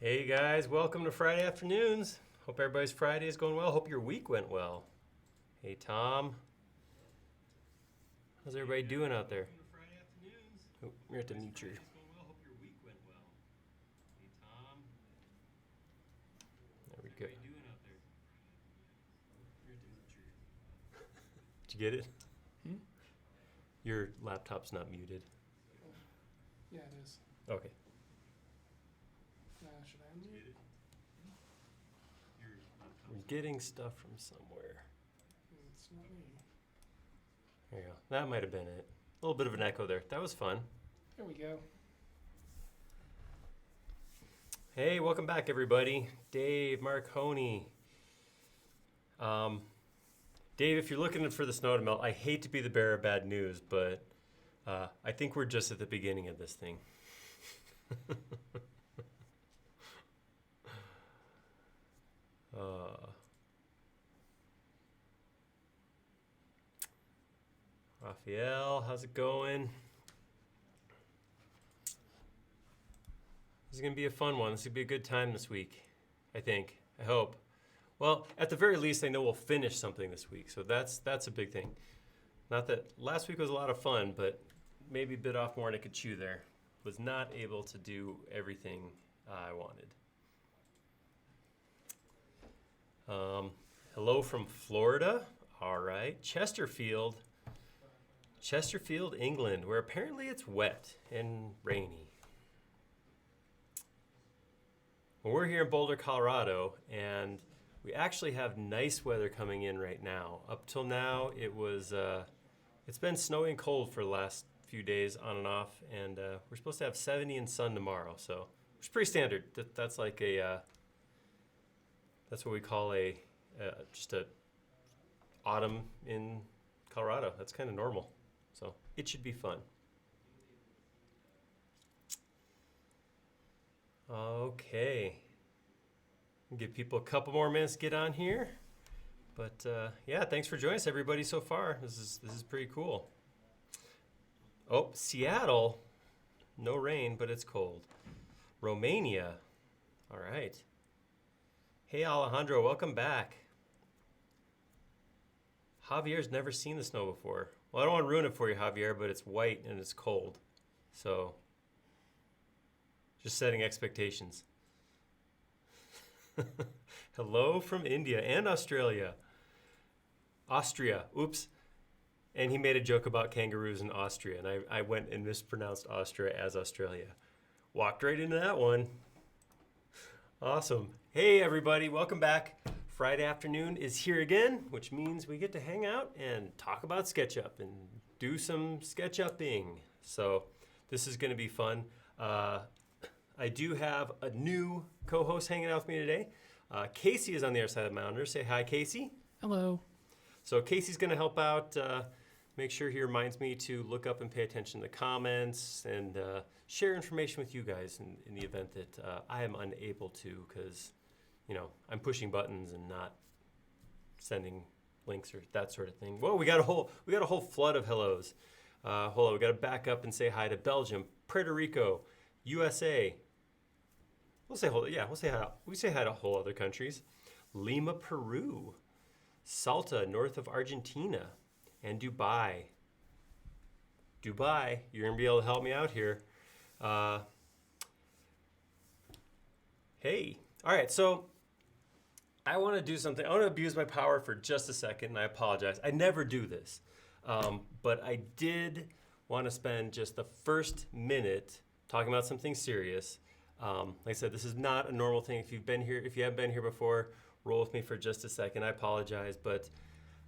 Hey guys, welcome to Friday afternoons. Hope everybody's Friday is going well. Hope your week went well. Hey Tom, how's everybody doing out there? Oh, you're at the mute your. There we go. Did you get it? Your laptop's not muted. Yeah, it is. Okay. Should I unmute? We're getting stuff from somewhere. It's not me. There you go. That might have been it. A little bit of an echo there. That was fun. There we go. Hey, welcome back, everybody. Dave Marconi. Dave, if you're looking for the snow to melt, I hate to be the bearer of bad news, but I think we're just at the beginning of this thing. Raphael, how's it going? This is going to be a fun one. This is going to be a good time this week, I think. I hope. Well, at the very least, I know we'll finish something this week, so that's a big thing. Not that last week was a lot of fun, but maybe bit off more than I could chew there. Was not able to do everything I wanted. Hello from Florida. All right. Chesterfield, England, where apparently it's wet and rainy. Well, we're here in Boulder, Colorado, and we actually have nice weather coming in right now. Up till now, it's been snowy and cold for the last few days on and off, and we're supposed to have 70 and sun tomorrow, so it's pretty standard. That's like that's what we call just a autumn in Colorado. That's kind of normal, so it should be fun. Okay. Give people a couple more minutes to get on here. But yeah, thanks for joining us, everybody, so far. This is pretty cool. Oh, Seattle. No rain, but it's cold. Romania. All right. Hey, Alejandro, welcome back. Javier's never seen the snow before. Well, I don't want to ruin it for you, Javier, but it's white and it's cold. So, just setting expectations. Hello from India and Australia. Austria. Oops. And he made a joke about kangaroos in Austria, and I went and mispronounced Austria as Australia. Walked right into that one. Awesome. Hey, everybody. Welcome back. Friday afternoon is here again, which means we get to hang out and talk about SketchUp and do some SketchUpping. So this is going to be fun. I do have a new co-host hanging out with me today. Casey is on the other side of the monitor. Say hi, Casey. Hello. So Casey's going to help out, make sure he reminds me to look up and pay attention to the comments and share information with you guys in the event that I am unable to, because, you know, I'm pushing buttons and not sending links or that sort of thing. Whoa, we got a whole flood of hellos. Hold on, we got to back up and say hi to Belgium, Puerto Rico, USA. We'll say hi. We say hi to whole other countries. Lima, Peru, Salta, north of Argentina, and Dubai. Dubai, you're gonna be able to help me out here. Hey, all right. So I want to do something. I want to abuse my power for just a second, and I apologize. I never do this, but I did want to spend just the first minute talking about something serious. Like I said, this is not a normal thing. If you haven't been here before, roll with me for just a second. I apologize, but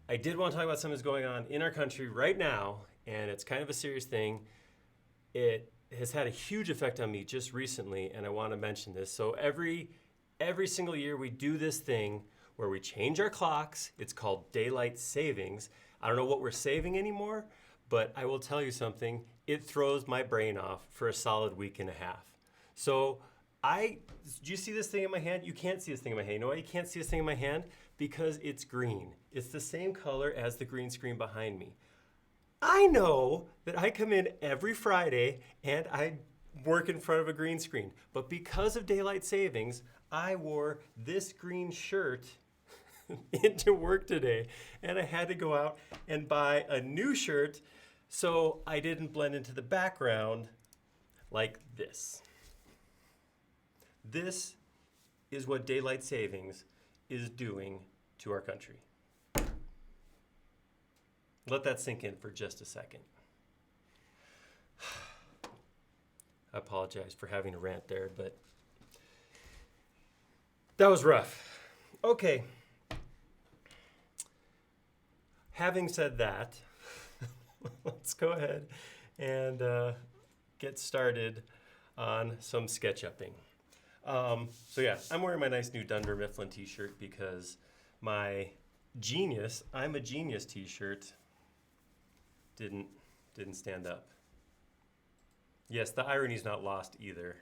I did want to talk about something that's going on in our country right now, and it's kind of a serious thing. It has had a huge effect on me just recently, and I want to mention this. So every single year we do this thing where we change our clocks. It's called daylight savings. I don't know what we're saving anymore, but I will tell you something. It throws my brain off for a solid week and a half. So do you see this thing in my hand? You can't see this thing in my hand. You know why you can't see this thing in my hand? Because it's green. It's the same color as the green screen behind me. I know that I come in every Friday and I work in front of a green screen. But because of daylight savings, I wore this green shirt into work today, and I had to go out and buy a new shirt so I didn't blend into the background like this. This is what daylight savings is doing to our country. Let that sink in for just a second. I apologize for having a rant there, but that was rough. Okay. Having said that, let's go ahead and get started on some SketchUpping. So yeah, I'm wearing my nice new Dunder Mifflin t-shirt because my Genius, I'm a Genius t-shirt didn't stand up. Yes, the irony's not lost either.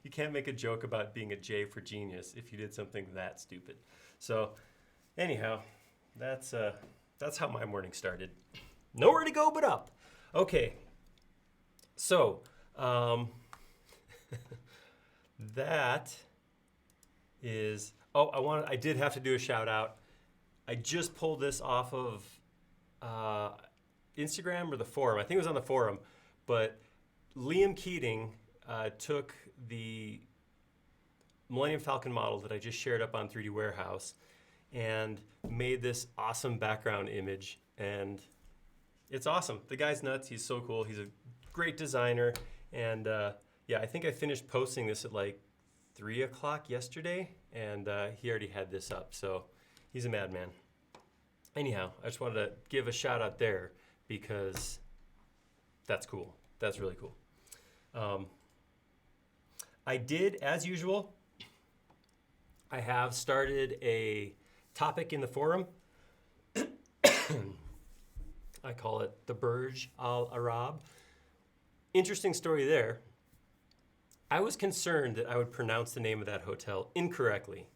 You can't make a joke about being a J for genius if you did something that stupid. So anyhow, that's how my morning started. Nowhere to go but up. Okay, so that is. Oh, I did have to do a shout out. I just pulled this off of Instagram or the forum. I think it was on the forum, but Liam Keating took the Millennium Falcon model that I just shared up on 3D Warehouse and made this awesome background image, and it's awesome. The guy's nuts. He's so cool. He's a great designer, and yeah, I think I finished posting this at like 3 o'clock yesterday, and he already had this up, so he's a madman. Anyhow, I just wanted to give a shout out there because that's cool. That's really cool. I did, as usual, I have started a topic in the forum. I call it the Burj al Arab. Interesting story there. I was concerned that I would pronounce the name of that hotel incorrectly.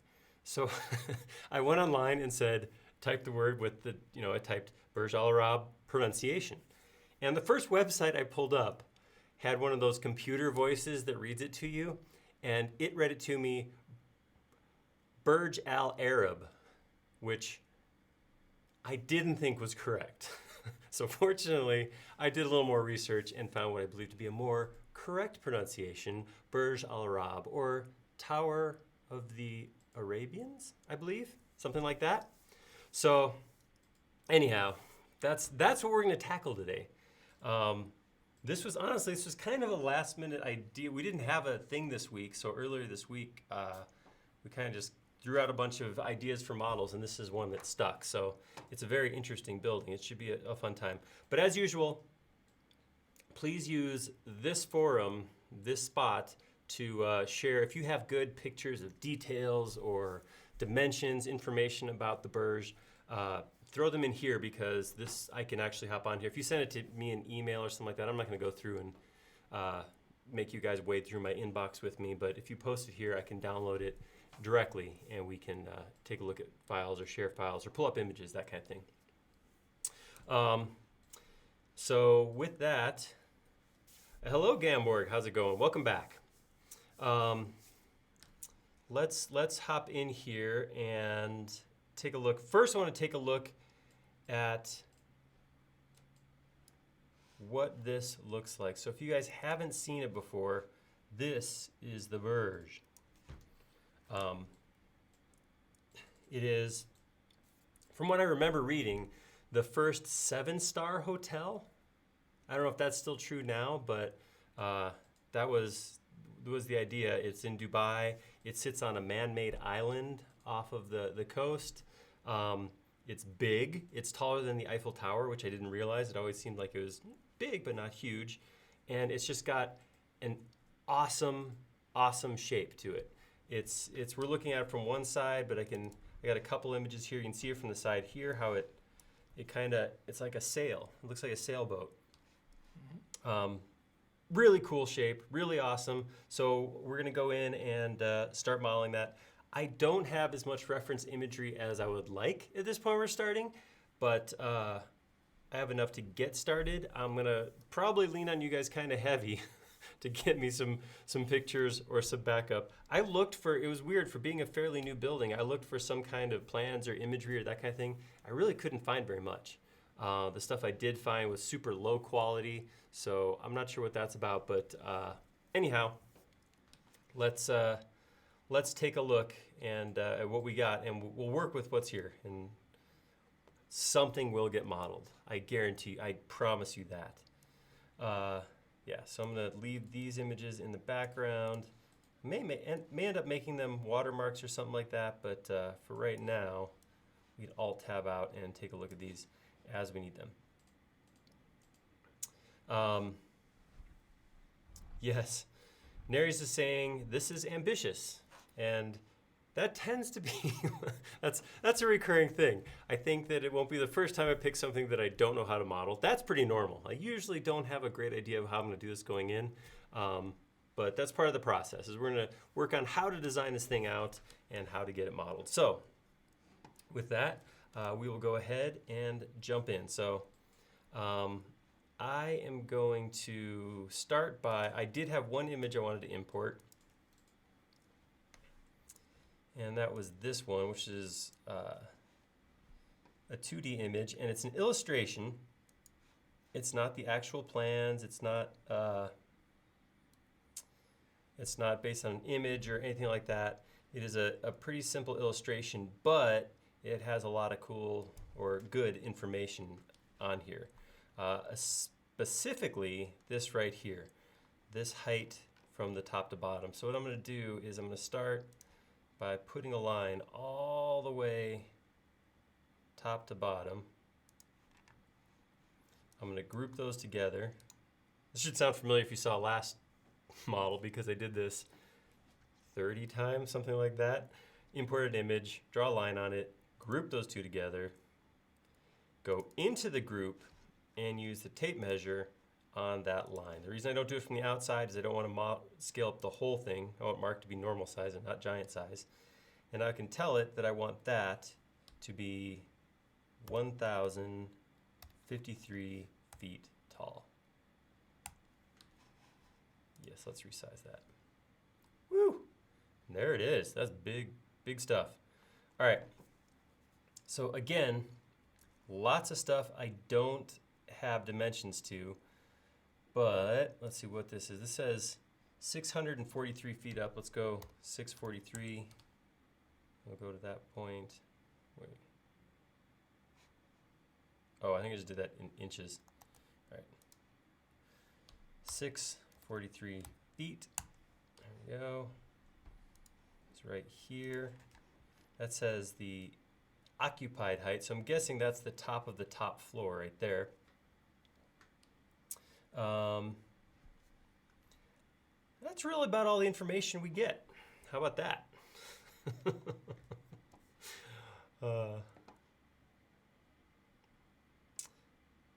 So I went online and typed the word with I typed Burj al Arab pronunciation. And the first website I pulled up had one of those computer voices that reads it to you, and it read it to me Burj al Arab, which I didn't think was correct. So fortunately, I did a little more research and found what I believe to be a more correct pronunciation, Burj al Arab, or Tower of the Arabians, I believe, something like that. So anyhow, that's what we're going to tackle today. This was kind of a last minute idea. We didn't have a thing this week, so earlier this week, we kind of just threw out a bunch of ideas for models, and this is one that stuck. So it's a very interesting building. It should be a fun time. But as usual, please use this forum, this spot, to share if you have good pictures of details or dimensions, information about the Burj. Throw them in here because I can actually hop on here. If you send it to me in email or something like that, I'm not going to go through and make you guys wade through my inbox with me. But if you post it here, I can download it directly, and we can take a look at files or share files or pull up images, that kind of thing. So with that, hello Gamborg, how's it going? Welcome back. Let's hop in here and take a look. First, I want to take a look at what this looks like. So if you guys haven't seen it before, this is the Burj. It is, from what I remember reading, the first 7-star hotel. I don't know if that's still true now, but that was the idea. It's in Dubai. It sits on a man-made island off of the coast. It's big. It's taller than the Eiffel Tower, which I didn't realize. It always seemed like it was big, but not huge. And it's just got an awesome shape to it. We're looking at it from one side, but I got a couple images here. You can see it from the side here, how it's like a sail. It looks like a sailboat. Mm-hmm. Really cool shape, really awesome. So we're gonna go in and start modeling that. I don't have as much reference imagery as I would like at this point we're starting, but I have enough to get started. I'm gonna probably lean on you guys kind of heavy to get me some pictures or some backup. I looked for, it was weird, for being a fairly new building, I looked for some kind of plans or imagery or that kind of thing. I really couldn't find very much. The stuff I did find was super low quality, so I'm not sure what that's about, but anyhow, let's take a look and at what we got, and we'll work with what's here, and something will get modeled. I guarantee, I promise you that. Yeah, so I'm gonna leave these images in the background. May end up making them watermarks or something like that, but for right now, we can Alt-Tab out and take a look at these as we need them. Yes, Neres is saying this is ambitious, and that tends to be, that's a recurring thing. I think that it won't be the first time I pick something that I don't know how to model. That's pretty normal. I usually don't have a great idea of how I'm gonna do this going in, but that's part of the process, is we're gonna work on how to design this thing out and how to get it modeled. So with that, we will go ahead and jump in. So I am going to start by, I did have one image I wanted to import, and that was this one, which is a 2D image, and it's an illustration. It's not the actual plans. It's not based on an image or anything like that. It is a pretty simple illustration, but it has a lot of cool or good information on here. Specifically, this right here, this height from the top to bottom. So what I'm going to do is I'm going to start by putting a line all the way top to bottom. I'm going to group those together. This should sound familiar if you saw last model, because I did this 30 times, something like that. Import an image, draw a line on it, group those two together, go into the group, and use the tape measure on that line. The reason I don't do it from the outside is I don't want to scale up the whole thing. I want Mark to be normal size and not giant size. And I can tell it that I want that to be 1,053 feet tall. Yes, let's resize that. Woo! And there it is. That's big, big stuff. All right. So again, lots of stuff I don't have dimensions to, but let's see what this is. This says 643 feet up. Let's go 643. We'll go to that point. Wait. Oh, I think I just did that in inches. All right. 643 feet. There we go. It's right here. That says the occupied height, so I'm guessing that's the top of the top floor right there. That's really about all the information we get. How about that?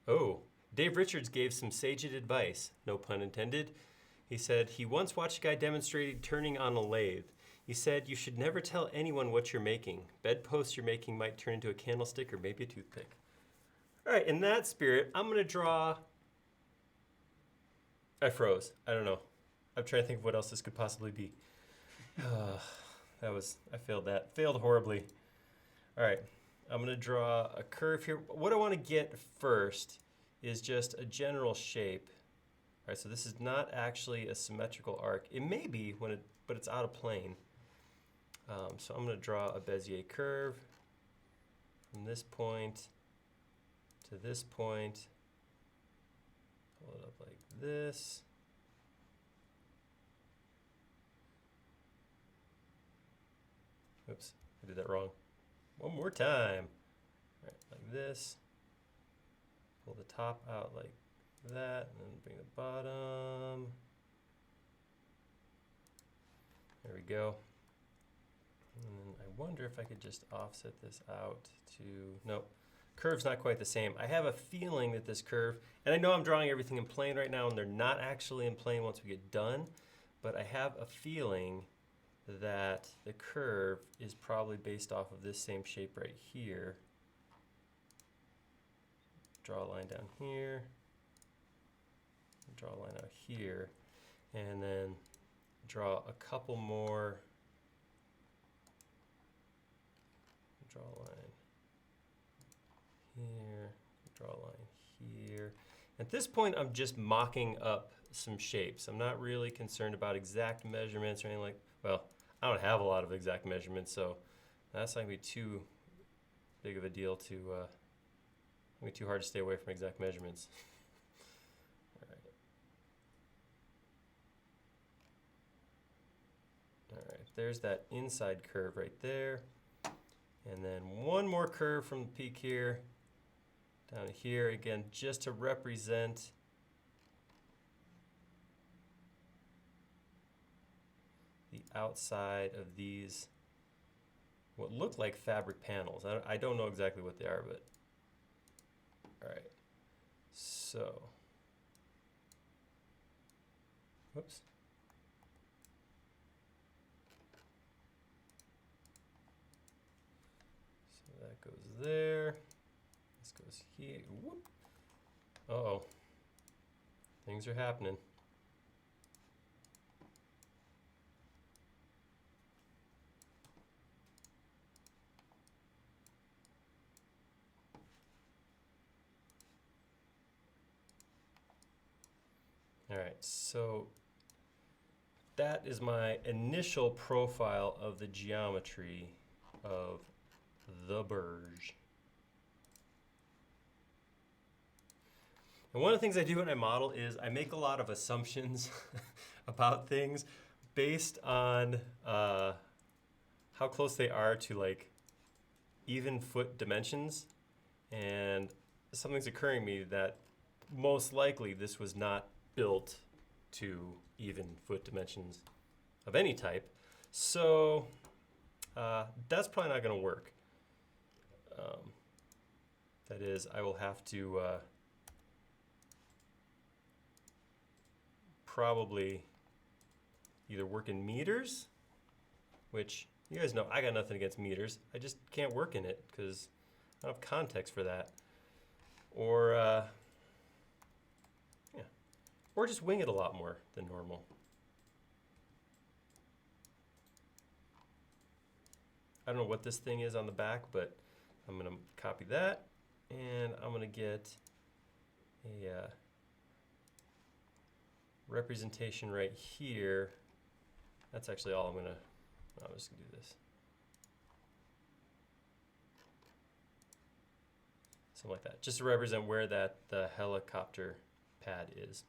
Oh, Dave Richards gave some sage advice, no pun intended. He said he once watched a guy demonstrating turning on a lathe. He said you should never tell anyone what you're making. Bedposts you're making might turn into a candlestick or maybe a toothpick. All right, in that spirit, I'm gonna draw, I froze, I don't know. I'm trying to think of what else this could possibly be. I failed that, failed horribly. All right, I'm gonna draw a curve here. What I wanna get first is just a general shape. All right, so this is not actually a symmetrical arc. It may be, but it's out of plane. So I'm gonna draw a Bezier curve from this point to this point. Pull it up like this. Oops, I did that wrong. One more time. All right, like this. Pull the top out like that, and then bring the bottom. There we go. And then I wonder if I could just offset this out to, nope, curve's not quite the same. I have a feeling that this curve, and I know I'm drawing everything in plane right now, and they're not actually in plane once we get done, but I have a feeling that the curve is probably based off of this same shape right here. Draw a line down here, draw a line out here. and then draw a couple more. Draw a line here, draw a line here. At this point, I'm just mocking up some shapes. I'm not really concerned about exact measurements or anything like, well, I don't have a lot of exact measurements, so that's not gonna be too big of a deal to, be too hard to stay away from exact measurements. All right, there's that inside curve right there. And then one more curve from the peak here, down here, again, just to represent the outside of these, what look like fabric panels. I don't know exactly what they are, but all right. So, whoops. So that goes there. This goes here. Whoop. Uh-oh. Things are happening. All right, so that is my initial profile of the geometry of the Burj. And one of the things I do when I model is I make a lot of assumptions about things based on how close they are to like even foot dimensions. And something's occurring to me that most likely this was not built to even foot dimensions of any type. So that's probably not going to work. That is, I will have to probably either work in meters, which you guys know I got nothing against meters. I just can't work in it because I don't have context for that. Or just wing it a lot more than normal. I don't know what this thing is on the back, but I'm gonna copy that, and I'm gonna get a representation right here. That's actually all I'm just gonna do this. Something like that, just to represent where the helicopter pad is.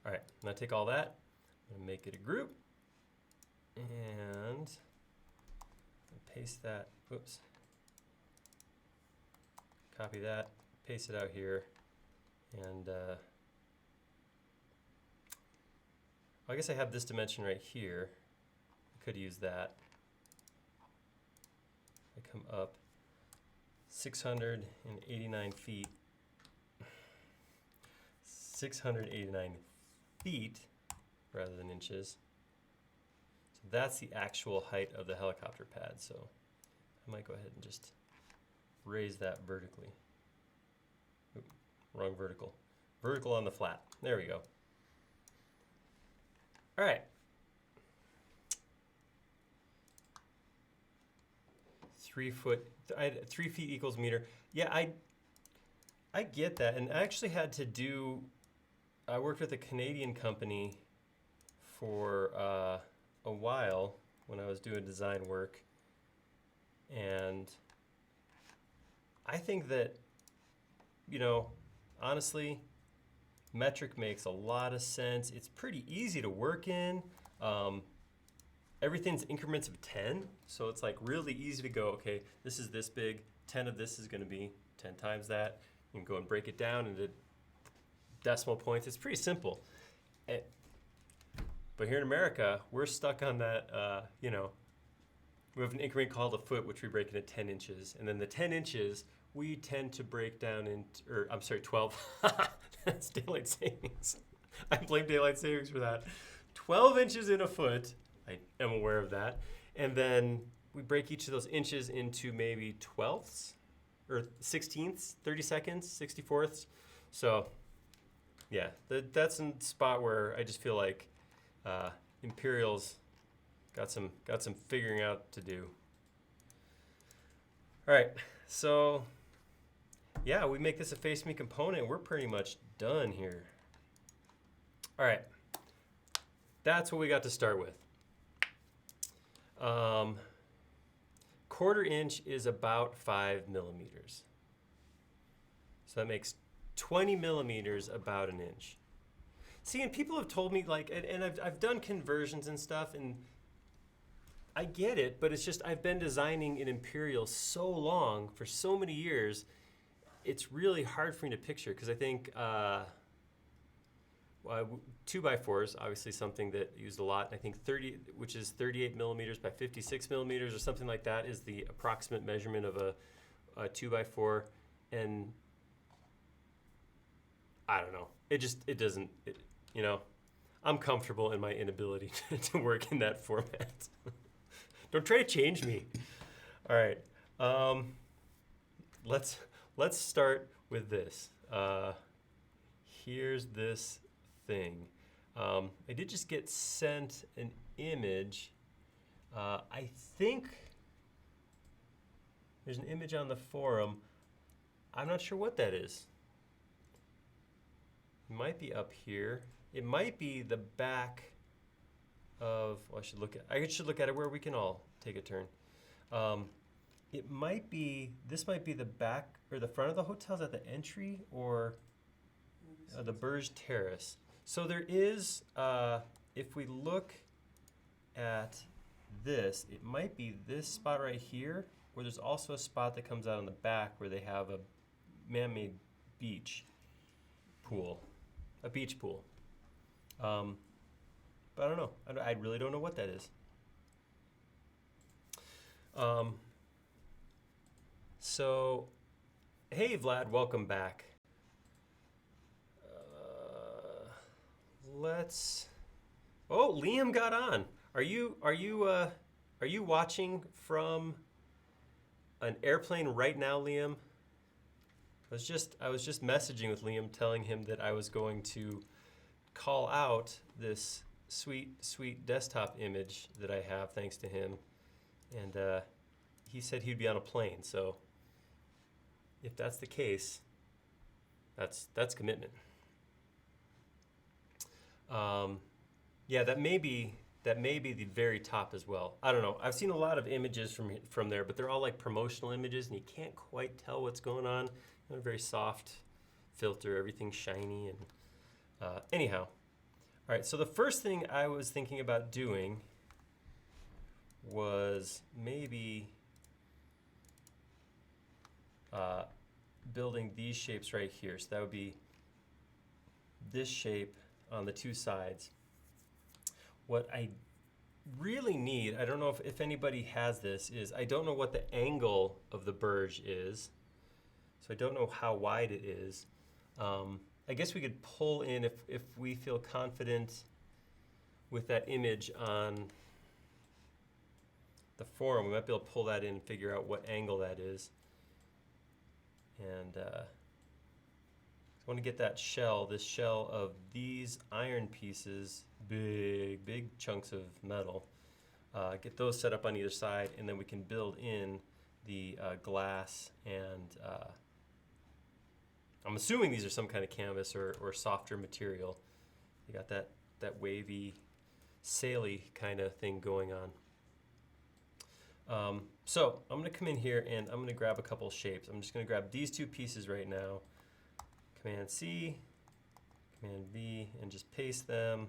All right, I'm gonna take all that, I'm gonna make it a group, and paste that, oops. Copy that, paste it out here, and I guess I have this dimension right here. I could use that. I come up 689 feet. 689 feet rather than inches. So that's the actual height of the helicopter pad. So I might go ahead and just raise that vertically. Oop, wrong vertical. Vertical on the flat. There we go. All right. 3 feet equals meter. Yeah, I get that, and I actually had to do. I worked with a Canadian company for a while when I was doing design work, and I think that, honestly, metric makes a lot of sense. It's pretty easy to work in. Everything's increments of 10, so it's like really easy to go, okay, this is this big, 10 of this is gonna be 10 times that. You can go and break it down into decimal points. It's pretty simple. But here in America, we're stuck on that, we have an increment called a foot, which we break into 10 inches. And then the 10 inches, we tend to break down into, 12. That's daylight savings. I blame daylight savings for that. 12 inches in a foot. I am aware of that. And then we break each of those inches into maybe 12ths or 16ths, 30 seconds, 64ths. So Yeah, that's a spot where I just feel like Imperial's got some figuring out to do. All right, so yeah, we make this a face me component. We're pretty much done here. All right, that's what we got to start with. 1/4 inch is about 5 millimeters. So that makes 20 millimeters about an inch. See, and people have told me, like, and I've done conversions and stuff, and I get it, but it's just I've been designing in Imperial so long, for so many years, it's really hard for me to picture, because I think 2x4s, obviously something that used a lot. I think 30, which is 38 millimeters by 56 millimeters or something like that, is the approximate measurement of a 2x4, and I don't know. It doesn't, you know, I'm comfortable in my inability to work in that format. Don't try to change me. All right. Let's start with this. Here's this thing. I did just get sent an image. I think there's an image on the forum. I'm not sure what that is. It might be up here. It might be the back of, well, I should look at it where we can all take a turn. It might be, this might be the back or the front of the hotel's at the entry, or the Burj Terrace. So there is, if we look at this, it might be this spot right here, where there's also a spot that comes out on the back where they have a man-made beach pool, a beach pool. But I don't know. I really don't know what that is. So, hey Vlad, welcome back. Oh, Liam got on. Are you watching from an airplane right now, Liam? I was just messaging with Liam, telling him that I was going to call out this sweet desktop image that I have thanks to him, and he said he'd be on a plane. So if that's the case, that's commitment. Yeah, that may be the very top as well. I don't know. I've seen a lot of images from there, but they're all like promotional images, and you can't quite tell what's going on. A very soft filter, everything's shiny, and anyhow. All right, so the first thing I was thinking about doing was maybe building these shapes right here. So that would be this shape on the two sides. What I really need, I don't know if anybody has this, is I don't know what the angle of the Burj is. So I don't know how wide it is. I guess we could pull in, if we feel confident with that image on the forum, we might be able to pull that in and figure out what angle that is. And I want to get that shell, this shell of these iron pieces, big chunks of metal, get those set up on either side, and then we can build in the glass, and I'm assuming these are some kind of canvas or softer material. You got that wavy, saily kind of thing going on. So I'm going to come in here and I'm going to grab a couple shapes. I'm just going to grab these two pieces right now. Command C, Command V, and just paste them.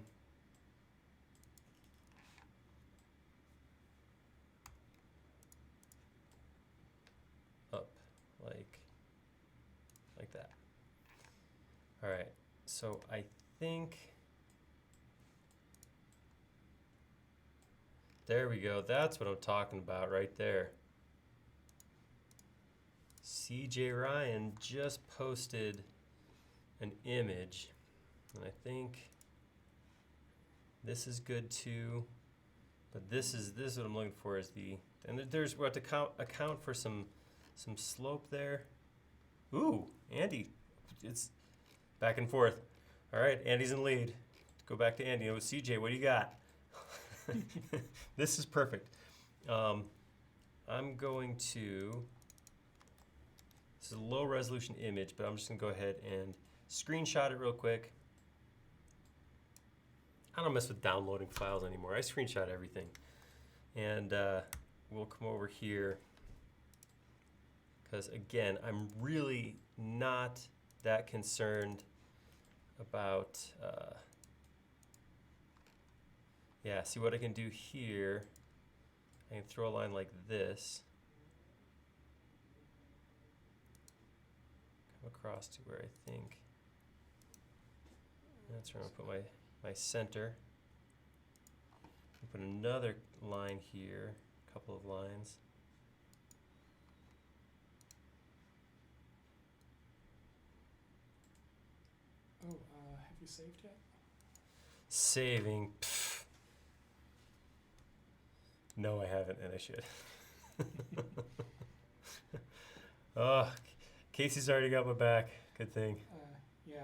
Up like that. All right, so I think, there we go. That's what I'm talking about right there. CJ Ryan just posted an image, and I think this is good too. But this is what I'm looking for, is the, and there's, we have to account for some slope there. Ooh, Andy, it's back and forth. All right, Andy's in the lead. Go back to Andy. Oh, CJ, what do you got? This is perfect. I'm going to, this is a low resolution image, but I'm just gonna go ahead and screenshot it real quick. I don't mess with downloading files anymore. I screenshot everything. And we'll come over here, because again, I'm really not that concerned about, yeah, see what I can do here. I can throw a line like this. Come across to where I think, that's where I'm gonna put my center. Put another line here, a couple of lines. Oh, have you saved yet? Saving. Pfft. No, I haven't, and I should. Oh, Casey's already got my back. Good thing. Yeah,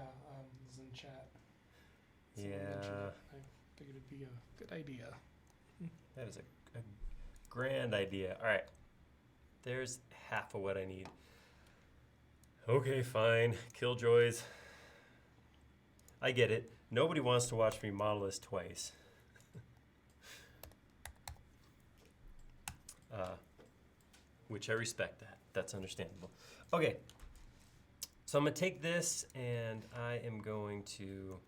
it's in chat. Yeah. Mentioned it. I figured it'd be a good idea. That is a grand idea. All right. There's half of what I need. Okay, fine. Killjoys. I get it. Nobody wants to watch me model this twice. Which I respect that. That's understandable. Okay. So I'm going to take this and I am going to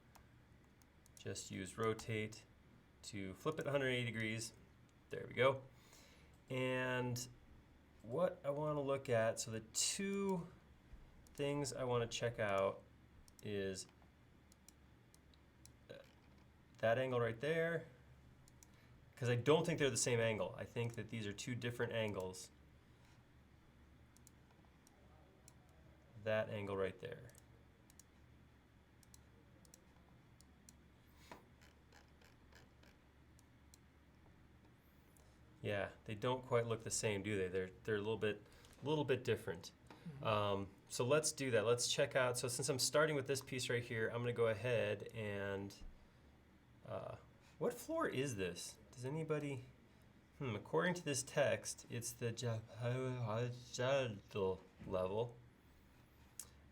just use rotate to flip it 180 degrees. There we go. And what I want to look at, so the two things I want to check out is that angle right there, because I don't think they're the same angle. I think that these are two different angles. That angle right there. Yeah, they don't quite look the same, do they? They're a little bit different. Mm-hmm. So let's do that. Let's check out. So since I'm starting with this piece right here, I'm going to go ahead and what floor is this? Does anybody? According to this text, it's the level.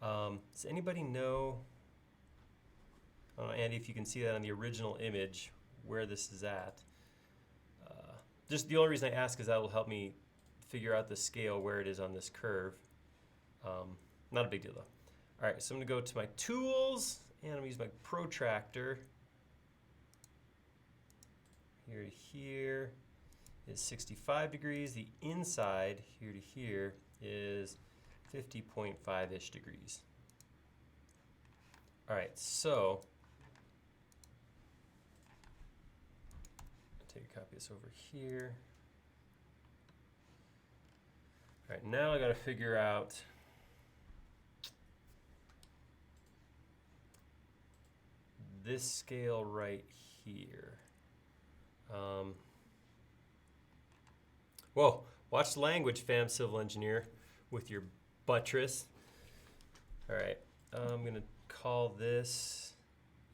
Does anybody know? I don't know, Andy, if you can see that on the original image, where this is at. Just the only reason I ask is that will help me figure out the scale where it is on this curve. Not a big deal though. All right, so I'm gonna go to my tools and I'm gonna use my protractor. Here to here is 65 degrees. The inside here to here is 50.5-ish degrees. All right, so I'll take a copy of this over here. All right, now I got to figure out this scale right here. Whoa, watch the language, fam, civil engineer, with your buttress. All right, I'm gonna call this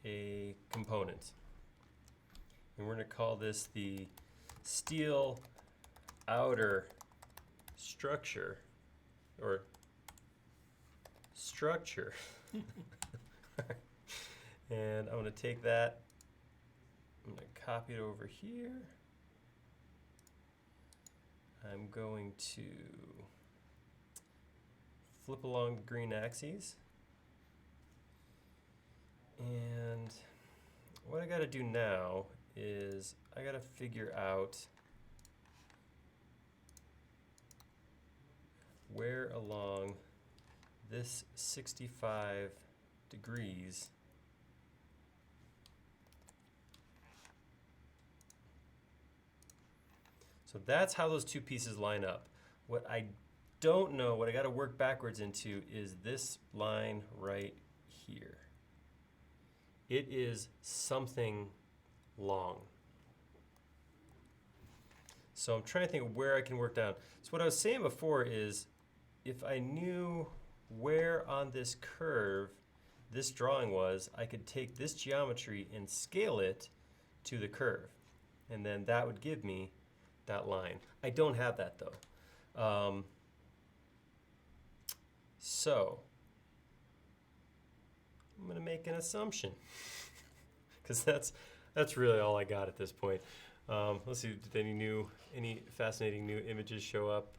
a component. And we're gonna call this the steel outer structure, or structure. And I'm gonna take that, I'm gonna copy it over here. I'm going to flip along the green axes. And what I gotta do now is I gotta figure out where along this 65 degrees so that's how those two pieces line up. What I don't know, what I got to work backwards into is this line right here. It is something long. So I'm trying to think of where I can work down. So what I was saying before is if I knew where on this curve this drawing was, I could take this geometry and scale it to the curve. And then that would give me that line. I don't have that though. So I'm gonna make an assumption because that's really all I got at this point. Let's see, did any fascinating new images show up?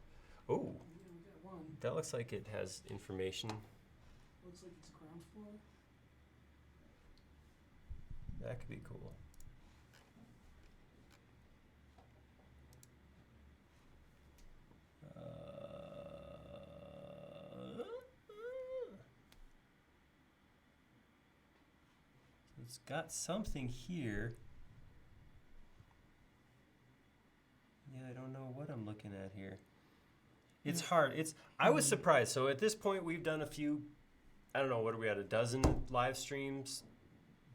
Oh, Yeah, we got one. that looks like it has information. Looks like it's ground floor. That could be cool. It's got something here. Yeah, I don't know what I'm looking at here. It's hard. I was surprised. So at this point, we've done a few, I don't know, what are we at, a dozen live streams?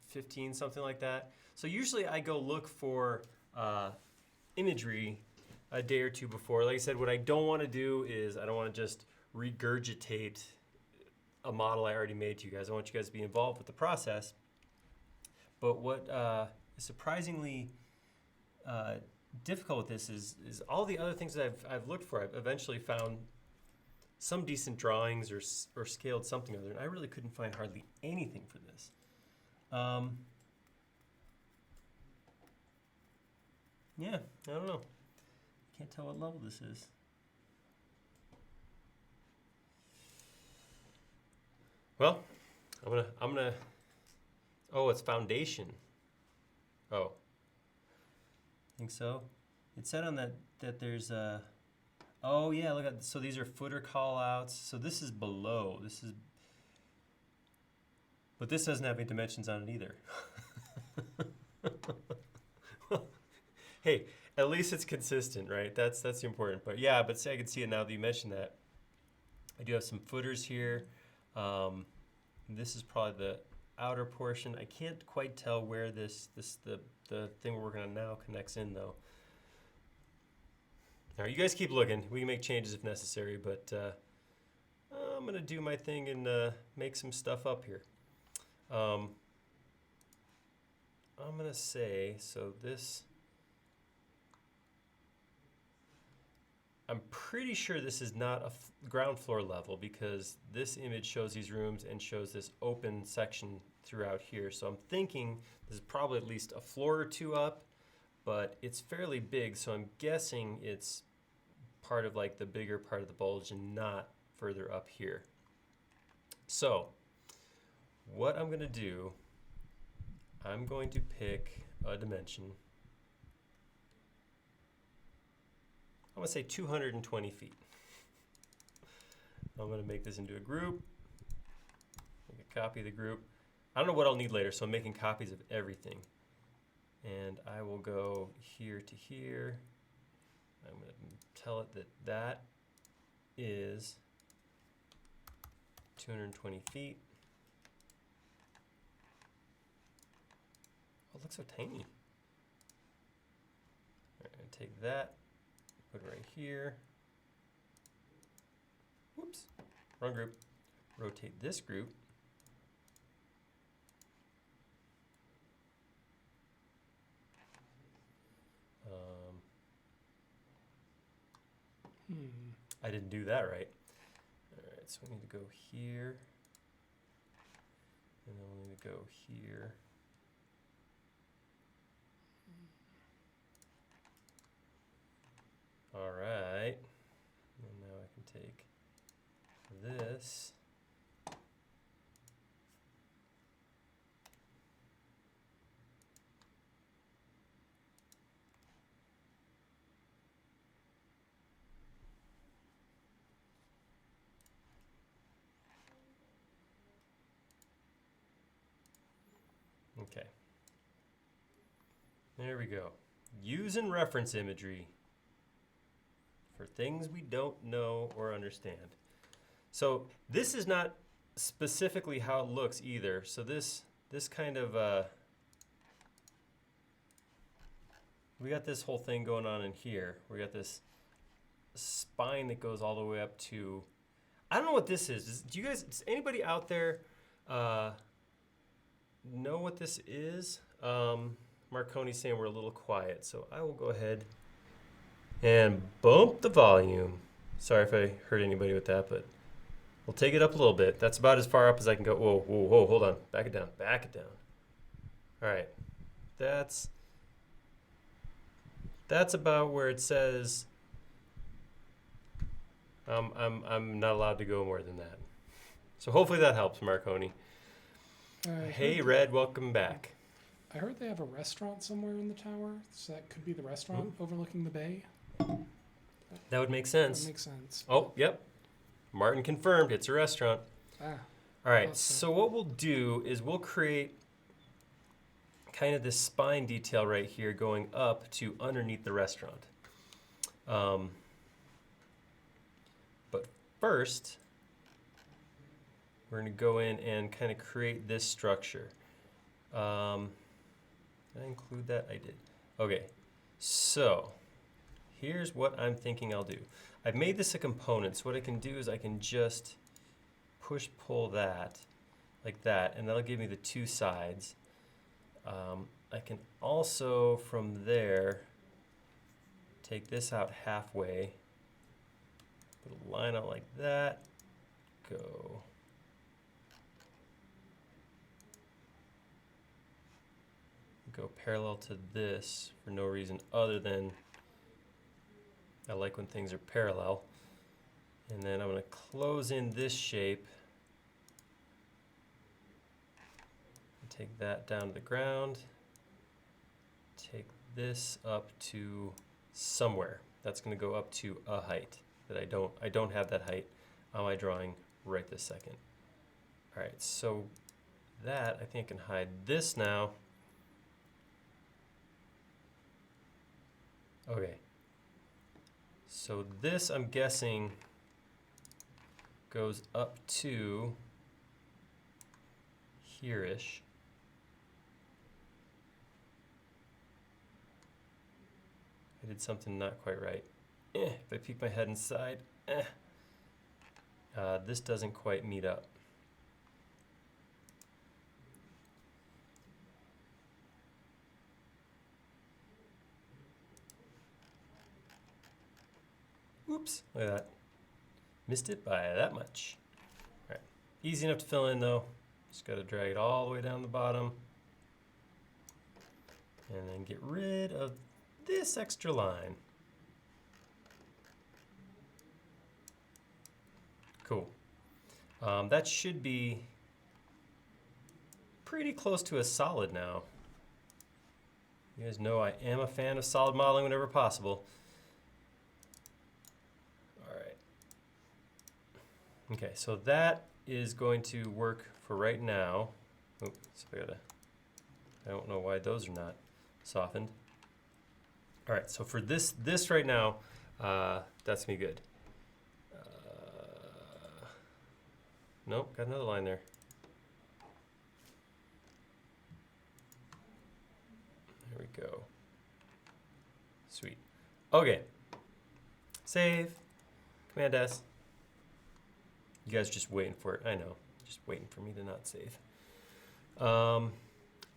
15, something like that. So usually I go look for imagery a day or two before. Like I said, what I don't want to do is I don't want to just regurgitate a model I already made to you guys. I want you guys to be involved with the process. But what is surprisingly difficult with this is all the other things that I've looked for. I've eventually found some decent drawings or scaled something other, and I really couldn't find hardly anything for this. Yeah, I don't know. Can't tell what level this is. Well, I'm gonna. Oh, it's foundation. Oh, I think so. It said on that there's a. Oh yeah, look at, so these are footer call outs. So this is below. But this doesn't have any dimensions on it either. Hey, at least it's consistent, right? That's the important part. Yeah, but see, I can see it now that you mentioned that. I do have some footers here. This is probably the outer portion. I can't quite tell where the thing we're working on now connects in though. All right, you guys keep looking. We can make changes if necessary, but I'm gonna do my thing and make some stuff up here. I'm gonna say, so this, I'm pretty sure this is not a ground floor level because this image shows these rooms and shows this open section throughout here. So I'm thinking this is probably at least a floor or two up, but it's fairly big. So I'm guessing it's part of like the bigger part of the bulge and not further up here. So what I'm gonna do, I'm going to pick a dimension. I'm gonna say 220 feet. I'm gonna make this into a group, make a copy of the group. I don't know what I'll need later, so I'm making copies of everything. And I will go here to here. I'm gonna tell it that that is 220 feet. Oh, it looks so tiny. All right, I'm gonna take that, put it right here. Whoops, wrong group. Rotate this group. I didn't do that right. All right, so we need to go here. And then we need to go here. All right. And now I can take this. Okay. There we go. Use and reference imagery for things we don't know or understand. So this is not specifically how it looks either. So this kind of, we got this whole thing going on in here. We got this spine that goes all the way up to, I don't know what this is. Does anybody out there know what this is. Marconi's saying we're a little quiet, so I will go ahead and bump the volume. Sorry if I hurt anybody with that, but we'll take it up a little bit. That's about as far up as I can go. Whoa, whoa, whoa, hold on. Back it down, back it down. All right, that's about where it says I'm not allowed to go more than that. So hopefully that helps, Marconi. Hey, Red, welcome back. I heard they have a restaurant somewhere in the tower, so that could be the restaurant overlooking the bay. That would make sense. That makes sense. Oh, yep. Martin confirmed it's a restaurant. Ah. All right, Awesome. so what we'll do is we'll create kind of this spine detail right here going up to underneath the restaurant. But first, we're going to go in and kind of create this structure. Did I include that? I did. Okay, so here's what I'm thinking I'll do. I've made this a component, so what I can do is I can just push-pull that like that, and that'll give me the two sides. I can also, from there, take this out halfway, put a line out like that, go. Go parallel to this for no reason other than I like when things are parallel. And then I'm going to close in this shape. Take that down to the ground. Take this up to somewhere. That's going to go up to a height that I don't have that height on my drawing right this second. All right, so that I think I can hide this now. Okay. So this, I'm guessing, goes up to here-ish. I did something not quite right. If I peek my head inside, this doesn't quite meet up. Oops, look at that. Missed it by that much. All right, easy enough to fill in though. Just gotta drag it all the way down the bottom. And then get rid of this extra line. Cool. That should be pretty close to a solid now. You guys know I am a fan of solid modeling whenever possible. All right. Okay, so that is going to work for right now. Oops, I don't know why those are not softened. All right, so for this right now, that's gonna be good. Nope, got another line there. There we go. Sweet. Okay. Save. Command S. You guys are just waiting for it. I know. Just waiting for me to not save. All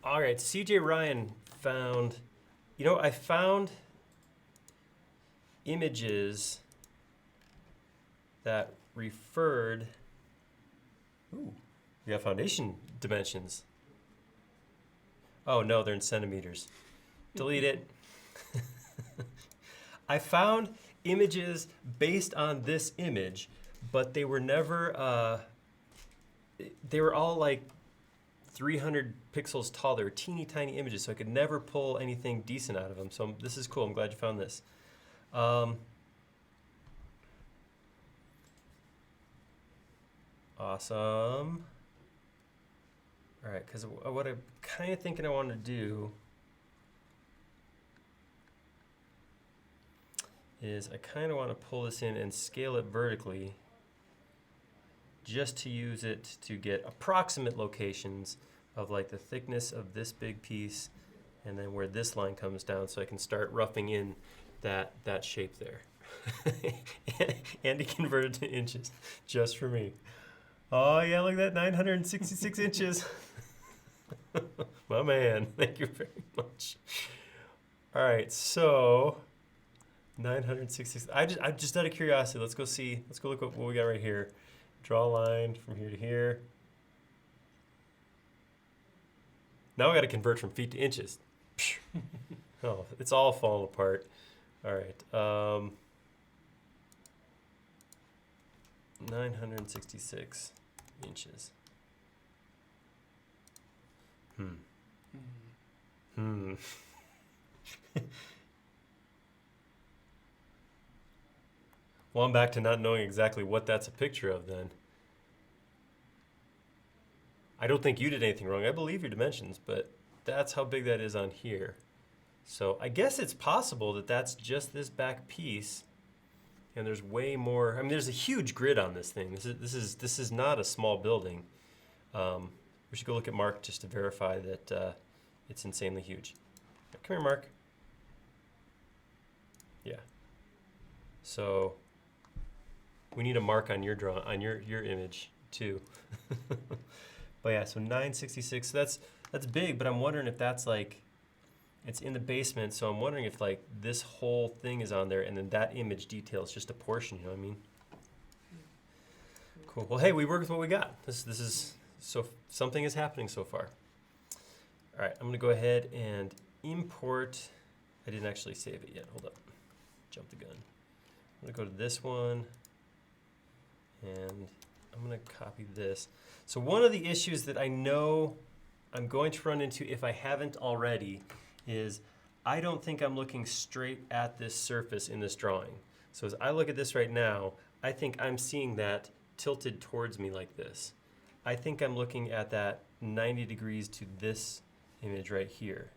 right. CJ Ryan found, I found images that referred. Ooh, we got foundation dimensions. Oh no, they're in centimeters. Delete it. I found images based on this image, but they were never, they were all like 300 pixels tall. They were teeny tiny images, so I could never pull anything decent out of them. So this is cool. I'm glad you found this. Awesome. All right, because what I'm kind of thinking I want to do is I kind of want to pull this in and scale it vertically just to use it to get approximate locations of like the thickness of this big piece and then where this line comes down so I can start roughing in that shape there. And to convert it to inches just for me. Oh yeah, look at that, 966 inches. My man, thank you very much. All right, so 966. I just out of curiosity, let's go see. Let's go look what we got right here. Draw a line from here to here. Now we got to convert from feet to inches. Oh, it's all falling apart. All right. 966 inches. Hmm. Well, I'm back to not knowing exactly what that's a picture of then. I don't think you did anything wrong. I believe your dimensions, but that's how big that is on here. So I guess it's possible that that's just this back piece, and there's way more. I mean, there's a huge grid on this thing. This is not a small building. We should go look at Mark just to verify that it's insanely huge. Come here, Mark. Yeah. So we need a mark on your your image too. But yeah, so 966. So that's big, but I'm wondering if that's like, it's in the basement. So I'm wondering if like this whole thing is on there, and then that image details just a portion. You know what I mean? Cool. Well, hey, we work with what we got. This is so something is happening so far. All right, I'm gonna go ahead and import. I didn't actually save it yet. Hold up. Jump the gun. I'm gonna go to this one, and I'm gonna copy this. So one of the issues that I know I'm going to run into, if I haven't already, is I don't think I'm looking straight at this surface in this drawing. So as I look at this right now, I think I'm seeing that tilted towards me like this. I think I'm looking at that 90 degrees to this image right here,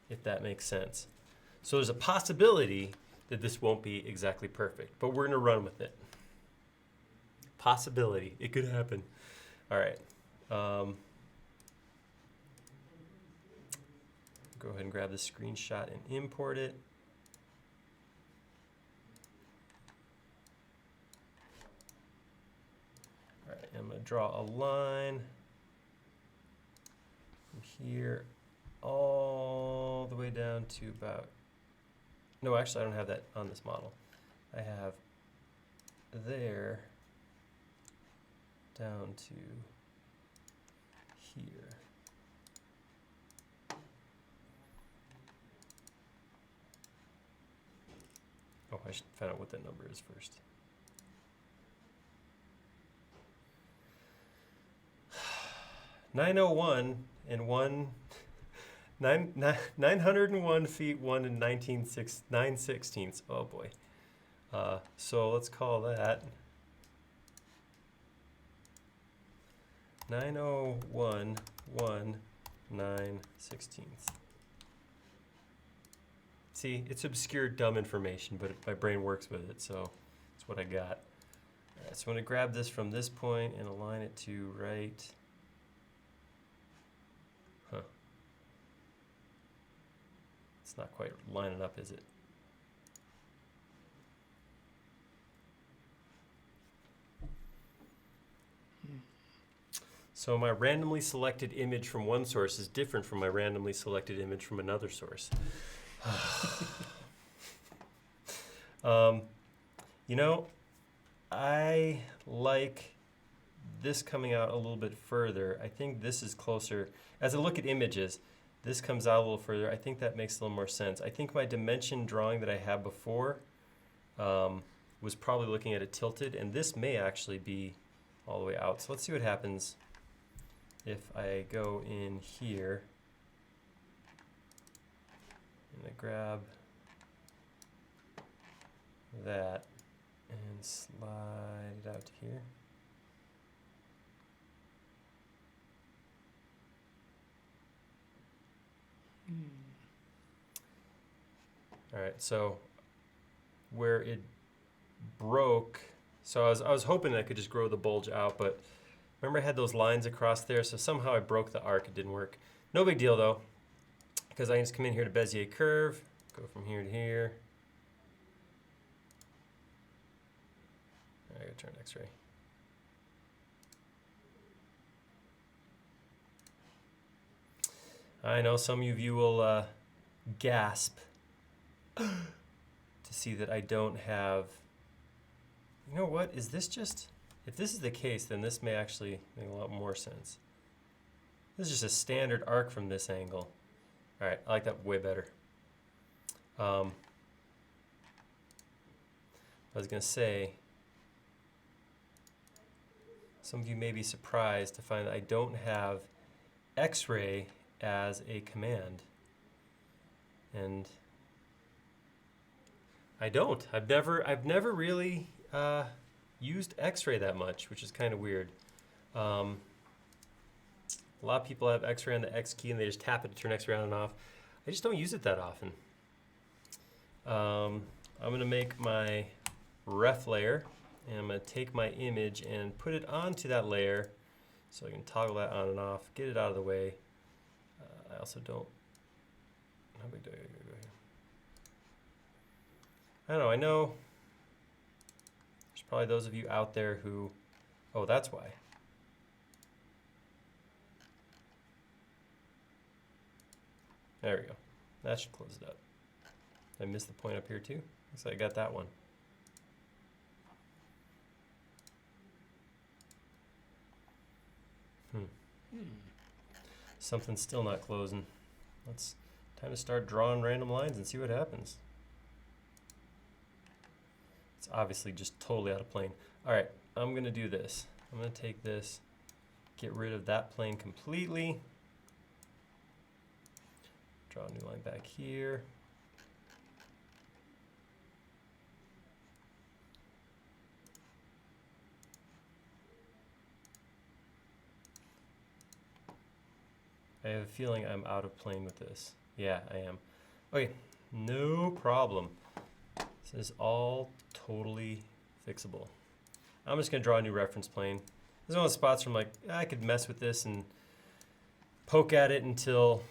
if that makes sense. So there's a possibility that this won't be exactly perfect, but we're gonna run with it. Possibility, it could happen. All right. Go ahead and grab this screenshot and import it. All right, I'm gonna draw a line from here all the way down to about, no, actually I don't have that on this model. I have there down to here. Oh, I should find out what that number is first. (901) and 901 feet 1 and 9/16. Oh boy. So let's call that 901 1 9/16. See, it's obscure, dumb information, but my brain works with it, so that's what I got. All right, so I'm going to grab this from this point and align it to right. Huh. It's not quite lining up, is it? So my randomly selected image from one source is different from my randomly selected image from another source. You know, I like this coming out a little bit further. I think this is closer. As I look at images, this comes out a little further. I think that makes a little more sense. I think my dimension drawing that I had before was probably looking at it tilted, and this may actually be all the way out. So let's see what happens if I go in here and I grab that and slide it out to here. All right, so where it broke, so I was hoping I could just grow the bulge out, but remember I had those lines across there, so somehow I broke the arc. It didn't work. No big deal though, because I can just come in here to Bezier curve, go from here to here. I gotta turn X-ray. I know some of you will gasp to see that I don't have, you know what, is this just, if this is the case, then this may actually make a lot more sense. This is just a standard arc from this angle. All right, I like that way better. I was gonna say, some of you may be surprised to find that I don't have X-ray as a command. And I don't. I've never really used X-ray that much, which is kind of weird. A lot of people have X-ray on the X key and they just tap it to turn X-ray on and off. I just don't use it that often. I'm gonna make my ref layer, and I'm gonna take my image and put it onto that layer so I can toggle that on and off, get it out of the way. I also don't, how big do I gotta go here? I don't know, I know there's probably those of you out there who, oh, that's why. There we go. That should close it up. Did I miss the point up here too? Looks like I got that one. Something's still not closing. Let's time to start drawing random lines and see what happens. It's obviously just totally out of plane. All right, I'm gonna do this. I'm gonna take this, get rid of that plane completely. Draw a new line back here. I have a feeling I'm out of plane with this. Yeah, I am. Okay, no problem. This is all totally fixable. I'm just gonna draw a new reference plane. This is one of the spots where I'm like, I could mess with this and poke at it until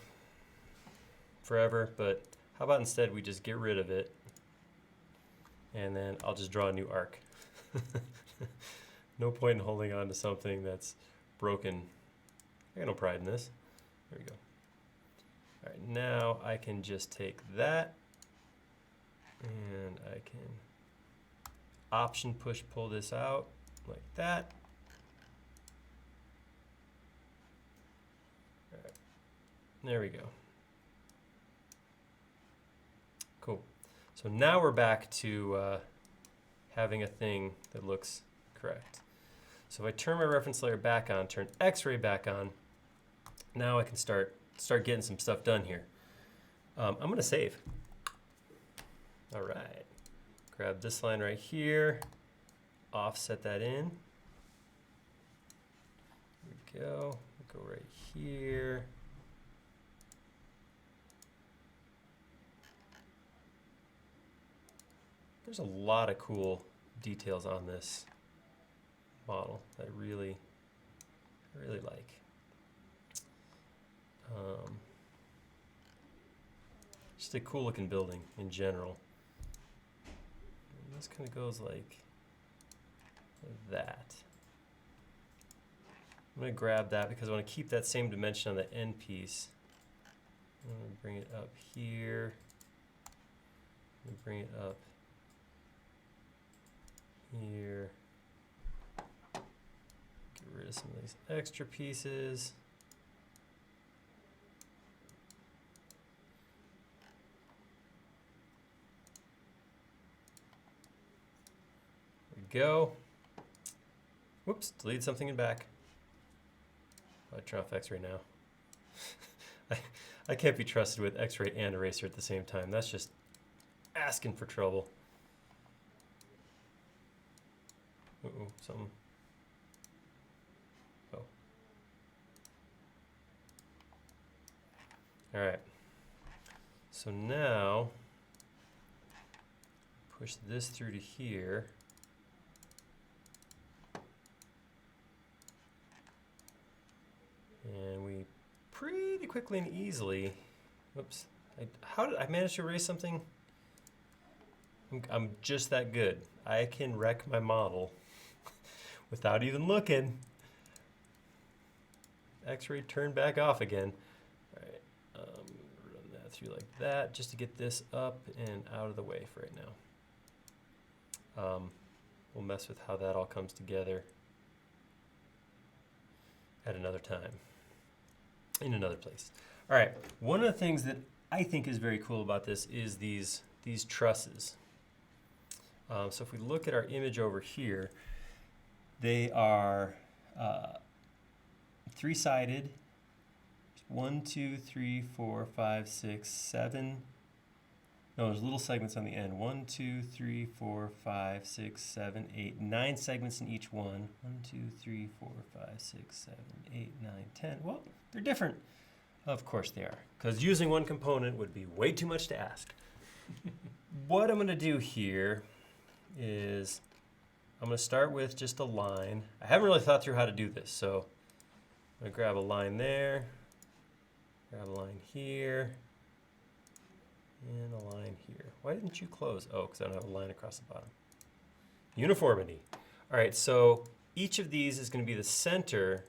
forever, but how about instead we just get rid of it and then I'll just draw a new arc. No point in holding on to something that's broken. I got no pride in this. There we go. All right, now I can just take that and I can option push pull this out like that. All right, there we go. Cool. So now we're back to having a thing that looks correct. So if I turn my reference layer back on, turn X-ray back on, now I can start getting some stuff done here. I'm gonna save. All right, grab this line right here, offset that in. There we go, go right here. There's a lot of cool details on this model that I really like. Just a cool looking building in general. And this kind of goes like that. I'm going to grab that because I want to keep that same dimension on the end piece. I'm going to bring it up here. I'm going to bring it up here. Get rid of some of these extra pieces. Go. Whoops, delete something in back. I turn off X-ray now. I can't be trusted with X-ray and eraser at the same time. That's just asking for trouble. Uh-oh, something. Oh. All right. So now, push this through to here. And we pretty quickly and easily, whoops, how did I manage to erase something? I'm just that good. I can wreck my model without even looking. X-ray turned back off again. All right, to be like that, just to get this up and out of the way for right now. We'll mess with how that all comes together at another time, in another place. All right, one of the things that I think is very cool about this is these trusses. So if we look at our image over here, they are three-sided. 1, 2, 3, 4, 5, 6, 7. No, there's little segments on the end. 1, 2, 3, 4, 5, 6, 7, 8, 9 segments in each one. 1, 2, 3, 4, 5, 6, 7, 8, 9, 10. Well, they're different. Of course they are, because using one component would be way too much to ask. What I'm going to do here is I'm going to start with just a line. I haven't really thought through how to do this, so I'm going to grab a line there, grab a line here, and a line here. Why didn't you close? Oh, because I don't have a line across the bottom. Uniformity. All right, so each of these is going to be the center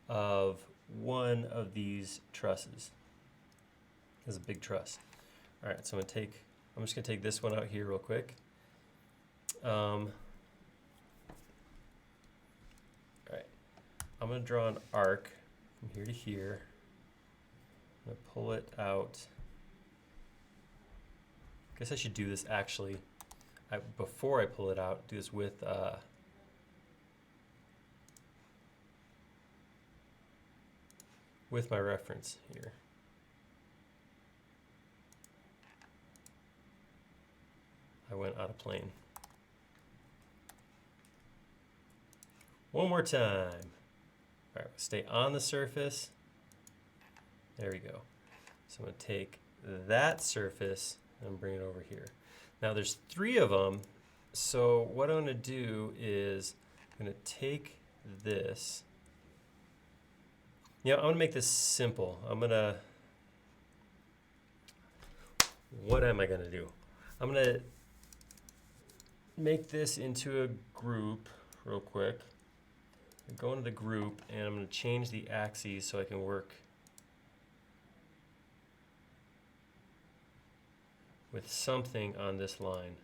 of one of these trusses. This is a big truss. All right, so I'm just going to take this one out here real quick. All right, I'm going to draw an arc from here to here. I'm going to pull it out. I guess I should do this actually before I pull it out. Do this with my reference here. I went out of plane. One more time. All right, stay on the surface. There we go. So I'm going to take that surface and bring it over here. Now there's 3 of them, so what I'm going to do is I'm going to take this. I'm going to make this simple. What am I going to do? I'm going to make this into a group real quick. Go into the group, and I'm going to change the axes so I can work with something on this line.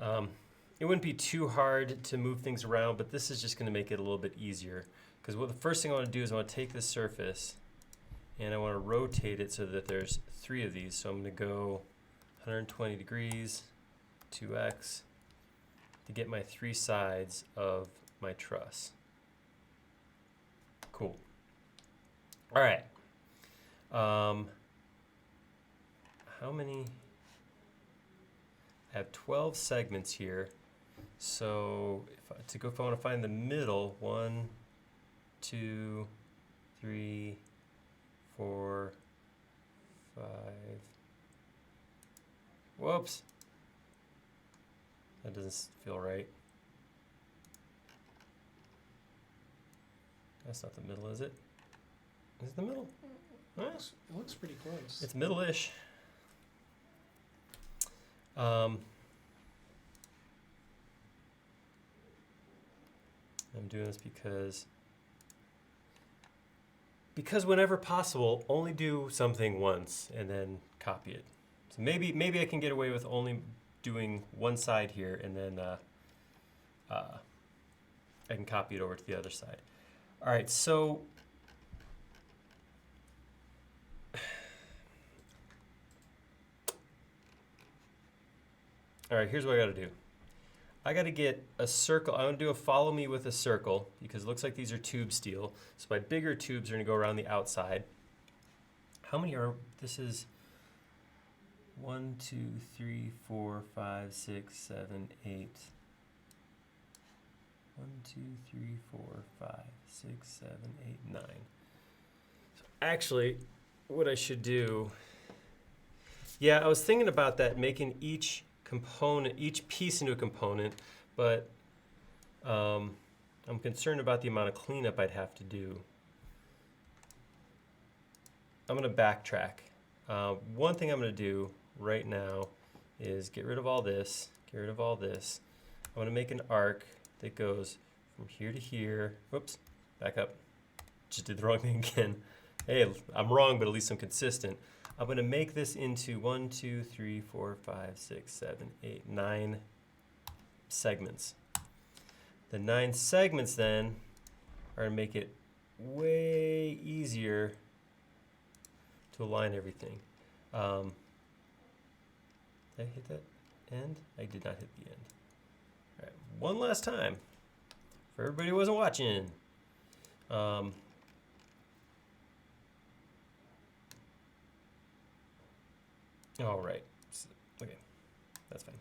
It wouldn't be too hard to move things around, but this is just going to make it a little bit easier. Because the first thing I want to do is I want to take this surface and I want to rotate it so that there's 3 of these. So I'm going to go 120 degrees, 2x, to get my 3 sides of my truss. Cool. All right. How many? I have 12 segments here. So if I want to find the middle, 1, 2, 3, 4, 5. Whoops. That doesn't feel right. That's not the middle, is it? Is it the middle? It looks pretty close. It's middle-ish. I'm doing this because whenever possible, only do something once and then copy it. So maybe I can get away with only doing one side here, and then I can copy it over to the other side. All right, so here's what I got to do. I got to get a circle. I'm going to do a follow me with a circle because it looks like these are tube steel. So my bigger tubes are going to go around the outside. How many are, this is 1, 2, 3, 4, 5, 6, 7, 8. 1, 2, 3, 4, 5, 6, 7, 8, 9. So actually, what I should do, I was thinking about that, making each piece into a component, but I'm concerned about the amount of cleanup I'd have to do. I'm going to backtrack. One thing I'm going to do right now is get rid of all this, get rid of all this. I'm going to make an arc that goes from here to here. Whoops, back up. Just did the wrong thing again. Hey, I'm wrong, but at least I'm consistent. I'm going to make this into 1, 2, 3, 4, 5, 6, 7, 8, 9 segments. The 9 segments then are going to make it way easier to align everything. Did I hit that end? I did not hit the end. All right, one last time for everybody who wasn't watching. All right, so, okay, that's fine.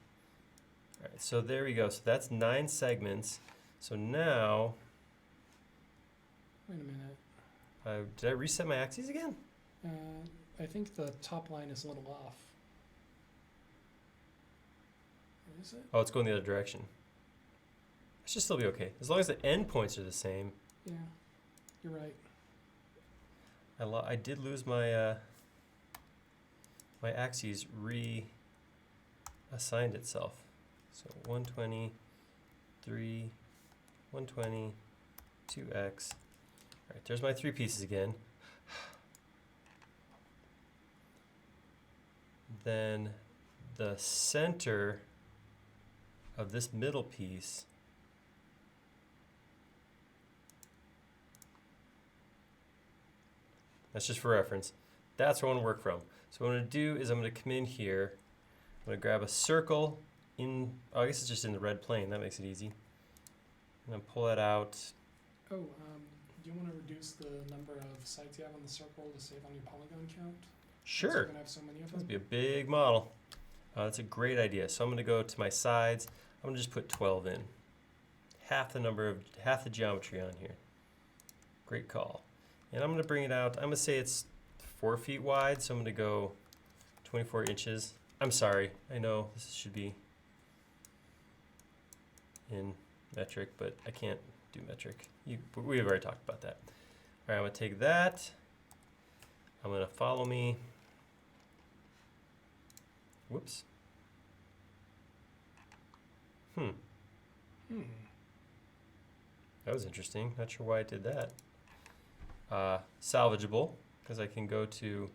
All right, so there we go. So that's 9 segments. So now, Wait a minute. did I reset my axes again? I think the top line is a little off. Or is it? Oh, it's going the other direction. It should still be okay. As long as the end-points are the same. Yeah, you're right. I did lose my, my axes reassigned itself. So 120, 3, 120, 2x. All right, there's my 3 pieces again. Then the center of this middle piece that's just for reference. That's where I want to work from. So what I'm going to do is I'm going to come in here. I'm going to grab a circle in, oh, I guess it's just in the red plane. That makes it easy. I'm going to pull that out. Oh, do you want to reduce the number of sides you have on the circle to save on your polygon count? Since you're Sure. gonna have so many of That'd them. be a big model. That's a great idea. So I'm going to go to my sides. I'm going to just put 12 in. Half the geometry on here. Great call. And I'm going to bring it out. I'm going to say it's 4 feet wide, so I'm going to go 24 inches. I'm sorry. I know this should be in metric, but I can't do metric. We've already talked about that. All right, I'm going to take that. I'm going to follow me. Whoops. That was interesting. Not sure why I did that. Salvageable, because I can go to,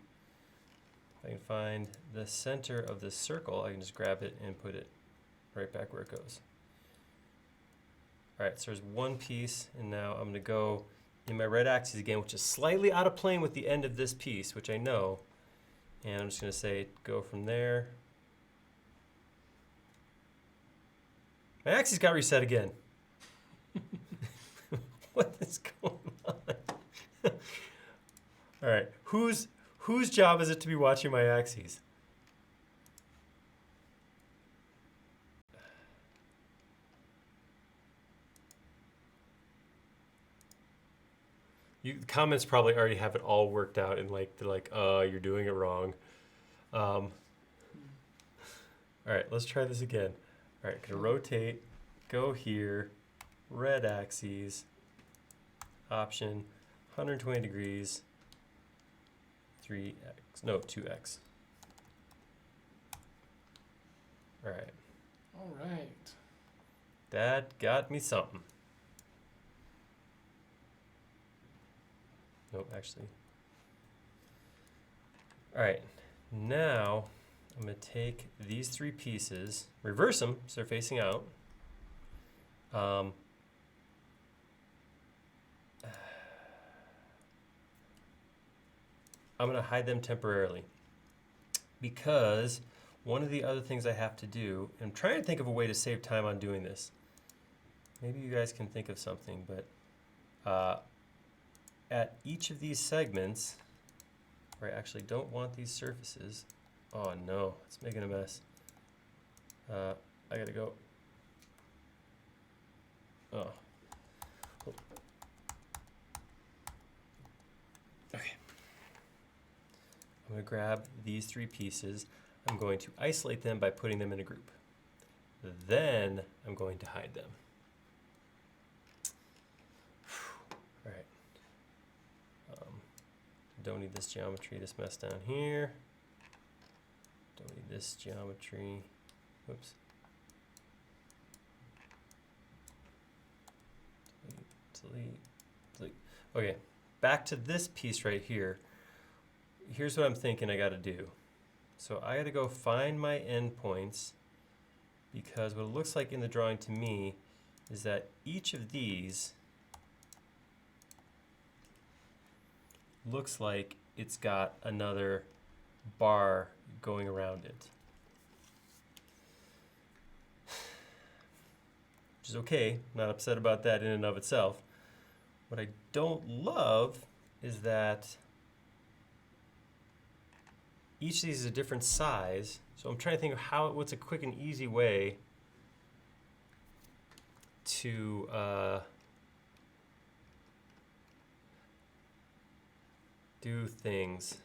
if I can find the center of this circle, I can just grab it and put it right back where it goes. All right, so there's one piece, and now I'm going to go in my red axis again, which is slightly out of plane with the end of this piece, which I know. And I'm just going to say go from there. My axis got reset again. What is going on? All right, whose job is it to be watching my axes? Comments probably already have it all worked out, and like they're like, you're doing it wrong. All right, let's try this again. All right, gonna rotate, go here, red axes, option, 120 degrees, 3x, no, 2x. All right. All right. That got me something. Nope, actually. All right, now I'm going to take these 3 pieces, reverse them so they're facing out. I'm going to hide them temporarily because one of the other things I have to do, and I'm trying to think of a way to save time on doing this. Maybe you guys can think of something, but at each of these segments, where I actually don't want these surfaces, oh no, it's making a mess. I gotta go. Oh. Okay. I'm gonna grab these 3 pieces. I'm going to isolate them by putting them in a group. Then I'm going to hide them. All right. Don't need this geometry, this mess down here. Don't need this geometry. Whoops. Delete. Okay, back to this piece right here. here's what I'm thinking I got to do. So I got to go find my endpoints, because what it looks like in the drawing to me is that each of these looks like it's got another bar going around it. Which is okay, not upset about that in and of itself. What I don't love is that each of these is a different size. So I'm trying to think of what's a quick and easy way to do things.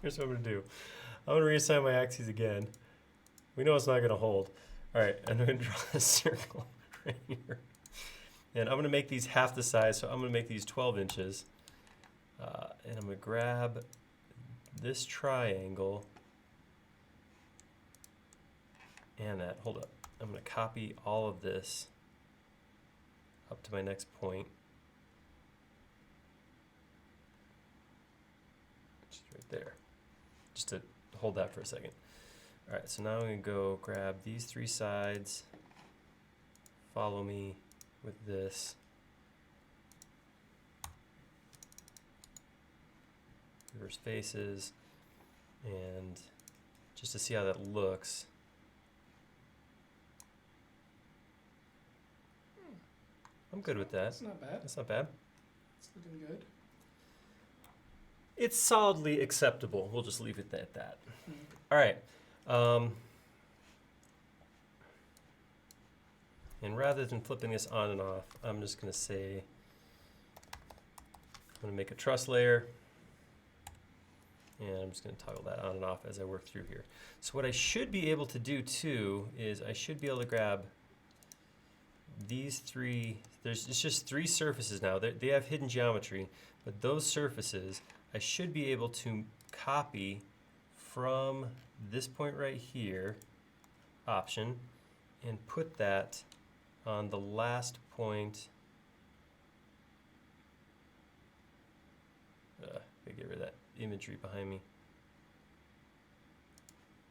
Here's what I'm gonna do. I'm gonna reassign my axes again. We know it's not gonna hold. All right, and I'm gonna draw a circle right here. And I'm gonna make these half the size, so I'm gonna make these 12 inches. And I'm gonna grab this triangle and that. Hold up. I'm gonna copy all of this up to my next point. Just right there. Just to hold that for a second. All right, so now I'm gonna go grab these 3 sides, follow me with this. Reverse faces, and just to see how that looks. I'm good with that. That's not bad. That's not bad. It's looking good. It's solidly acceptable. We'll just leave it at that. Mm. All right. And rather than flipping this on and off, I'm just going to say, I'm going to make a truss layer. And I'm just going to toggle that on and off as I work through here. So what I should be able to do too is I should be able to grab these 3. It's just 3 surfaces now. They have hidden geometry, but those surfaces I should be able to copy from this point right here, option, and put that on the last point. Get rid of that imagery behind me.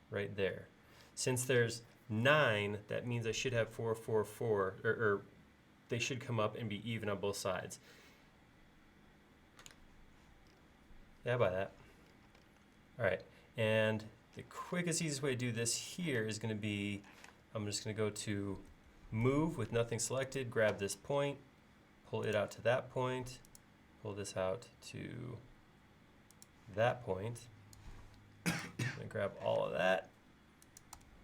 Right there. Since there's 9, that means I should have 4, 4, 4, or they should come up and be even on both sides. Yeah, by that. All right, and the quickest, easiest way to do this here is going to be, I'm just going to go to move with nothing selected, grab this point, pull it out to that point, pull this out to that point. I'm going to grab all of that,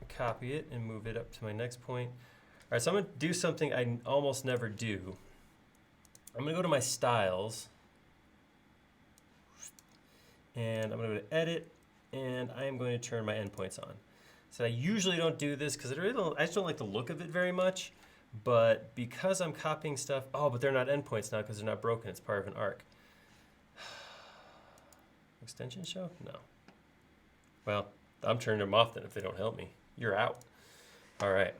copy it, and move it up to my next point. All right, so I'm going to do something I almost never do. I'm going to go to my styles, and I'm going to go to edit, and I am going to turn my endpoints on. So I usually don't do this because I just don't like the look of it very much, but because I'm copying stuff, but they're not endpoints now because they're not broken, it's part of an arc. Extension show? No. Well, I'm turning them off then if they don't help me. You're out. All right.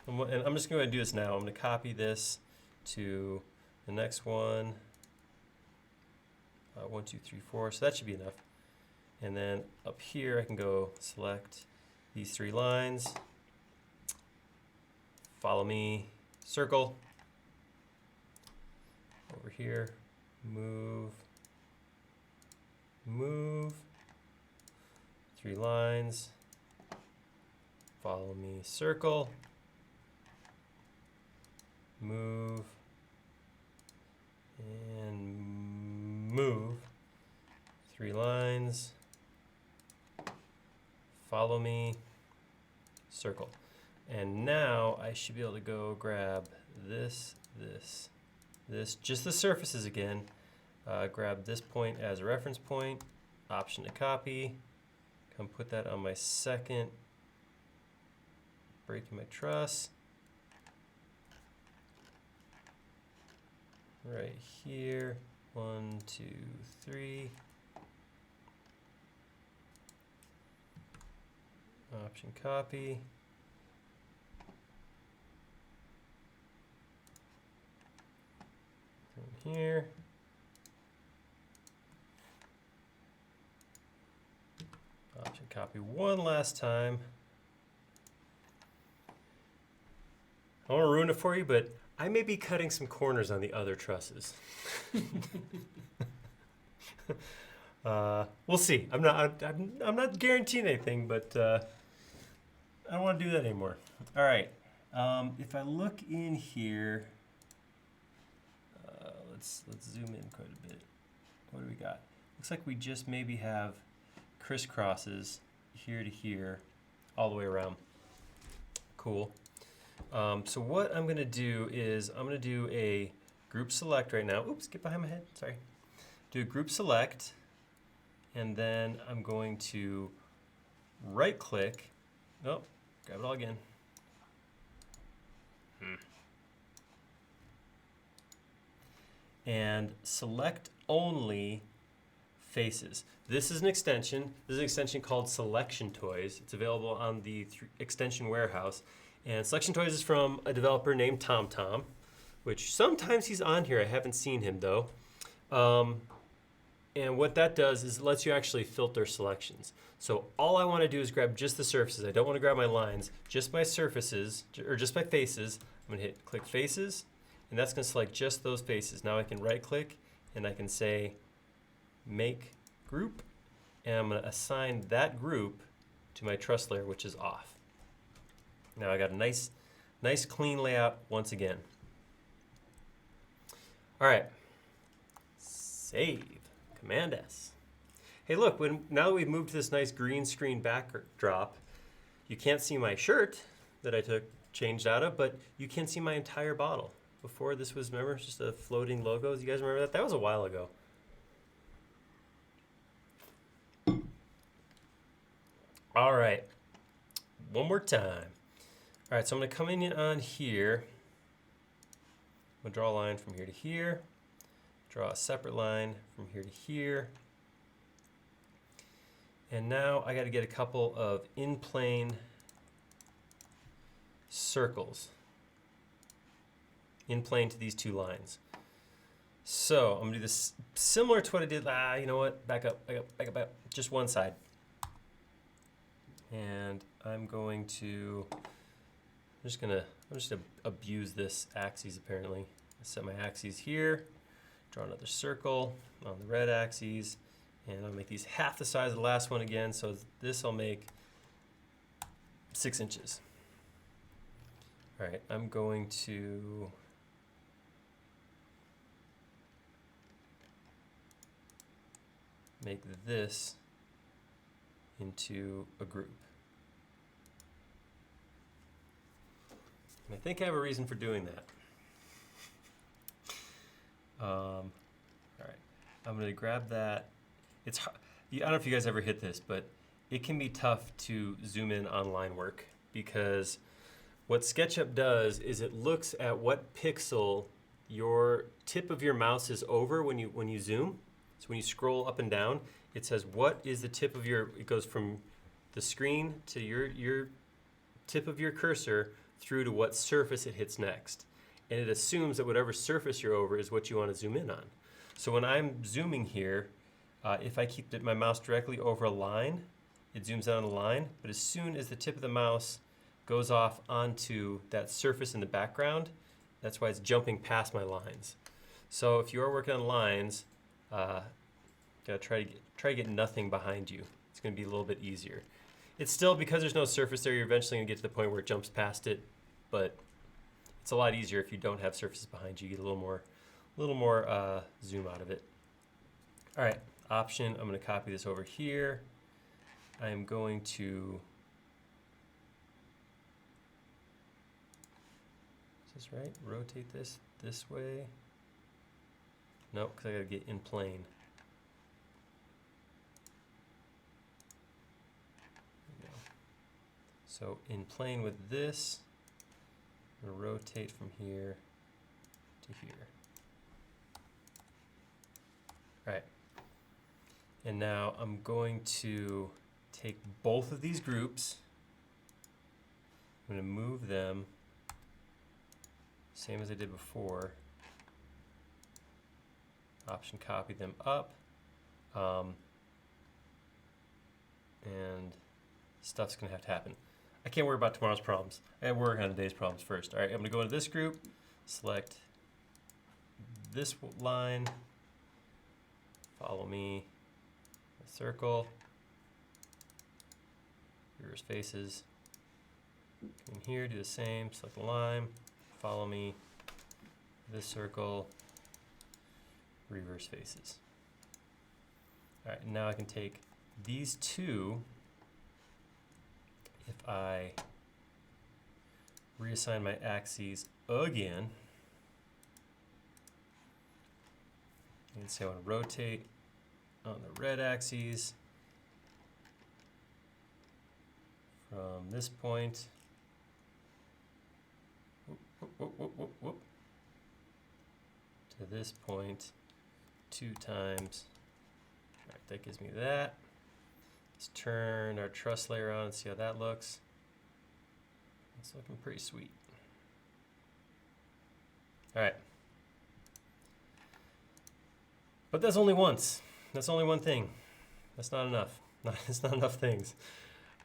And I'm just going to do this now. I'm going to copy this to the next one. 1, 2, 3, 4. So that should be enough. And then up here, I can go select these 3 lines. Follow me, circle. Over here, move. 3 lines, follow me, circle, move, and move, 3 lines, follow me, circle. And now I should be able to go grab this, just the surfaces again. Grab this point as a reference point, option to copy, come put that on my second, breaking my truss, right here, 1, 2, 3, option copy, from here. copy one last time. I don't want to ruin it for you, but I may be cutting some corners on the other trusses. We'll see. I'm not guaranteeing anything, but I don't want to do that anymore. All right. If I look in here, let's zoom in quite a bit. What do we got? Looks like we just maybe have crisscrosses here to here, all the way around. Cool. So what I'm going to do is I'm going to do a group select right now. Oops, get behind my head. Sorry. Do a group select, and then I'm going to right click. Oh, grab it all again. And select only faces. This is an extension. This is an extension called Selection Toys. It's available on the extension warehouse. And Selection Toys is from a developer named TomTom, which sometimes he's on here. I haven't seen him though. And what that does is it lets you actually filter selections. So all I want to do is grab just the surfaces. I don't want to grab my lines, just my surfaces, or just my faces. I'm going to hit click faces, and that's going to select just those faces. Now I can right click and I can say make group, and I'm going to assign that group to my truss layer, which is off. Now I got a nice clean layout once again. All right, save, Command S. Hey look, now that we've moved to this nice green screen backdrop, you can't see my shirt that I changed out of, but you can see my entire bottle. Before this was, remember, just a floating logo. You guys remember that? That was a while ago. All right, one more time. All right, so I'm going to come in on here. I'm going to draw a line from here to here. Draw a separate line from here to here. And now I got to get a couple of in-plane circles. In plane to these two lines. So I'm going to do this similar to what I did. You know what? Back up. Just one side. And I'm just gonna abuse this axis apparently. Set my axes here, draw another circle on the red axes, and I'll make these half the size of the last one again, so this I'll make 6 inches. All right, I'm going to make this into a group. And I think I have a reason for doing that. All right, I'm going to grab that. It's hard. I don't know if you guys ever hit this, but it can be tough to zoom in on line work because what SketchUp does is it looks at what pixel your tip of your mouse is over when you zoom. So when you scroll up and down, it says what is the tip of your. It goes from the screen to your tip of your cursor through to what surface it hits next. And it assumes that whatever surface you're over is what you want to zoom in on. So when I'm zooming here, if I keep my mouse directly over a line, it zooms in on the line. But as soon as the tip of the mouse goes off onto that surface in the background, that's why it's jumping past my lines. So if you are working on lines, gotta try to get nothing behind you. It's going to be a little bit easier. It's still, because there's no surface there, you're eventually going to get to the point where it jumps past it, but it's a lot easier if you don't have surfaces behind you. You get a little more zoom out of it. All right, Option, I'm going to copy this over here. I'm going to, is this right? Rotate this way. Nope, because I got to get in plane. So in plane with this, I'm going to rotate from here to here. All right. And now I'm going to take both of these groups. I'm going to move them, same as I did before. Option, copy them up. And stuff's gonna have to happen. I can't worry about tomorrow's problems. I gotta work on today's problems first. All right, I'm gonna go into this group, select this line, follow me, circle, reverse faces. Come in here, do the same, select the line, follow me, this circle, reverse faces. All right, now I can take these two, if I reassign my axes again, you can say I want to rotate on the red axes from this point to this point 2 times. All right, that gives me that. Let's turn our truss layer on and see how that looks. It's looking pretty sweet. All right. But that's only once. That's only one thing. That's not enough. It's not enough things.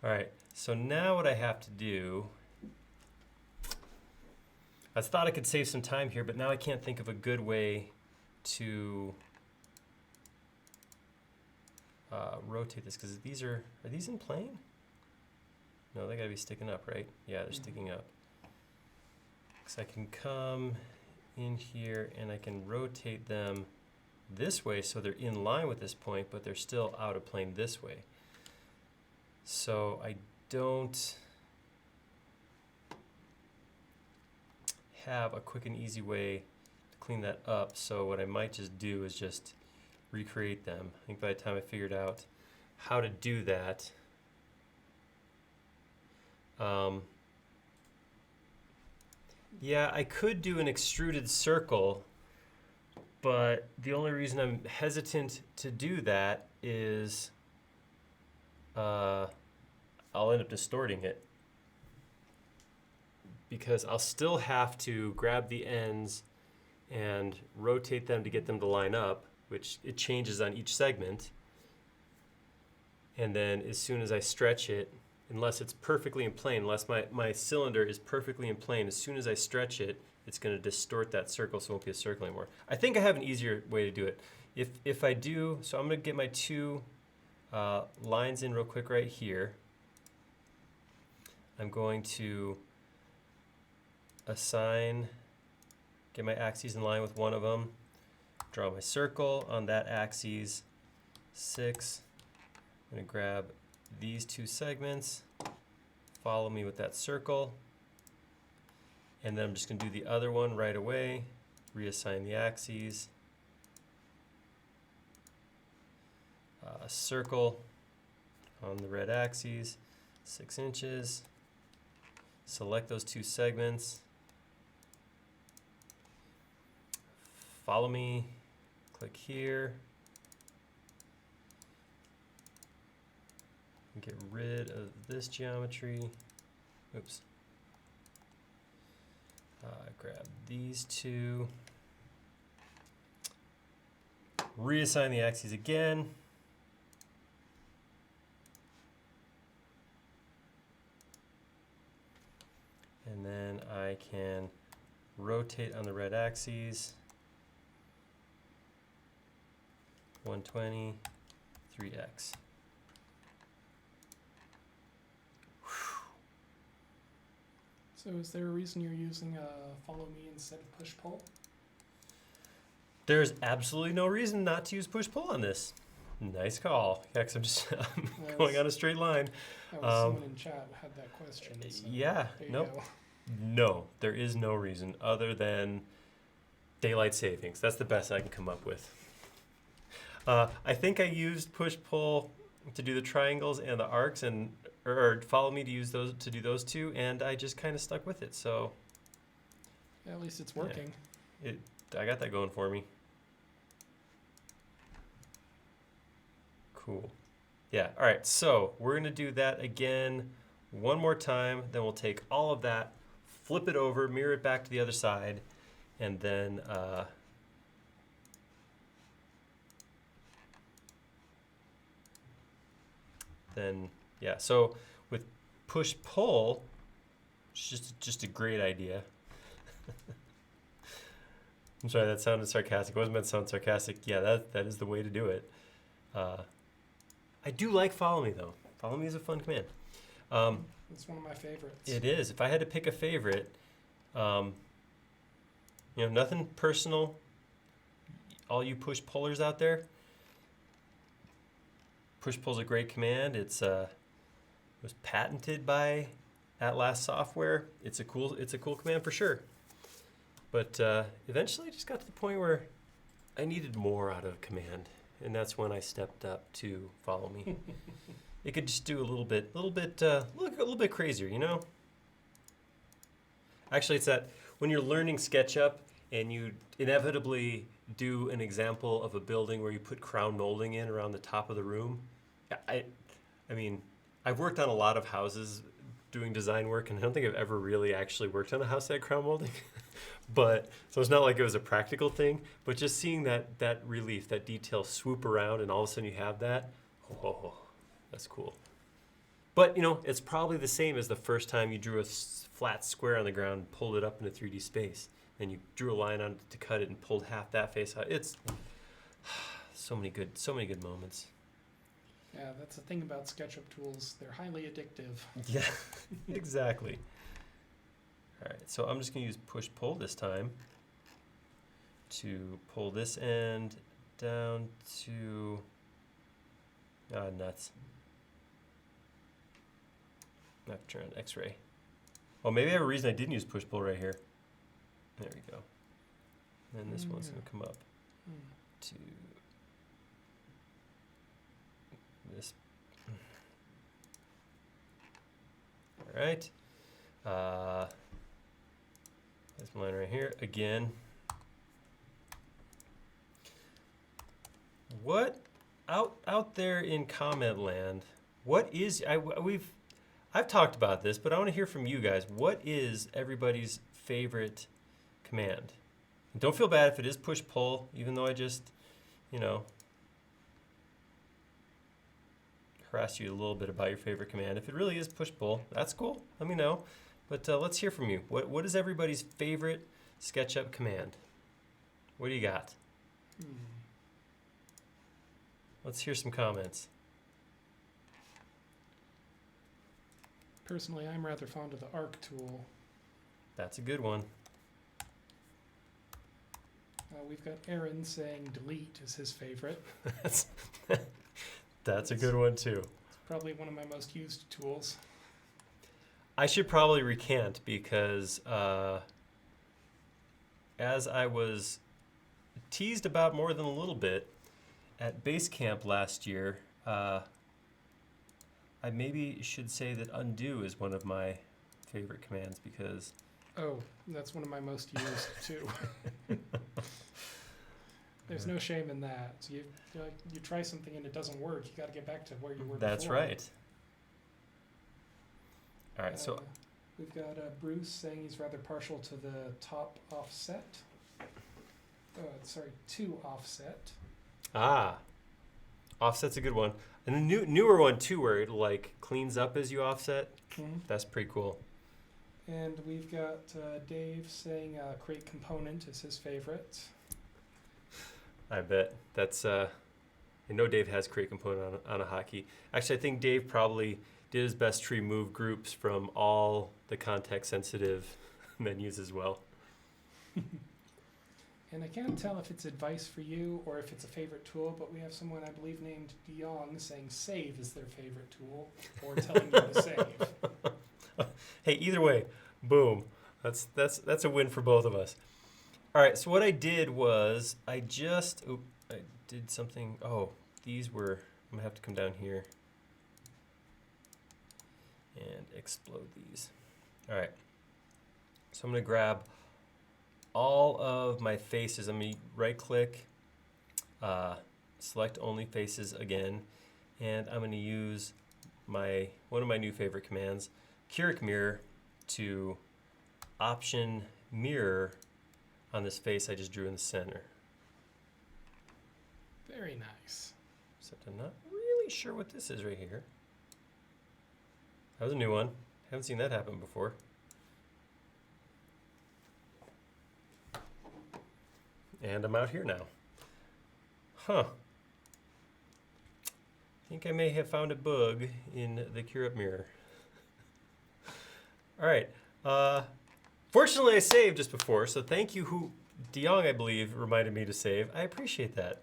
All right, so now what I have to do, I thought I could save some time here, but now I can't think of a good way to rotate this, because these are these in plane? No, they gotta be sticking up, right? Yeah, they're sticking up. So I can come in here and I can rotate them this way so they're in line with this point, but they're still out of plane this way. So I don't have a quick and easy way to clean that up, so what I might just do is just recreate them. I think by the time I figured out how to do that, yeah, I could do an extruded circle, but the only reason I'm hesitant to do that is I'll end up distorting it, because I'll still have to grab the ends and rotate them to get them to line up, which it changes on each segment. And then as soon as I stretch it, unless it's perfectly in plane, unless my cylinder is perfectly in plane, as soon as I stretch it, it's going to distort that circle, so it won't be a circle anymore. I think I have an easier way to do it. If I do, so I'm going to get my 2 lines in real quick right here. I'm going to get my axes in line with one of them, draw my circle on that axis, 6. I'm going to grab these 2 segments, follow me with that circle, and then I'm just going to do the other one right away, reassign the axes, circle on the red axes, 6 inches, select those 2 segments, follow me, click here, and get rid of this geometry. Oops. Grab these 2, reassign the axes again, and then I can rotate on the red axes, 120, 3x. So is there a reason you're using follow me instead of push-pull? There's absolutely no reason not to use push-pull on this. Nice call. Yeah, 'cause I'm just going on a straight line. Someone in chat had that question. So yeah, nope. No, there is no reason other than daylight savings. That's the best I can come up with. I think I used push-pull to do the triangles and the arcs, or follow me to use those to do those 2, and I just kind of stuck with it. So yeah, at least it's working. Yeah, I got that going for me. Cool. Yeah. All right. So we're gonna do that again one more time. Then we'll take all of that, flip it over, mirror it back to the other side, and then yeah. So push pull, it's just a great idea. I'm sorry, that sounded sarcastic. It wasn't meant to sound sarcastic. Yeah, that is the way to do it. I do like follow me though. Follow me is a fun command. It's one of my favorites. It is. If I had to pick a favorite, nothing personal. All you push pullers out there, push pull's a great command. It was patented by Atlas Software. It's a cool command for sure. But eventually, I just got to the point where I needed more out of command, and that's when I stepped up to follow me. It could just do a little bit crazier, you know. Actually, it's that when you're learning SketchUp and you inevitably do an example of a building where you put crown molding in around the top of the room. I mean, I've worked on a lot of houses doing design work, and I don't think I've ever really actually worked on a house that had crown molding. But so it's not like it was a practical thing, but just seeing that relief, that detail swoop around, and all of a sudden you have that. Oh, that's cool. But it's probably the same as the first time you drew a flat square on the ground and pulled it up into 3D space, and you drew a line on it to cut it and pulled half that face out. It's so many good moments. Yeah, that's the thing about SketchUp tools. They're highly addictive. Yeah, exactly. All right, so I'm just going to use push-pull this time to pull this end down to... nuts. I have to turn on X-ray. Oh, maybe I have a reason I didn't use push-pull right here. There we go. And this one's going to come up to this. All right. This line right here again. What out there in comment land? What is I've talked about this, but I want to hear from you guys. What is everybody's favorite command? And don't feel bad if it is push pull, even though I just, harassed you a little bit about your favorite command. If it really is push pull, that's cool. Let me know. But let's hear from you. What is everybody's favorite SketchUp command? What do you got? Let's hear some comments. Personally, I'm rather fond of the arc tool. That's a good one. We've got Aaron saying delete is his favorite. That's a good one too. It's probably one of my most used tools. I should probably recant because as I was teased about more than a little bit at base camp last year, I maybe should say that undo is one of my favorite commands because... Oh, that's one of my most used too. There's no shame in that. So you try something and it doesn't work, you got to get back to where you were That's before. right. All right, so we've got Bruce saying he's rather partial to the top offset. To offset. Offset's a good one. And the newer one too, where it like cleans up as you offset. Mm-hmm. That's pretty cool. And we've got Dave saying create component is his favorite. I bet. That's I know Dave has create component on a hotkey. Actually, I think Dave probably did his best to remove groups from all the context sensitive menus as well. And I can't tell if it's advice for you or if it's a favorite tool, but we have someone I believe named Young saying save is their favorite tool, or telling you to save. Hey, either way, boom. That's a win for both of us. All right, so what I did was I did something. Oh, these were, I'm gonna have to come down here and explode these. All right, so I'm gonna grab all of my faces. I'm gonna right click, select only faces again, and I'm gonna use one of my new favorite commands, Keurig mirror, to option mirror on this face I just drew in the center. Very nice. Except I'm not really sure what this is right here. That was a new one. Haven't seen that happen before. And I'm out here now. Huh. I think I may have found a bug in the Cure Up mirror. All right. Fortunately, I saved just before, so thank you, DeYoung, I believe, reminded me to save. I appreciate that.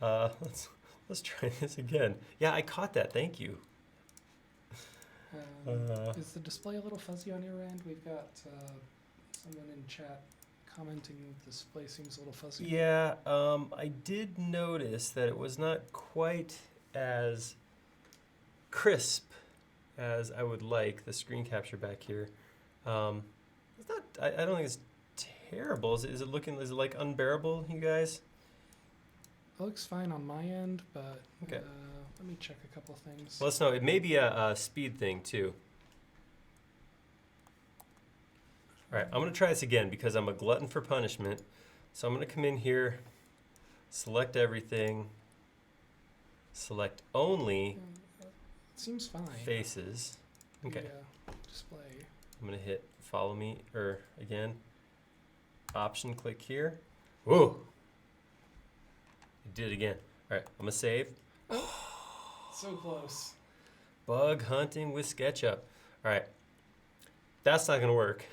Let's try this again. Yeah, I caught that. Thank you. Is the display a little fuzzy on your end? We've got someone in chat commenting the display seems a little fuzzy. Yeah, I did notice that it was not quite as crisp as I would like, the screen capture back here. It's not, I don't think it's terrible. Is it like unbearable, you guys? It looks fine on my end, but Okay. let me check a couple of things. Let us know. It may be a speed thing too. All right, I'm gonna try this again because I'm a glutton for punishment. So I'm gonna come in here, select everything, select only It seems fine. faces. Okay. The, display. I'm gonna hit follow me, or again, option click here. Whoa! I did it again. All right, I'm gonna save. So close. Bug hunting with SketchUp. All right, that's not gonna work.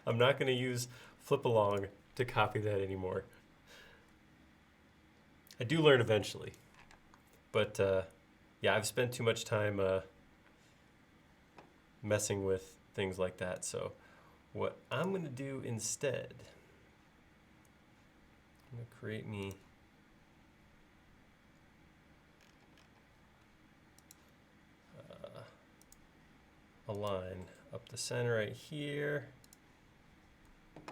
I'm not gonna use flip along to copy that anymore. I do learn eventually, but yeah, I've spent too much time messing with things like that. So what I'm gonna do instead, I'm gonna create me a line up the center right here. And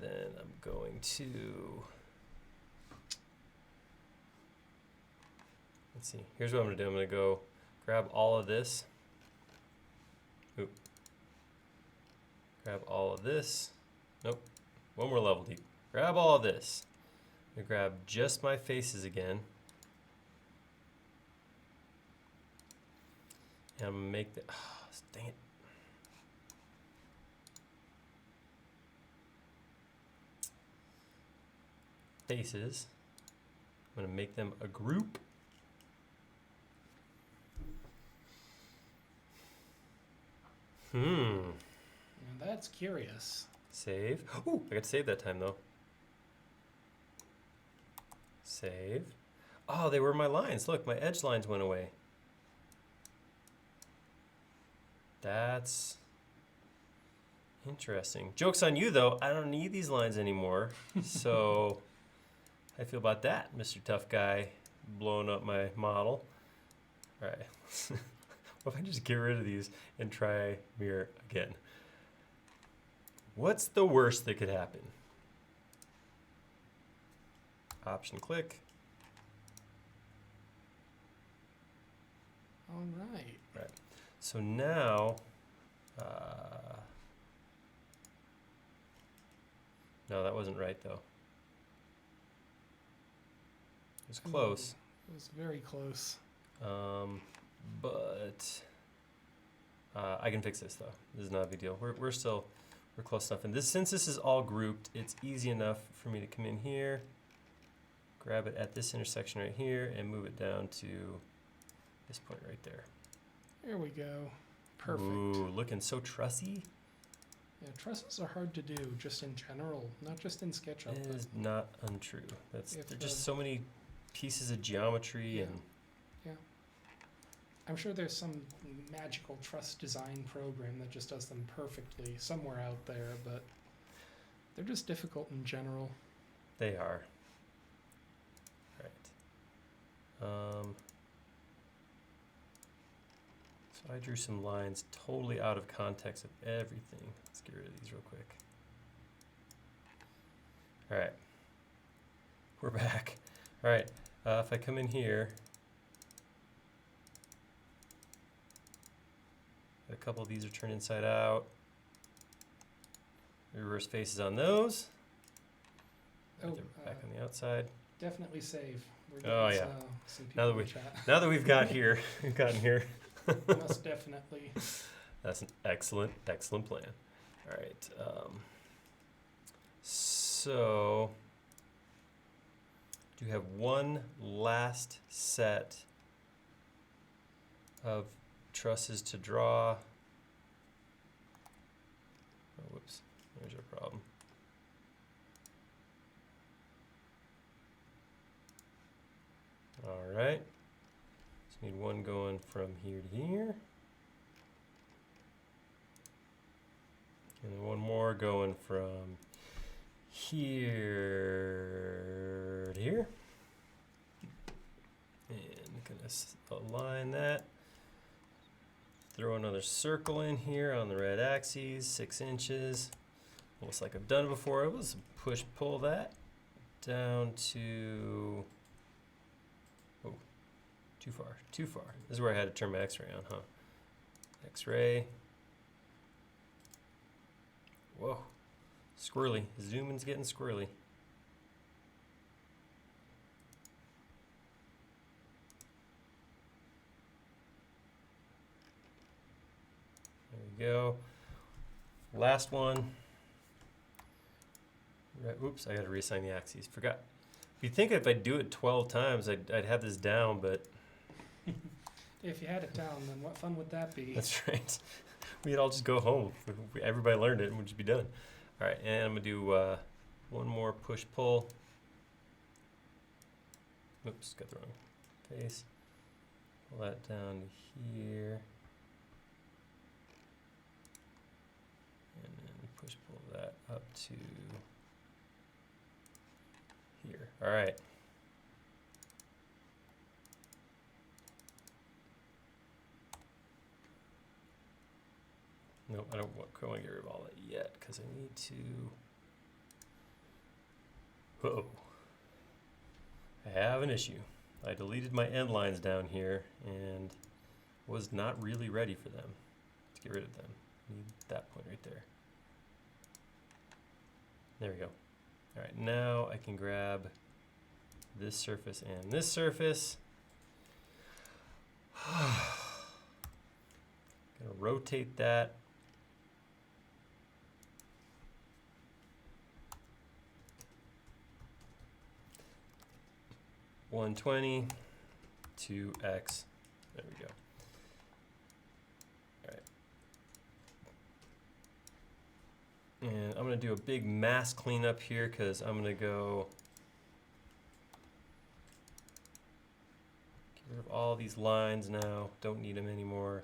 then I'm going to, let's see, here's what I'm gonna do. I'm gonna go grab all of this. Oop. Grab all of this. Nope, one more level deep. Grab all of this. I'm gonna grab just my faces again. And I'm gonna make the, dang it. Faces. I'm gonna make them a group. Now that's curious. Save. Ooh, I got to save that time though. Save. Oh, they were my lines. Look, my edge lines went away. That's interesting. Joke's on you though. I don't need these lines anymore. So how do you feel about that, Mr. Tough Guy blowing up my model? All right. What if I just get rid of these and try mirror again? What's the worst that could happen? Option click. All right. Right. So now, no, that wasn't right though. It was close. It was very close. But I can fix this though. This is not a big deal. We're close enough. And this, since this is all grouped, it's easy enough for me to come in here, grab it at this intersection right here, and move it down to this point right there. There we go. Perfect. Ooh, looking so trussy. Yeah, trusses are hard to do just in general, not just in SketchUp. It but is not untrue. There's just so many pieces of geometry Yeah. and I'm sure there's some magical truss design program that just does them perfectly somewhere out there, but they're just difficult in general. they are. Right. So I drew some lines totally out of context of everything. Let's get rid of these real quick. All right. We're back. All right. If I come in here, a couple of these are turned inside out. Reverse faces on those. Oh, They're back on the outside. definitely save. We're Oh, getting yeah. some Now people that in chat. Now that we've gotten here, Most definitely. That's an excellent, excellent plan. All right. So, do you have one last set of trusses to draw? Oh, whoops. There's your problem. All right. Just need one going from here to here. And then one more going from here to here. And gonna align that. Throw another circle in here on the red axis, 6 inches. Almost like I've done it before. Let's push pull that down to, oh, too far. This is where I had to turn my x-ray on, huh? X-ray. Whoa, squirrely. Zooming's getting squirrely. There we go. Last one. Right, oops, I got to reassign the axes. Forgot. You'd think if I do it 12 times, I'd have this down, but If you had it down, then what fun would that be? that's right. We'd all just go home. Everybody learned it and we'd just be done. All right, and I'm gonna do one more push-pull. Oops, got the wrong face. Pull that down to here. And then push-pull that up to here. All right. Nope, I don't want to get rid of all that yet because I need to. Uh-oh. I have an issue. I deleted my end lines down here and was not really ready for them. Let's get rid of them. Need that point right there. There we go. All right, now I can grab this surface and this surface. Gonna rotate that. $120 to X. There we go. All right. And I'm going to do a big mass cleanup here because I'm going to go get rid of all these lines now. Don't need them anymore.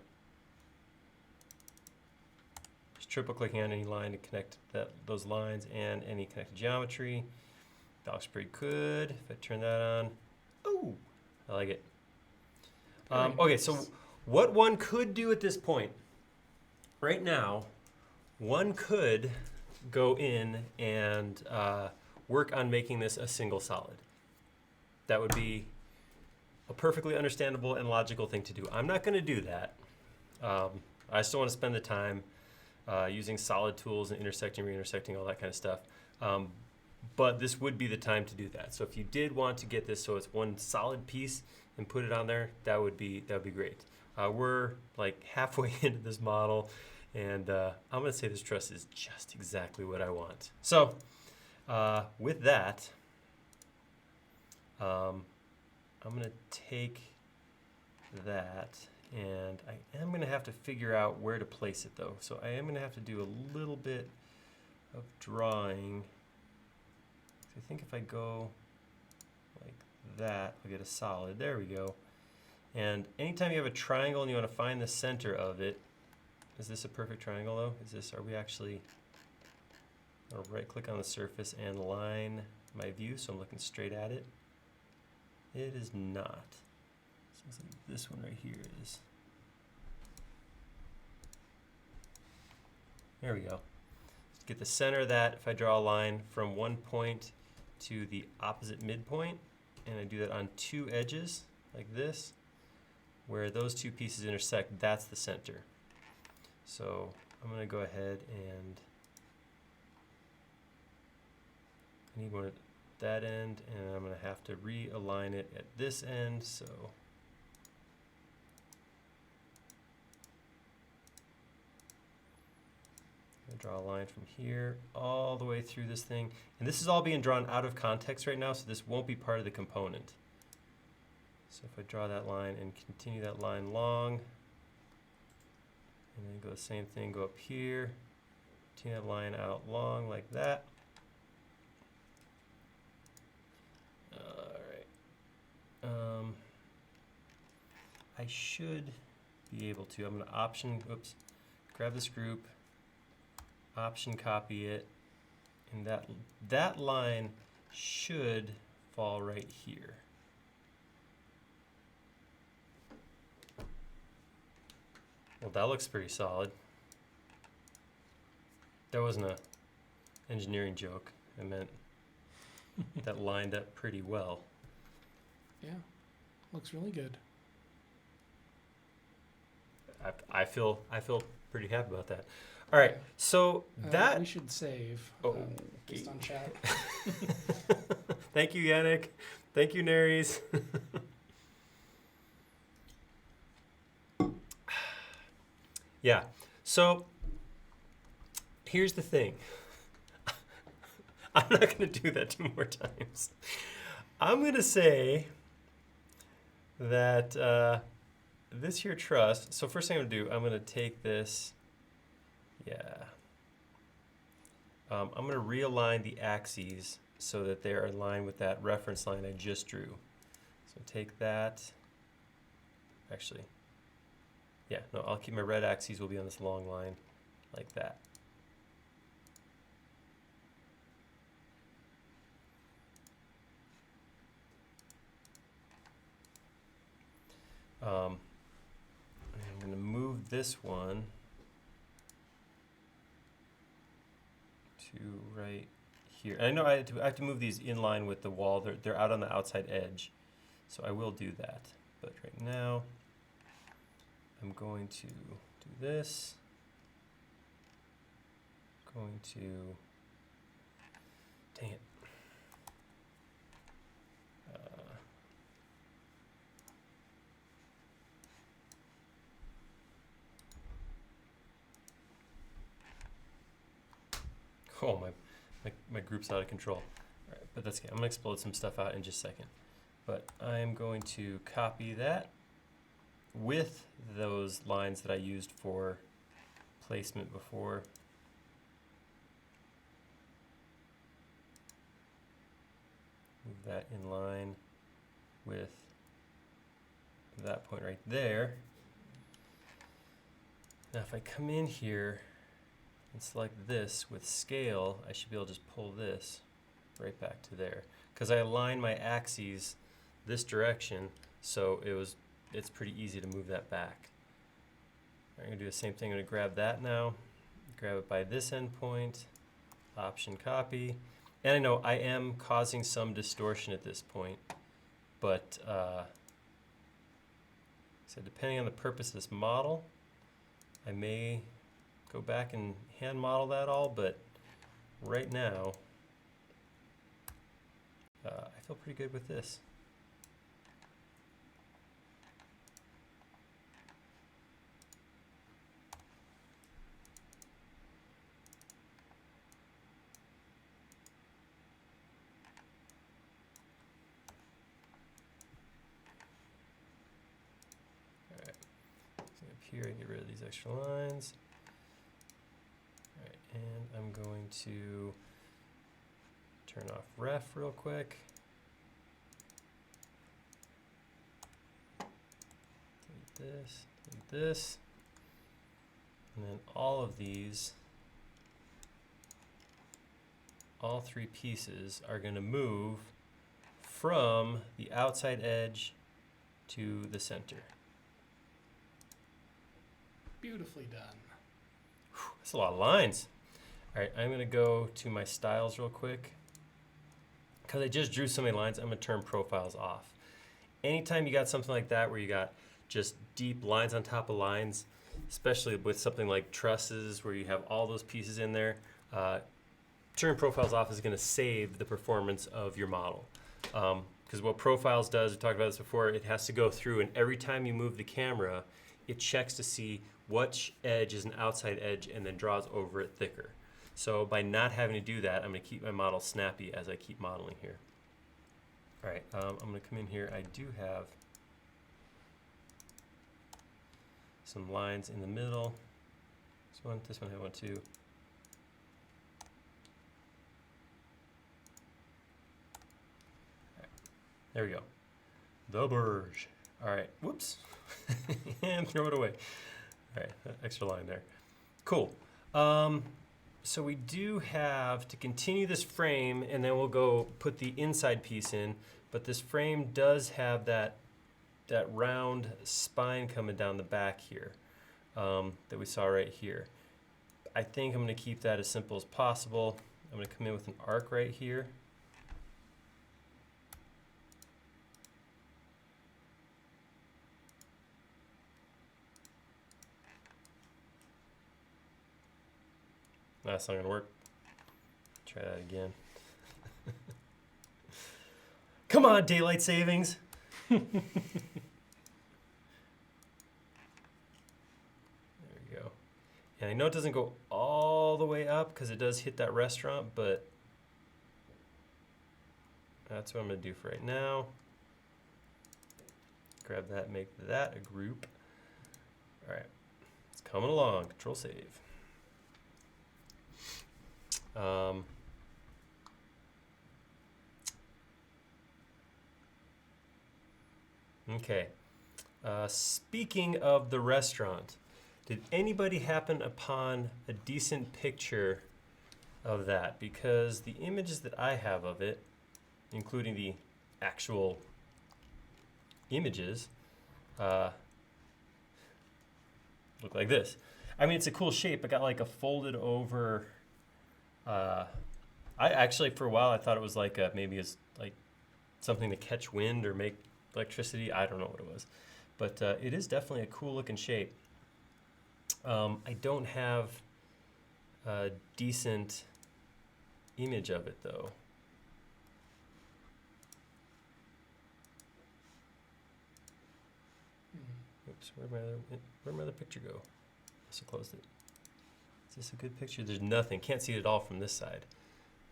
Just triple clicking on any line to connect those lines and any connected geometry. That looks pretty good. If I turn that on, oh, I like it. Okay, so what one could do at this point, right now, one could go in and work on making this a single solid. That would be a perfectly understandable and logical thing to do. I'm not going to do that. I still want to spend the time using solid tools and intersecting, re-intersecting, all that kind of stuff. But this would be the time to do that. So if you did want to get this so it's one solid piece and put it on there, that would be great. We're like halfway into this model, and I'm gonna say this truss is just exactly what I want. So with that, I'm gonna take that, and I am gonna have to figure out where to place it though. So I am gonna have to do a little bit of drawing. I think if I go like that, I'll get a solid. There we go. And anytime you have a triangle and you want to find the center of it, is this a perfect triangle though? Are we actually, I'll right click on the surface and line my view so I'm looking straight at it? It is not. Seems like this one right here is. There we go. Get the center of that. If I draw a line from one point to the opposite midpoint, and I do that on two edges like this, where those two pieces intersect, that's the center. So I'm going to go ahead and I need one at that end, and I'm going to have to realign it at this end. So I draw a line from here all the way through this thing. And this is all being drawn out of context right now, so this won't be part of the component. So if I draw that line and continue that line long, and then go the same thing, go up here, continue that line out long like that. All right. I should be able to. I'm going to grab this group, option copy it, and that line should fall right here. Well, that looks pretty solid. That wasn't a engineering joke. I meant that lined up pretty well. Yeah, looks really good. I feel pretty happy about that. All right, so that we should save. Based on chat. Thank you, Yannick. Thank you, Naries. Yeah. So here's the thing. I'm not going to do that 2 more times. I'm going to say that this here truss. So first thing I'm going to do, I'm going to take this. Yeah. I'm going to realign the axes so that they're aligned with that reference line I just drew. So take that. Actually, yeah, no, I'll keep my red axes will be on this long line like that. I'm going to move this one to right here. And I know I have to move these in line with the wall. They're out on the outside edge, so I will do that. But right now, I'm going to do this. Going to, dang it. Oh, my group's out of control. All right, but that's okay. I'm gonna explode some stuff out in just a second. But I'm going to copy that with those lines that I used for placement before. Move that in line with that point right there. Now if I come in here and select this with scale, I should be able to just pull this right back to there. Because I aligned my axes this direction, so it's pretty easy to move that back. I'm going to do the same thing. I'm going to grab that now, grab it by this endpoint, option copy. And I know I am causing some distortion at this point, but so depending on the purpose of this model, I may go back and hand model that all, but right now, I feel pretty good with this. All right, so up here, I get rid of these extra lines. All right, and I'm going to turn off ref real quick. Delete this, and then all of these, all 3 pieces are going to move from the outside edge to the center. Beautifully done. Whew, that's a lot of lines. All right, I'm going to go to my styles real quick. Because I just drew so many lines, I'm going to turn profiles off. Anytime you got something like that where you got just deep lines on top of lines, especially with something like trusses where you have all those pieces in there, turn profiles off is going to save the performance of your model. Because what profiles does, we talked about this before, it has to go through, and every time you move the camera, it checks to see which edge is an outside edge and then draws over it thicker. So by not having to do that, I'm going to keep my model snappy as I keep modeling here. All right, I'm going to come in here. I do have some lines in the middle. This one I want to. There we go. The Burj. All right, whoops. And throw it away. All right, extra line there. Cool. So we do have to continue this frame, and then we'll go put the inside piece in, but this frame does have that round spine coming down the back here that we saw right here. I think I'm going to keep that as simple as possible. I'm going to come in with an arc right here. That's not going to work. Try that again. Come on, daylight savings. There we go. And I know it doesn't go all the way up because it does hit that restaurant, but that's what I'm going to do for right now. Grab that, make that a group. All right, it's coming along. Control save. Okay. Speaking of the restaurant, did anybody happen upon a decent picture of that? Because the images that I have of it, including the actual images, look like this. I mean, it's a cool shape. I got like a folded over. I actually, for a while, I thought it was like maybe it's like something to catch wind or make electricity. I don't know what it was, but it is definitely a cool looking shape. I don't have a decent image of it though. Oops, where'd my other picture go? Must have closed it. Is this a good picture? There's nothing. Can't see it at all from this side.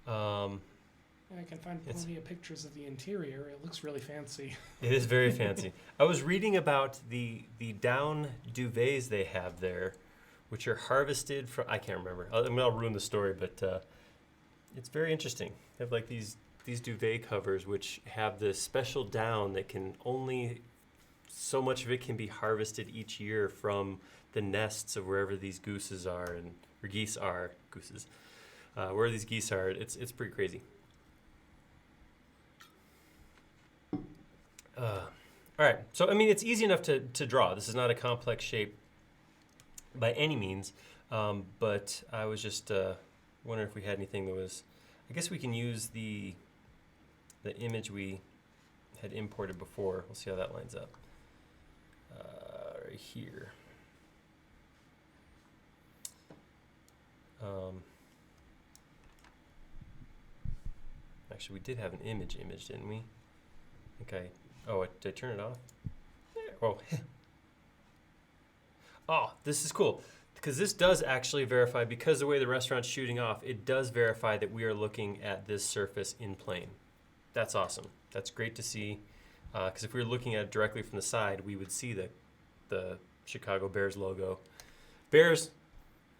I can find plenty of pictures of the interior. It looks really fancy. It is very fancy. I was reading about the down duvets they have there, which are harvested from, I can't remember. I'll ruin the story, but it's very interesting. They have like these duvet covers which have this special down that can only, so much of it can be harvested each year from the nests of wherever these gooses are, or geese are, gooses. Where these geese are, it's pretty crazy. All right, so I mean, it's easy enough to draw. This is not a complex shape by any means, but I was just wondering if we had anything that was, I guess we can use the image we had imported before. We'll see how that lines up. Right here. Actually, we did have an image, didn't we? Okay. Oh, did I turn it off? Oh. Oh, this is cool. Because this does actually verify, because the way the restaurant's shooting off, it does verify that we are looking at this surface in plane. That's awesome. That's great to see. Because if we were looking at it directly from the side, we would see the Chicago Bears logo. Bears,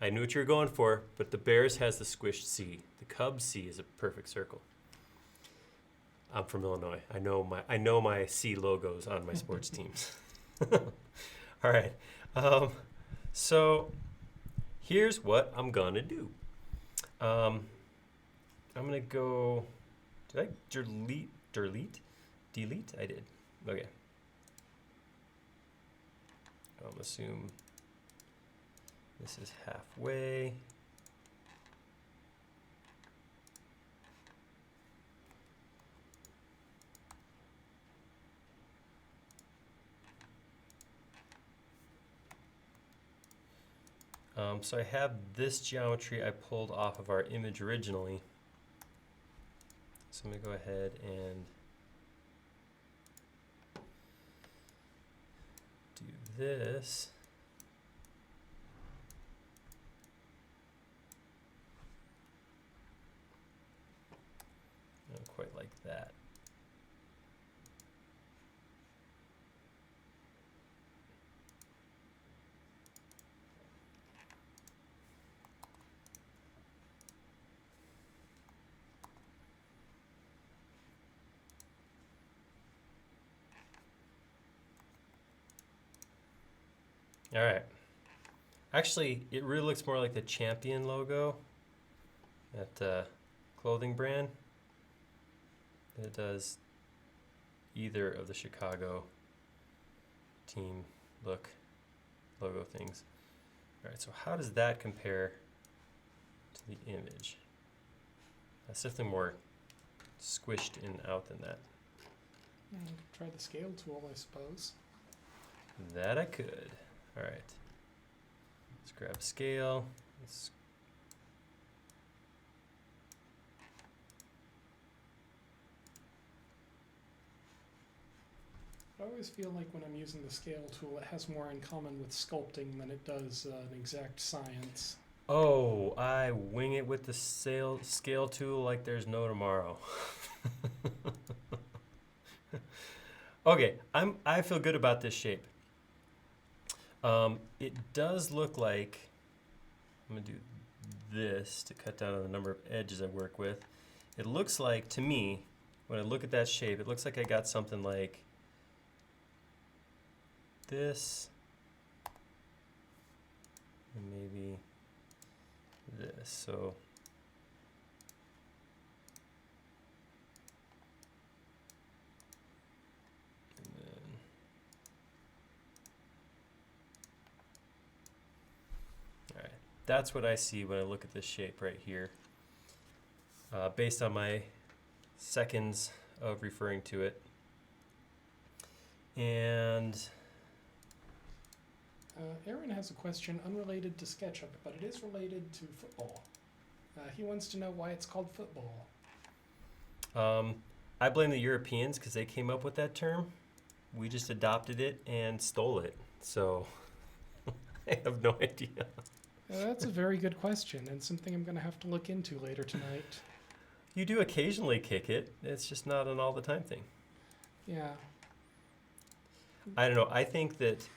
I knew what you were going for, but the Bears has the squished C. The Cubs C is a perfect circle. I'm from Illinois. I know my C logos on my sports teams. All right. So here's what I'm gonna do. I'm gonna go. Did I delete? I did. Okay. I'm assume this is halfway. So I have this geometry I pulled off of our image originally. So I'm going to go ahead and do this. it like that. All right. Actually, it really looks more like the Champion logo, that clothing brand. Than it does either of the Chicago team logo things. All right, so how does that compare to the image? That's definitely more squished in out than that. Try the scale tool, I suppose. That I could. All right. Let's grab a scale. I always feel like when I'm using the scale tool, it has more in common with sculpting than it does an exact science. Oh, I wing it with the scale tool like there's no tomorrow. Okay, I feel good about this shape. It does look like, I'm gonna do this to cut down on the number of edges I work with. It looks like, to me, when I look at that shape, it looks like I got something like this, and maybe this. So and then all right, that's what I see when I look at this shape right here, based on my seconds of referring to it. And Aaron has a question unrelated to SketchUp, but it is related to football. He wants to know why it's called football. I blame the Europeans because they came up with that term. We just adopted it and stole it. So I have no idea. That's a very good question, and something I'm going to have to look into later tonight. You do occasionally kick it. It's just not an all the time thing. Yeah. I don't know. I think that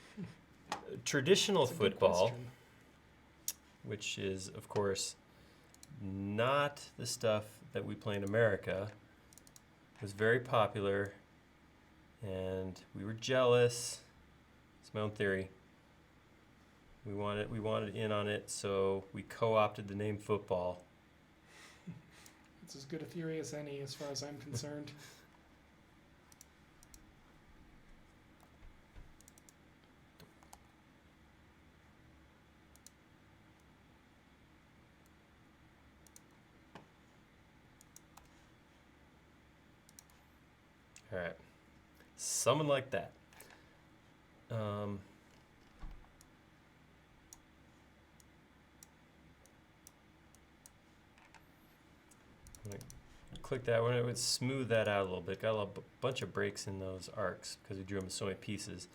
traditional That's a good football, question. which is, of course, not the stuff that we play in America, was very popular, and we were jealous. It's my own theory. We wanted in on it, so we co-opted the name football. It's as good a theory as any, as far as I'm concerned. All right, something like that. I'm gonna click that one. It would smooth that out a little bit. Got a bunch of breaks in those arcs because we drew them in so many pieces.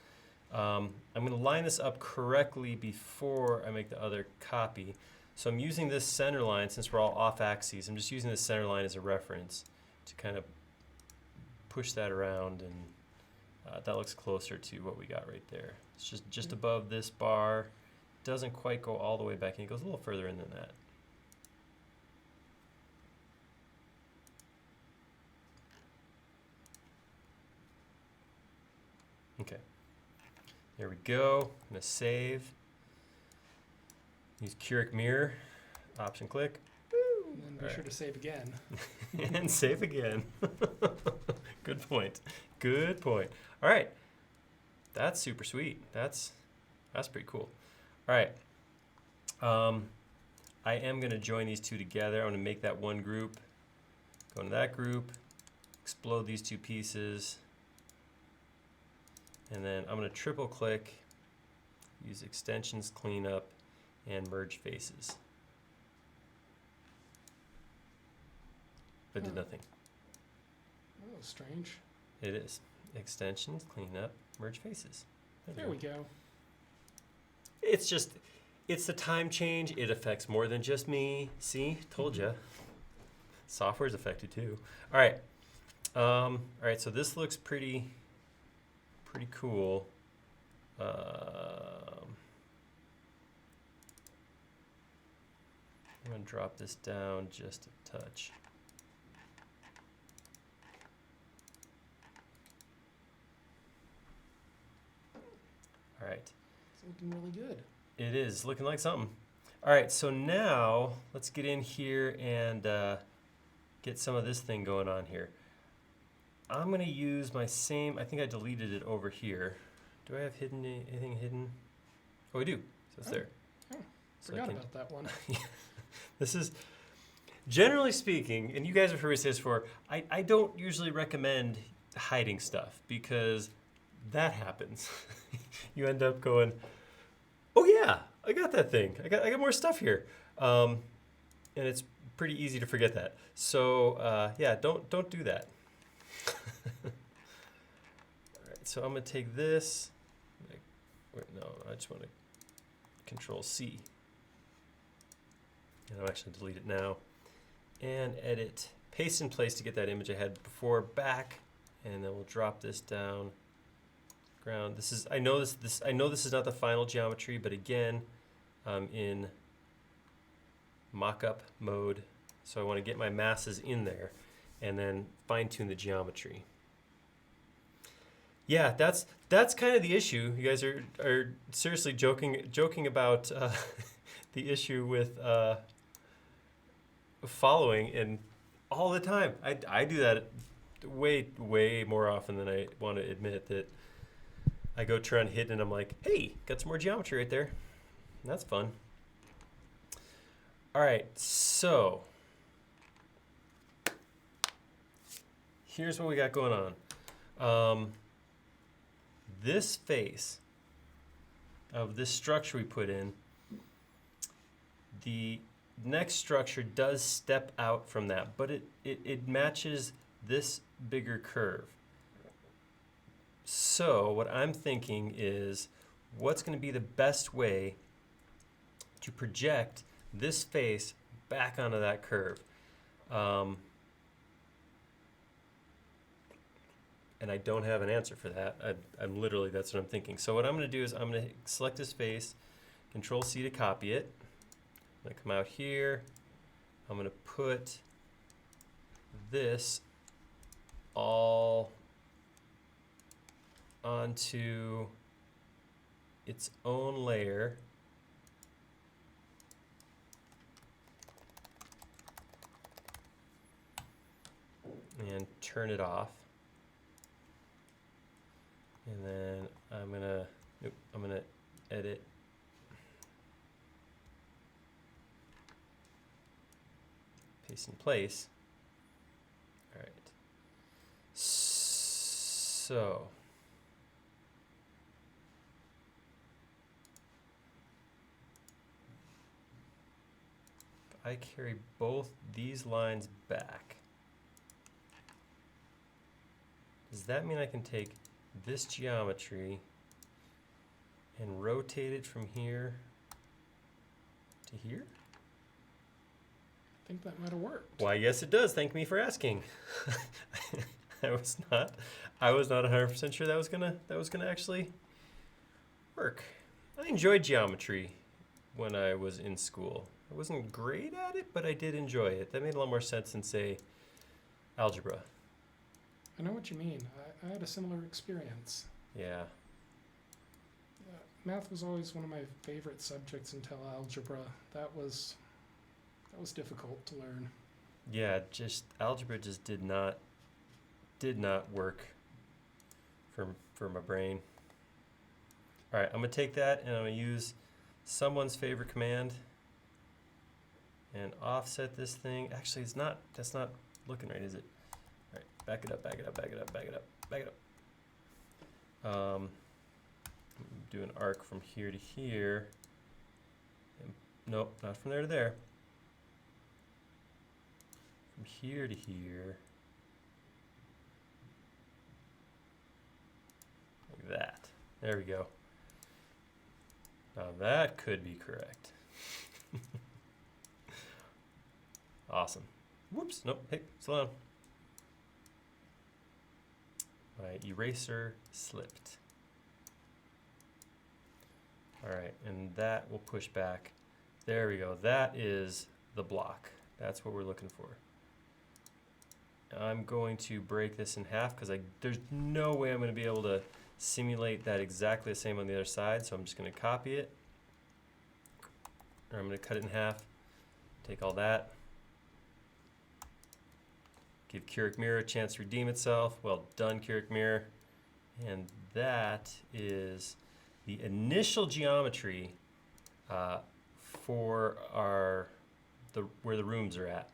I'm going to line this up correctly before I make the other copy. So I'm using this center line, since we're all off axes, I'm just using this center line as a reference to kind of push that around, and that looks closer to what we got right there. It's just above this bar. Doesn't quite go all the way back in. It goes a little further in than that. Okay. There we go. I'm going to save. Use Curic Mirror. Option click. And then be Alright. sure to save again. And save again. Good point. Good point. All right. That's super sweet. That's pretty cool. All right. I am going to join these two together. I'm going to make that one group. Go into that group. Explode these two pieces. And then I'm going to triple click, use extensions, cleanup, and merge faces. But did nothing. Oh, strange. It is. Extensions, cleanup, merge faces. There we go. It's just, it's the time change. It affects more than just me. See, told ya. Software's affected too. All right, All right, so this looks pretty cool. I'm gonna drop this down just a touch. All right. It's looking really good. It is looking like something. All right, so now let's get in here and get some of this thing going on here. I'm gonna use my same, I think I deleted it over here. Do I have anything hidden? Oh, I do, so it's there. Oh, So forgot about that one. This is, generally speaking, and you guys have heard me say this before, I don't usually recommend hiding stuff because that happens. You end up going, oh yeah, I got that thing. I got more stuff here. And it's pretty easy to forget that. So yeah, don't do that. All right, so I'm gonna take this. Wait, no, I just want to Control C. And I'll actually delete it now. And edit, paste in place to get that image I had before back, and then we'll drop this down. Ground. This is, I know this is not the final geometry, but again, I'm in mock-up mode, so I want to get my masses in there and then fine-tune the geometry. Yeah, that's kind of the issue. You guys are seriously joking about the issue with following, and all the time. I do that way more often than I want to admit. That I go try and hit, and I'm like, hey, got some more geometry right there. That's fun. All right, so here's what we got going on. This face of this structure we put in, the next structure does step out from that, but it matches this bigger curve. So what I'm thinking is, what's going to be the best way to project this face back onto that curve? And I don't have an answer for that. I'm literally, that's what I'm thinking. So what I'm going to do is I'm going to select this face, Control C to copy it. I'm going to come out here. I'm going to put this all onto its own layer. And turn it off. And then I'm gonna edit. Paste in place. All right. So if I carry both these lines back, does that mean I can take this geometry and rotate it from here to here? I think that might have worked. Why, yes, it does. Thank me for asking. I was not 100% sure that was gonna actually work. I enjoyed geometry when I was in school. I wasn't great at it, but I did enjoy it. That made a lot more sense than, say, algebra. I know what you mean. I had a similar experience. Yeah. Math was always one of my favorite subjects until algebra. That was difficult to learn. Yeah, just algebra just did not work for my brain. All right, I'm gonna take that and I'm gonna use someone's favorite command and offset this thing. Actually, that's not looking right, is it? All right, back it up. Do an arc from here to here. And, nope, not from there to there. From here to here. Like that. There we go. Now that could be correct. Awesome. Whoops, nope, hey, slow down. My eraser slipped. All right, and that will push back. There we go. That is the block. That's what we're looking for. I'm going to break this in half because there's no way I'm going to be able to simulate that exactly the same on the other side. So I'm just going to copy it. Or I'm going to cut it in half. Take all that. Give Curic Mirror a chance to redeem itself. Well done, Curic Mirror. And that is the initial geometry for where the rooms are at.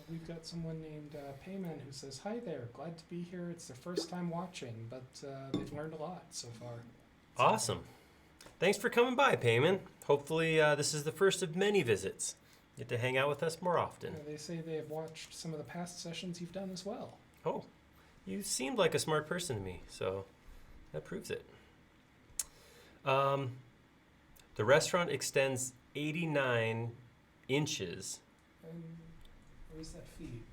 We've got someone named Payman who says, "Hi there, glad to be here. It's their first time watching, but they've learned a lot so far." Awesome. Thanks for coming by, Payman. Hopefully this is the first of many visits. Get to hang out with us more often. They say they have watched some of the past sessions you've done as well. Oh, you seemed like a smart person to me, so that proves it. The restaurant extends 89 inches. Where's that feet?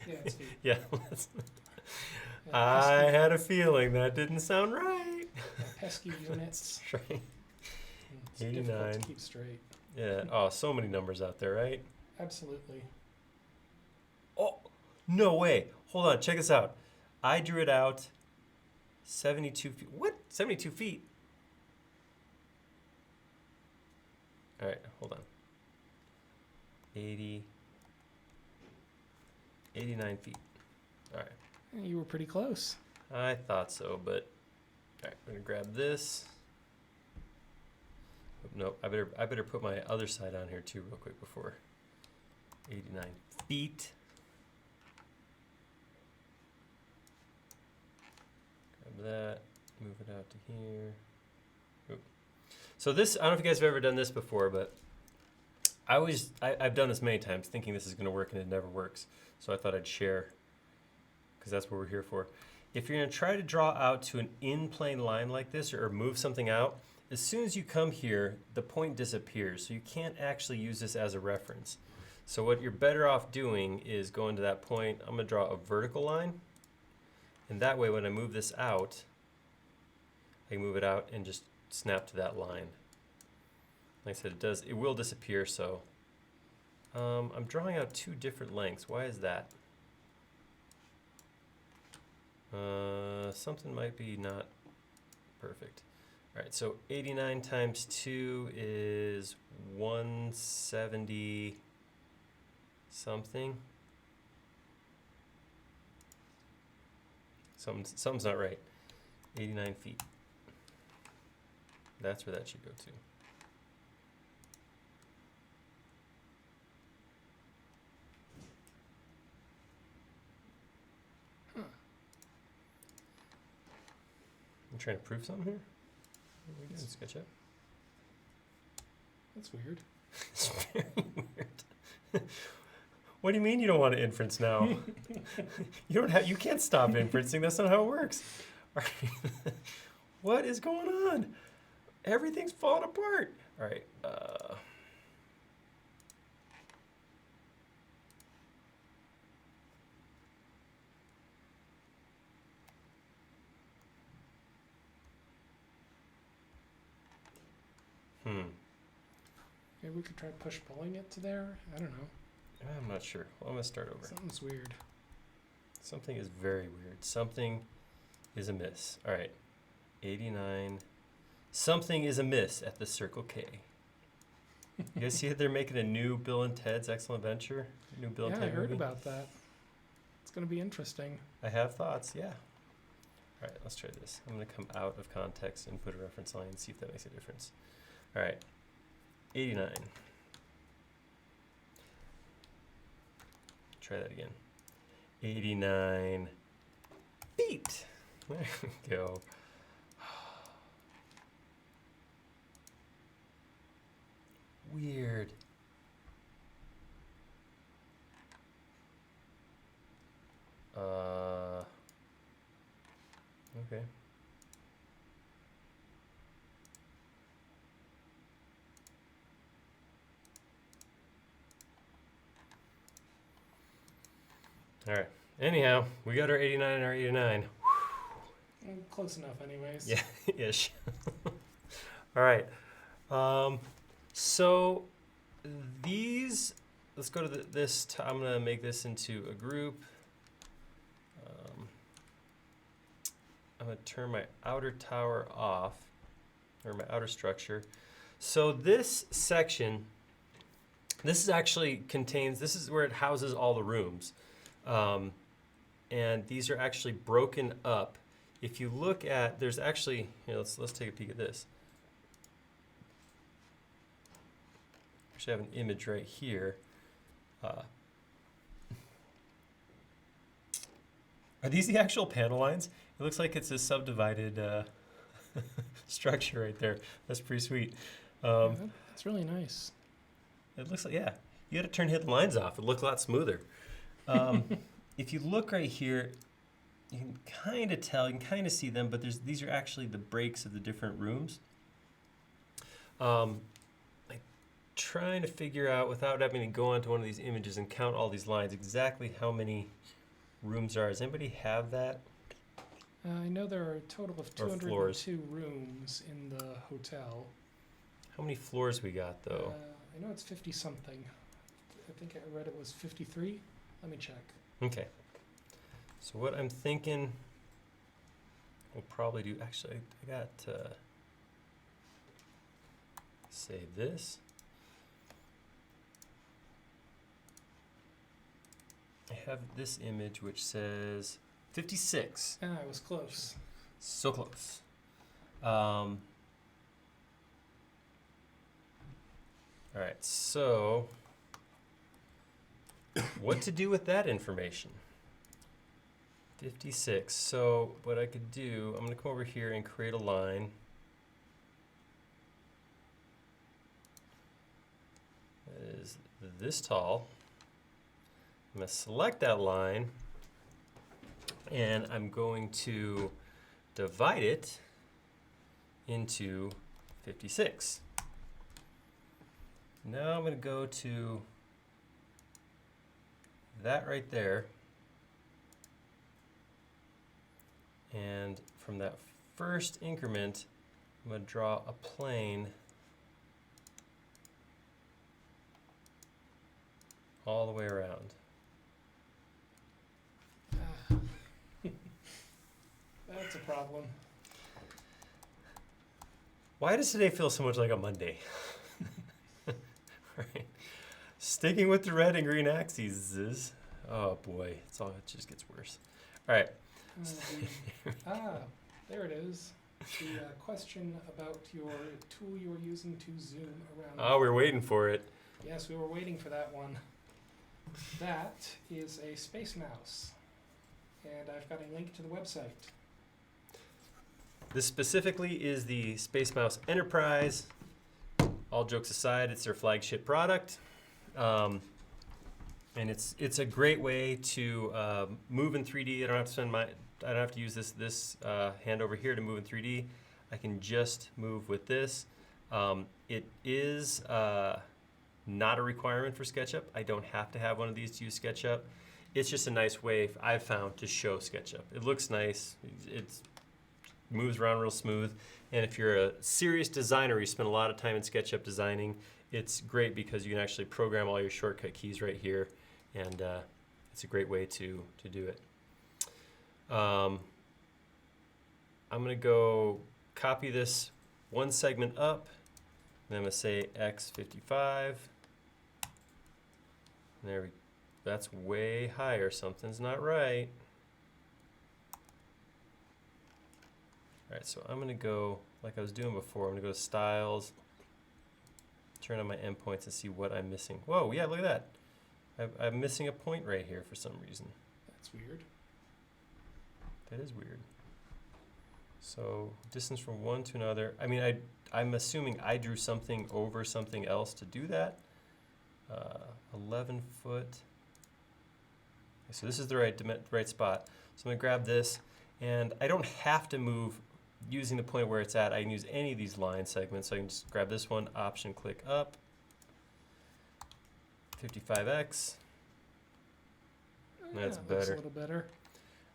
Yeah, it's feet. Yeah. I had a feeling that didn't sound right. Pesky units. Right. It's 89. difficult to keep straight. Yeah. Oh, so many numbers out there, right? Absolutely. Oh, no way. Hold on. Check this out. I drew it out 72 feet. What? 72 feet? All right. Hold on. 89 feet. All right. You were pretty close. I thought so, but all right, I'm gonna grab this. Nope, I better put my other side on here too real quick before 89 feet. Grab that, move it out to here. Oop. So this, I don't know if you guys have ever done this before, but I've done this many times thinking this is gonna work and it never works. So I thought I'd share, because that's what we're here for. If you're gonna try to draw out to an in-plane line like this or move something out, as soon as you come here, the point disappears. So you can't actually use this as a reference. So what you're better off doing is going to that point. I'm gonna draw a vertical line. And that way when I move this out, I can move it out and just snap to that line. Like I said, it will disappear, so. I'm drawing out two different lengths. Why is that? Something might be not perfect. All right, so 89 times 2 is 170 something. Something's not right. 89 feet. That's where that should go to. I'm trying to prove something here. What are we doing, SketchUp? That's weird. It's very weird. What do you mean you don't want to inference now? You can't stop inferencing. That's not how it works. What is going on? Everything's falling apart. All right. Maybe we could try push pulling it to there. I don't know. I'm not sure. Well, I'm gonna start over. Something's weird. Something is very weird. Something is amiss. All right. 89. Something is amiss at the Circle K. You guys see that they're making a new Bill and Ted's Excellent Adventure? New Bill and Yeah, Ted I heard movie? about that. It's going to be interesting. I have thoughts, yeah. All right, let's try this. I'm going to come out of context and put a reference line and see if that makes a difference. All right. 89. Try that again. 89 feet. There we go. Weird. Okay. All right. Anyhow, we got our 89 and our 89. Close enough, anyways. Yeah, ish. All right. So these, let's go to this. I'm going to make this into a group. I'm going to turn my outer tower off, or my outer structure. So this section, this is actually contains, this is where it houses all the rooms. And these are actually broken up. If you look at, there's actually, here, let's take a peek at this. Actually, I have an image right here. Are these the actual panel lines? It looks like it's a subdivided structure right there. That's pretty sweet. It's really nice. It looks like, yeah, you got to turn hidden lines off. It looks a lot smoother. If you look right here, you can kind of tell, you can kind of see them, but these are actually the breaks of the different rooms. Like trying to figure out, without having to go onto one of these images and count all these lines, exactly how many rooms there are. Does anybody have that? I know there are a total of Or floors. 202 rooms in the hotel. How many floors we got, though? I know it's 50 something. I think I read it was 53. Let me check. Okay. So what I'm thinking, we'll probably do, actually, I got, save this. I have this image which says 56. Ah, I was close. So close. All right, so what to do with that information? 56. So what I could do, I'm going to come over here and create a line. That is this tall. I'm going to select that line, and I'm going to divide it into 56. Now I'm going to go to that right there, and from that first increment, I'm going to draw a plane all the way around. That's a problem. Why does today feel so much like a Monday? Right. Sticking with the red and green axes. Oh boy, it just gets worse. All right. There it is. The question about your tool you were using to zoom around. Oh, we're waiting for it. Yes, we were waiting for that one. That is a space mouse. And I've got a link to the website. This specifically is the Space Mouse Enterprise. All jokes aside, it's their flagship product. And it's a great way to move in 3D. I don't have to use this hand over here to move in 3D. I can just move with this. It is not a requirement for SketchUp. I don't have to have one of these to use SketchUp. It's just a nice way I've found to show SketchUp. It looks nice. It moves around real smooth. And if you're a serious designer, you spend a lot of time in SketchUp designing, it's great because you can actually program all your shortcut keys right here. And it's a great way to do it. I'm going to go copy this one segment up. And I'm going to say X55. There we go. That's way higher. Something's not right. All right, so I'm going to go, like I was doing before, I'm going to go to Styles, turn on my endpoints and see what I'm missing. Whoa, yeah, look at that. I'm missing a point right here for some reason. That's weird. That is weird. So distance from one to another. I mean, I'm assuming I drew something over something else to do that. 11 foot. Okay, so this is the right spot. So I'm going to grab this, and I don't have to move using the point where it's at. I can use any of these line segments. So I can just grab this one, option click up, 55x. That's that looks a better. little better.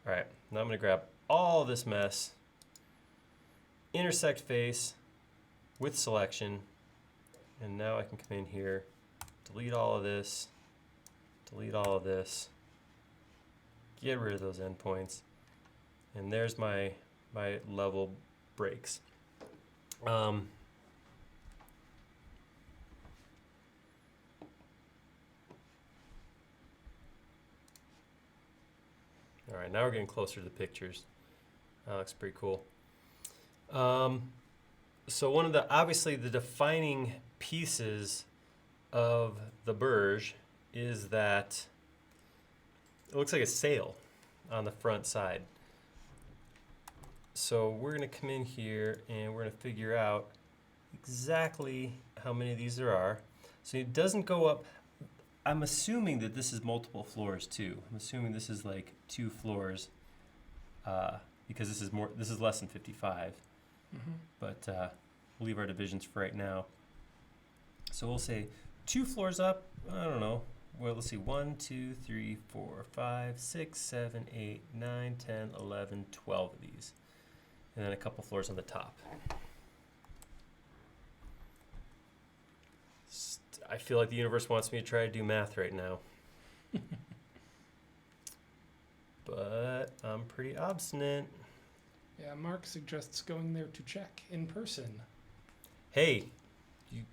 All right, now I'm gonna grab all this mess, intersect face with selection, and now I can come in here, delete all of this, get rid of those endpoints, and there's my level breaks. All right, now we're getting closer to the pictures. That looks pretty cool. So one of the, obviously the defining pieces of the Burj is that it looks like a sail on the front side. So we're gonna come in here and we're gonna figure out exactly how many of these there are. So it doesn't go up. I'm assuming that this is multiple floors too. I'm assuming this is like 2 floors because this is less than 55. Mm-hmm. But we'll leave our divisions for right now. So we'll say 2 floors up. I don't know. Well, let's see. 1, 2, 3, 4, 5, 6, 7, 8, 9, 10, 11, 12 of these. And then a couple floors on the top. I feel like the universe wants me to try to do math right now. But I'm pretty obstinate. Yeah, Mark suggests going there to check in person. Hey,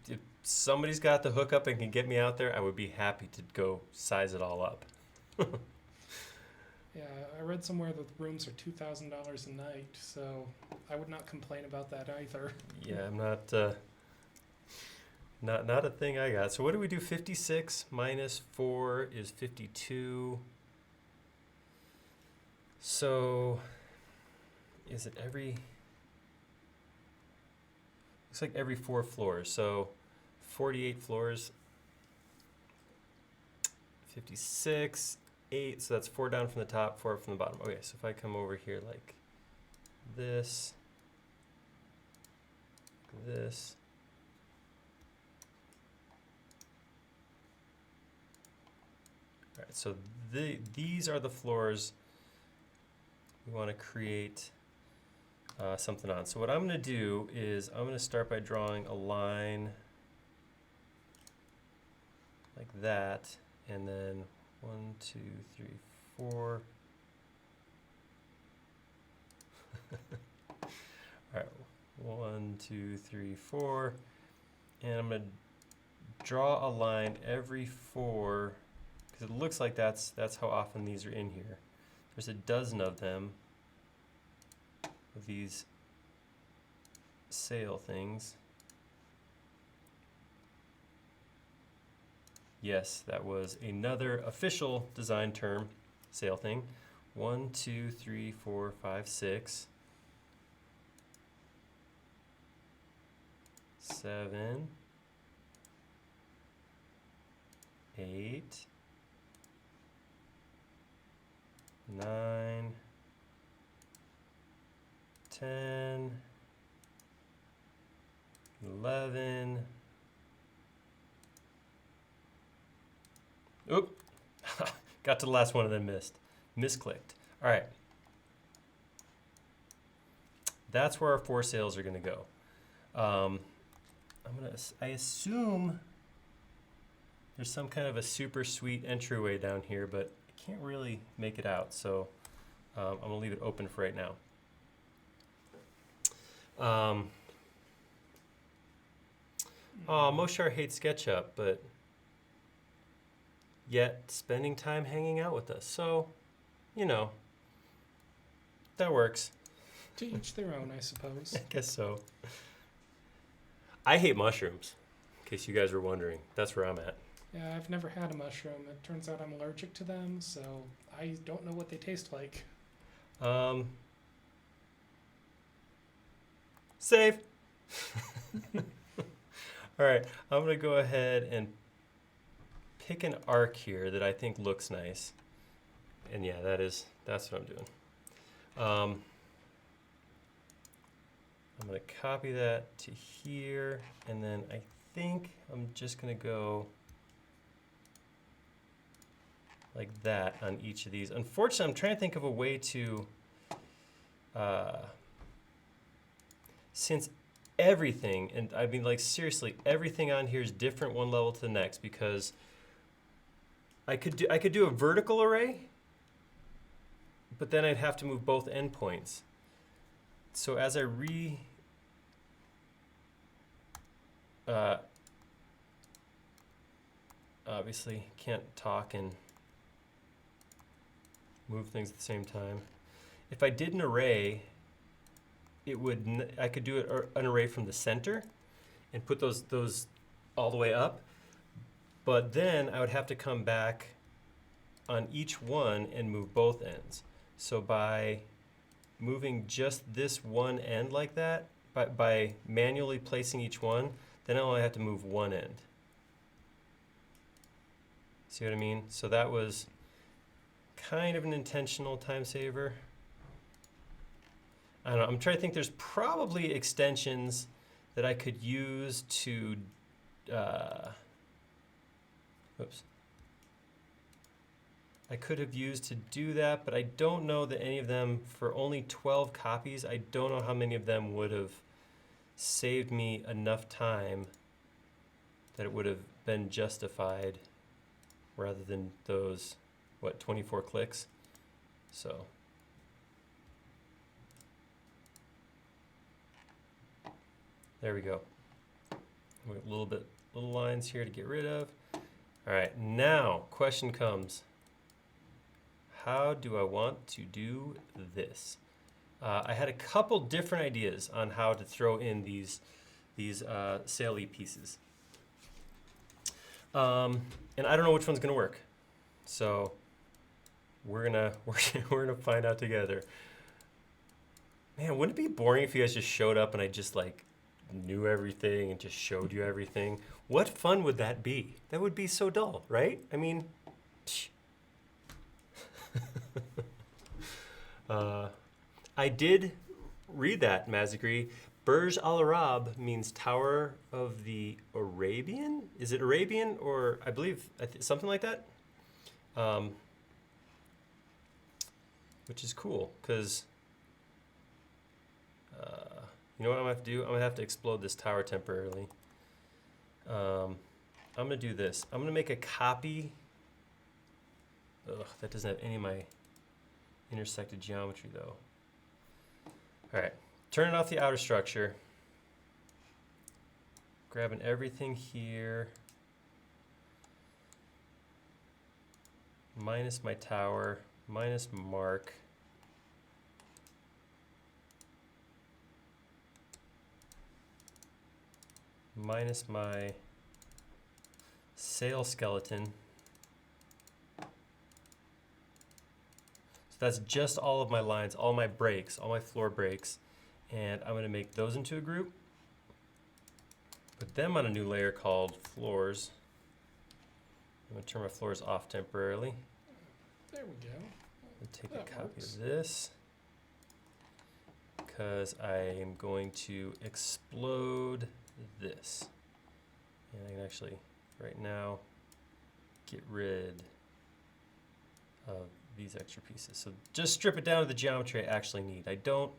if somebody's got the hookup and can get me out there, I would be happy to go size it all up. Yeah, I read somewhere that the rooms are $2,000 a night, so I would not complain about that either. Yeah, I'm not a thing I got. So what do we do? 56 minus 4 is 52. So is it every? Looks like every 4 floors. So 48 floors. 56, 8. So that's 4 down from the top, 4 up from the bottom. Okay, so if I come over here like this. All right, so these are the floors we want to create something on. So what I'm going to do is I'm going to start by drawing a line like that, and then 1, 2, 3, 4. All right, 1, 2, 3, 4, and I'm going to draw a line every 4. It looks like that's how often these are in here. There's a dozen of them, of these sail things. Yes, that was another official design term, sail thing. 1, 2, 3, 4, 5, 6, 7, 8, 9, 10, 11. Oop! Got to the last one and then missed. Misclicked. All right. That's where our 4 sails are going to go. I assume there's some kind of a super sweet entryway down here, but I can't really make it out, so I'm going to leave it open for right now. Moshar hates SketchUp, but yet spending time hanging out with us. So, you know, that works. To each their own, I suppose. I guess so. I hate mushrooms, in case you guys were wondering. That's where I'm at. Yeah, I've never had a mushroom. It turns out I'm allergic to them, so I don't know what they taste like. Save. All right, I'm going to go ahead and pick an arc here that I think looks nice. And yeah, that's what I'm doing. I'm going to copy that to here, and then I think I'm just going to go like that on each of these. Unfortunately, I'm trying to think of a way to, since everything, and I mean like seriously, everything on here is different one level to the next, because I could do a vertical array, but then I'd have to move both endpoints. So as I obviously can't talk and move things at the same time. If I did an array, it would I could do an array from the center and put those all the way up, but then I would have to come back on each one and move both ends. So by moving just this one end like that, by manually placing each one, then I only have to move one end. See what I mean? So that was kind of an intentional time saver. I don't know, I'm trying to think, there's probably extensions that I could use to, oops. I could have used to do that, but I don't know that any of them, for only 12 copies, I don't know how many of them would have saved me enough time that it would have been justified rather than those, what, 24 clicks? So. There we go. We have little lines here to get rid of. All right, now question comes. How do I want to do this? I had a couple different ideas on how to throw in these sail-y pieces. And I don't know which one's gonna work. So we're gonna find out together. Man, wouldn't it be boring if you guys just showed up and I just like knew everything and just showed you everything? What fun would that be? That would be so dull, right? I mean, I did read that, Mazagri. Burj al Arab means Tower of the Arabian? Is it Arabian, or I believe something like that? Which is cool, because you know what I'm gonna have to do? I'm gonna have to explode this tower temporarily. I'm gonna do this. I'm gonna make a copy. Ugh, that doesn't have any of my intersected geometry though. All right, turning off the outer structure. Grabbing everything here. Minus my tower, minus mark. Minus my sail skeleton. So that's just all of my lines, all my breaks, all my floor breaks. And I'm gonna make those into a group. Put them on a new layer called floors. I'm gonna turn my floors off temporarily. There we go. Take a copy of this, because I am going to explode this. And I can actually, right now, get rid of these extra pieces. So just strip it down to the geometry I actually need. I don't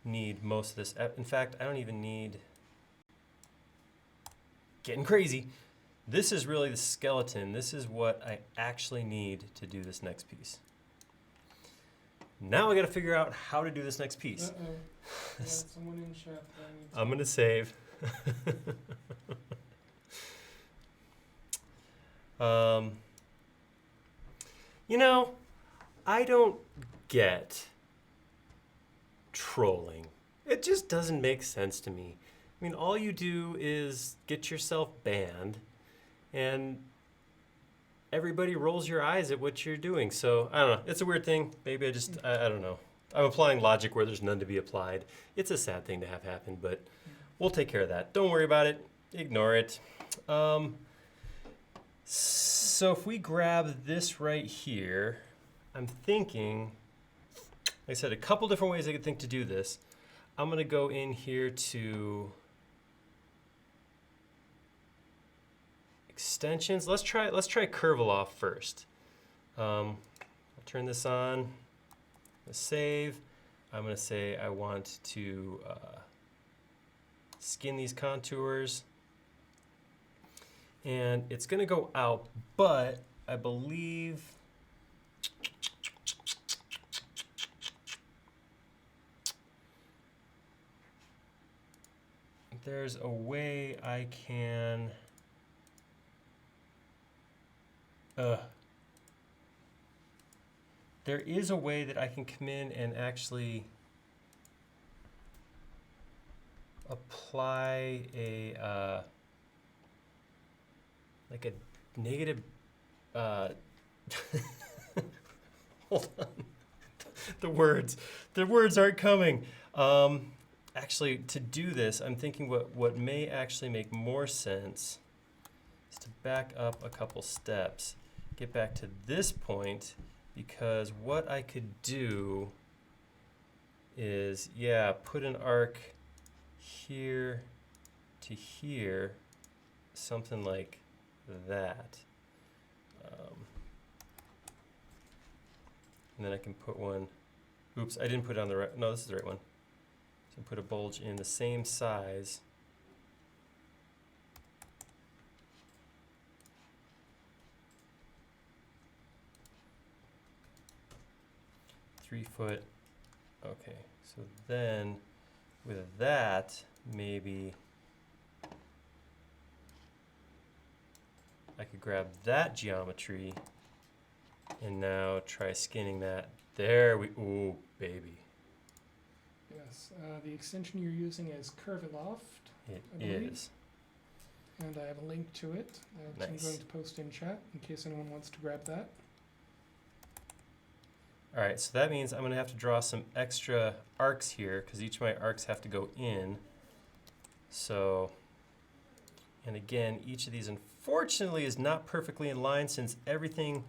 need most of this. In fact, I don't even need, getting crazy. This is really the skeleton. This is what I actually need to do this next piece. Now I gotta figure out how to do this next piece. Uh-oh. Yeah, someone in chat. I'm gonna save. You know, I don't get trolling. It just doesn't make sense to me. I mean, all you do is get yourself banned, and everybody rolls your eyes at what you're doing. So, I don't know. It's a weird thing. Maybe I don't know. I'm applying logic where there's none to be applied. It's a sad thing to have happen, but we'll take care of that. Don't worry about it. Ignore it. So if we grab this right here, I'm thinking, like I said, a couple different ways I could think to do this. I'm going to go in here to extensions. Let's try curve off first. I'll turn this on. Save. I'm going to say I want to skin these contours. And it's going to go out, but I believe there's a way I can there is a way that I can come in and actually apply a like a negative hold on. The words aren't coming. Actually, to do this, I'm thinking what may actually make more sense is to back up a couple steps, get back to this point, because what I could do is, yeah, put an arc here to here, something like that. And then I can put one, oops, I didn't put it on the right, no, this is the right one. So put a bulge in the same size. Three foot, okay. So then with that, maybe I could grab that geometry and now try skinning that. There we, ooh, baby. Yes, the extension you're using is Curve Loft. It I believe. is. And I have a link to it, which Nice. I'm going to post in chat in case anyone wants to grab that. All right, so that means I'm gonna have to draw some extra arcs here because each of my arcs have to go in. So, and again, each of these unfortunately is not perfectly in line since everything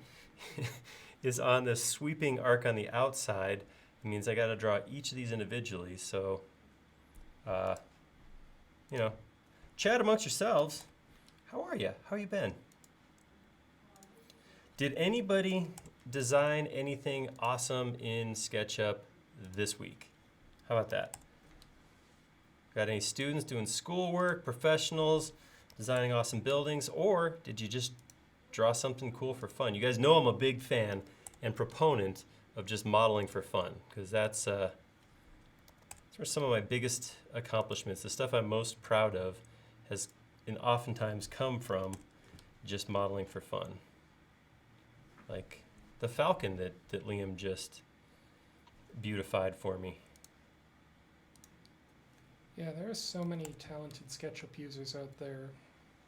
is on this sweeping arc on the outside. It means I gotta draw each of these individually. So, you know, chat amongst yourselves. How are you? How you been? Did anybody design anything awesome in SketchUp this week? How about that? Got any students doing schoolwork, professionals, designing awesome buildings, or did you just draw something cool for fun? You guys know I'm a big fan and proponent of just modeling for fun, because that's where some of my biggest accomplishments, the stuff I'm most proud of, has and oftentimes come from just modeling for fun. Like the falcon that Liam just beautified for me. Yeah, there are so many talented SketchUp users out there.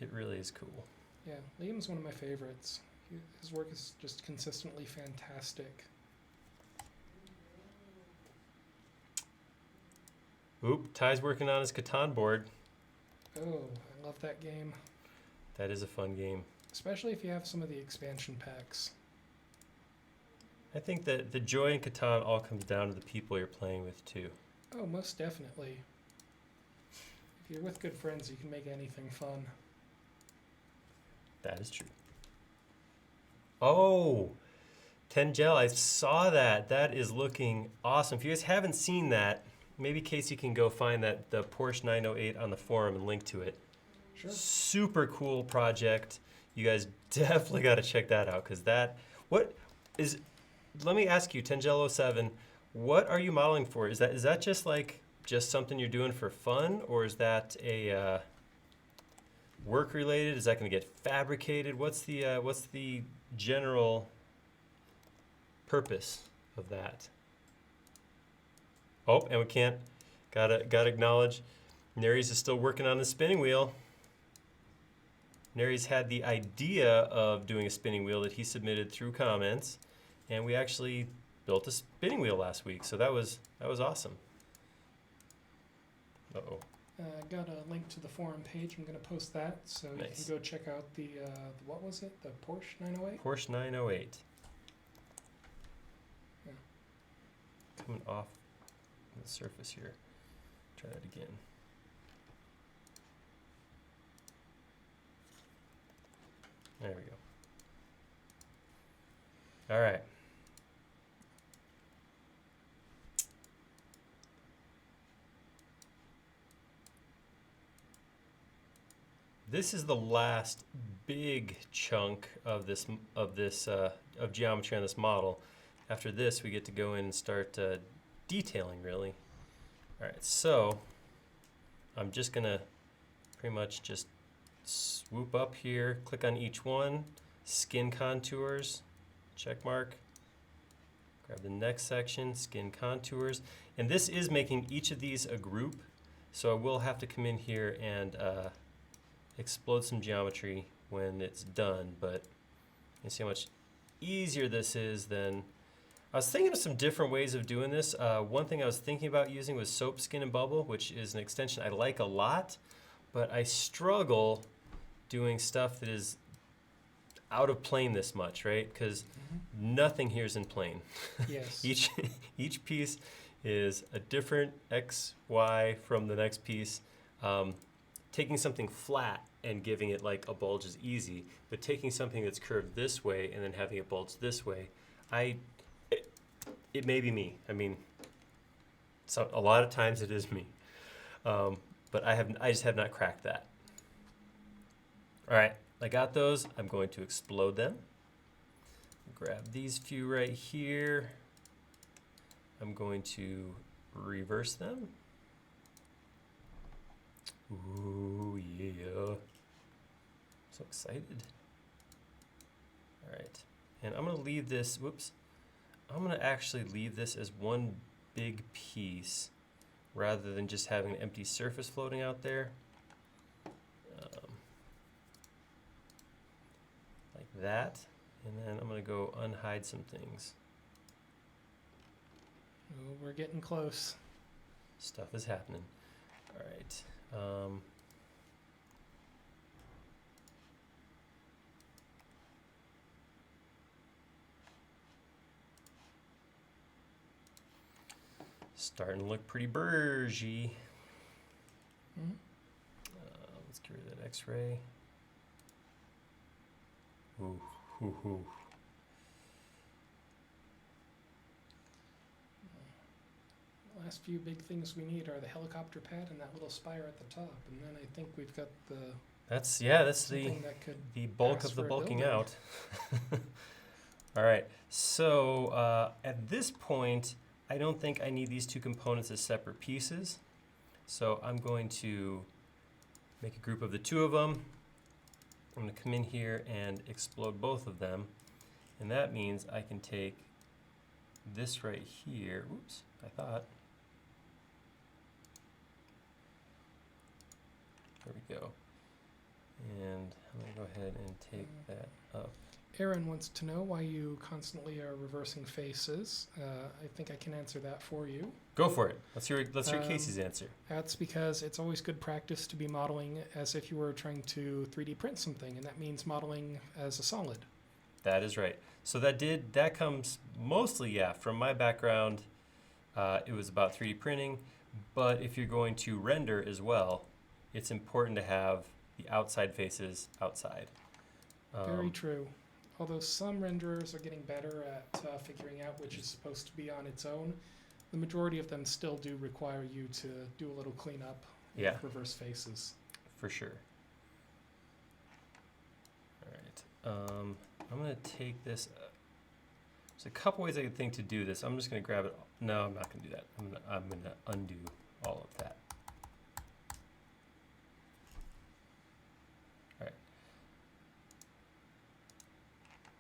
It really is cool. Yeah, Liam's one of my favorites. His work is just consistently fantastic. Oop, Ty's working on his Catan board. Oh, I love that game. That is a fun game. Especially if you have some of the expansion packs. I think that the joy in Catan all comes down to the people you're playing with too. Oh, most definitely. If you're with good friends, you can make anything fun. That is true. Oh, Tengel, I saw that. That is looking awesome. If you guys haven't seen that, maybe Casey can go find that the Porsche 908 on the forum and link to it. Sure. Super cool project. You guys definitely got to check that out because that, what is, let me ask you, Tengel07, what are you modeling for? Is that just like, just something you're doing for fun, or is that a work related? Is that going to get fabricated? What's the general purpose of that? Oh, and we can't, gotta acknowledge, Neres is still working on the spinning wheel. Neres had the idea of doing a spinning wheel that he submitted through comments, and we actually built a spinning wheel last week, so that was awesome. Uh-oh. I got a link to the forum page. I'm going to post that, so Nice. you can go check out the what was it? The Porsche 908? Porsche 908. Yeah. Coming off the surface here. Try that again. There we go. All right. This is the last big chunk of of geometry on this model. After this, we get to go in and start detailing, really. All right, so I'm just gonna pretty much just swoop up here, click on each one, skin contours, check mark. Grab the next section, skin contours, and this is making each of these a group. So I will have to come in here and explode some geometry when it's done, but you see how much easier this is than... I was thinking of some different ways of doing this. One thing I was thinking about using was soap, skin, and bubble, which is an extension I like a lot, but I struggle doing stuff that is out of plane this much, right? Because nothing here is in plane. Yes. Each piece is a different X, Y from the next piece. Taking something flat and giving it like a bulge is easy, but taking something that's curved this way and then having it bulge this way, it may be me. I mean, so a lot of times it is me, but I just have not cracked that. All right, I got those. I'm going to explode them. Grab these few right here. I'm going to reverse them. Ooh, yeah. So excited. All right. And I'm going to leave this, whoops. I'm going to actually leave this as one big piece rather than just having an empty surface floating out there. Like that. And then I'm going to go unhide some things. Oh, we're getting close. Stuff is happening. All right. Starting to look pretty burgy. Let's get rid of that X-ray. Ooh, hoo, hoo. Last few big things we need are the helicopter pad and that little spire at the top, and then I think we've got the That's something that could the bulk pass of the for a bulking building. out. All right, so at this point, I don't think I need these two components as separate pieces. So I'm going to make a group of the two of them. I'm going to come in here and explode both of them. And that means I can take this right here. Oops, I thought. There we go. And I'm going to go ahead and take that up. Aaron wants to know why you constantly are reversing faces. I think I can answer that for you. Go for it. Let's hear Casey's answer. That's because it's always good practice to be modeling as if you were trying to 3D print something, and that means modeling as a solid. That is right. So that comes mostly, yeah, from my background. It was about 3D printing, but if you're going to render as well, it's important to have the outside faces outside. Very true. Although some renderers are getting better at figuring out which is supposed to be on its own, the majority of them still do require you to do a little cleanup Yeah, with reverse faces. for sure. All right. I'm going to take this. There's a couple ways I could think to do this. I'm just going to grab it. No, I'm not going to do that. I'm going to undo all of that. All right.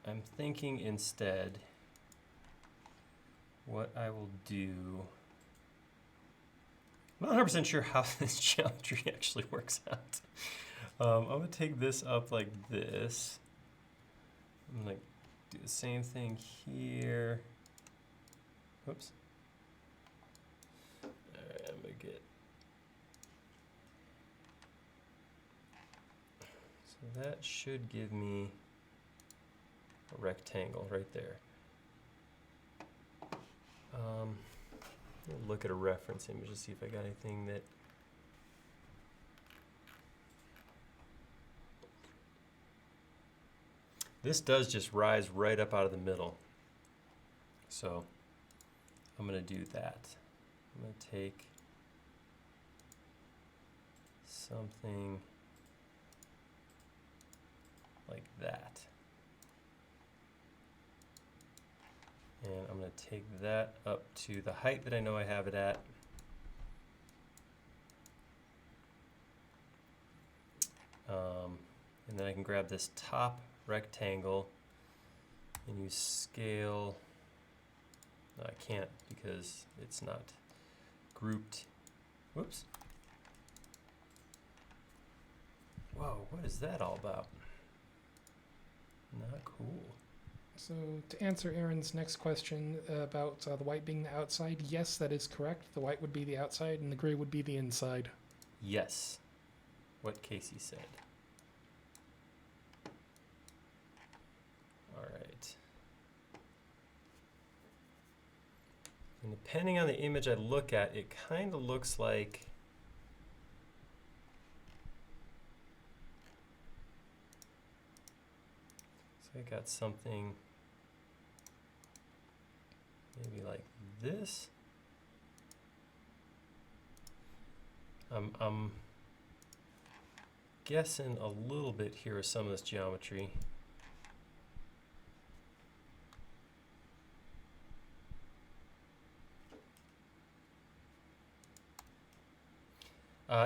I'm thinking instead what I will do. I'm not 100% sure how this geometry actually works out. I'm going to take this up like this. I'm going to do the same thing here. Whoops. All right, I'm going to get... So that should give me a rectangle right there. I'll look at a reference image to see if I got anything that... This does just rise right up out of the middle. So I'm going to do that. I'm going to take something like that. And I'm going to take that up to the height that I know I have it at. And then I can grab this top rectangle and use scale. No, I can't because it's not grouped. Whoops. Whoa, what is that all about? Not cool. So to answer Aaron's next question about the white being the outside, yes, that is correct. The white would be the outside and the gray would be the inside. Yes. What Casey said. All right. And depending on the image I look at, it kind of looks like so I got something maybe like this. I'm guessing a little bit here with some of this geometry.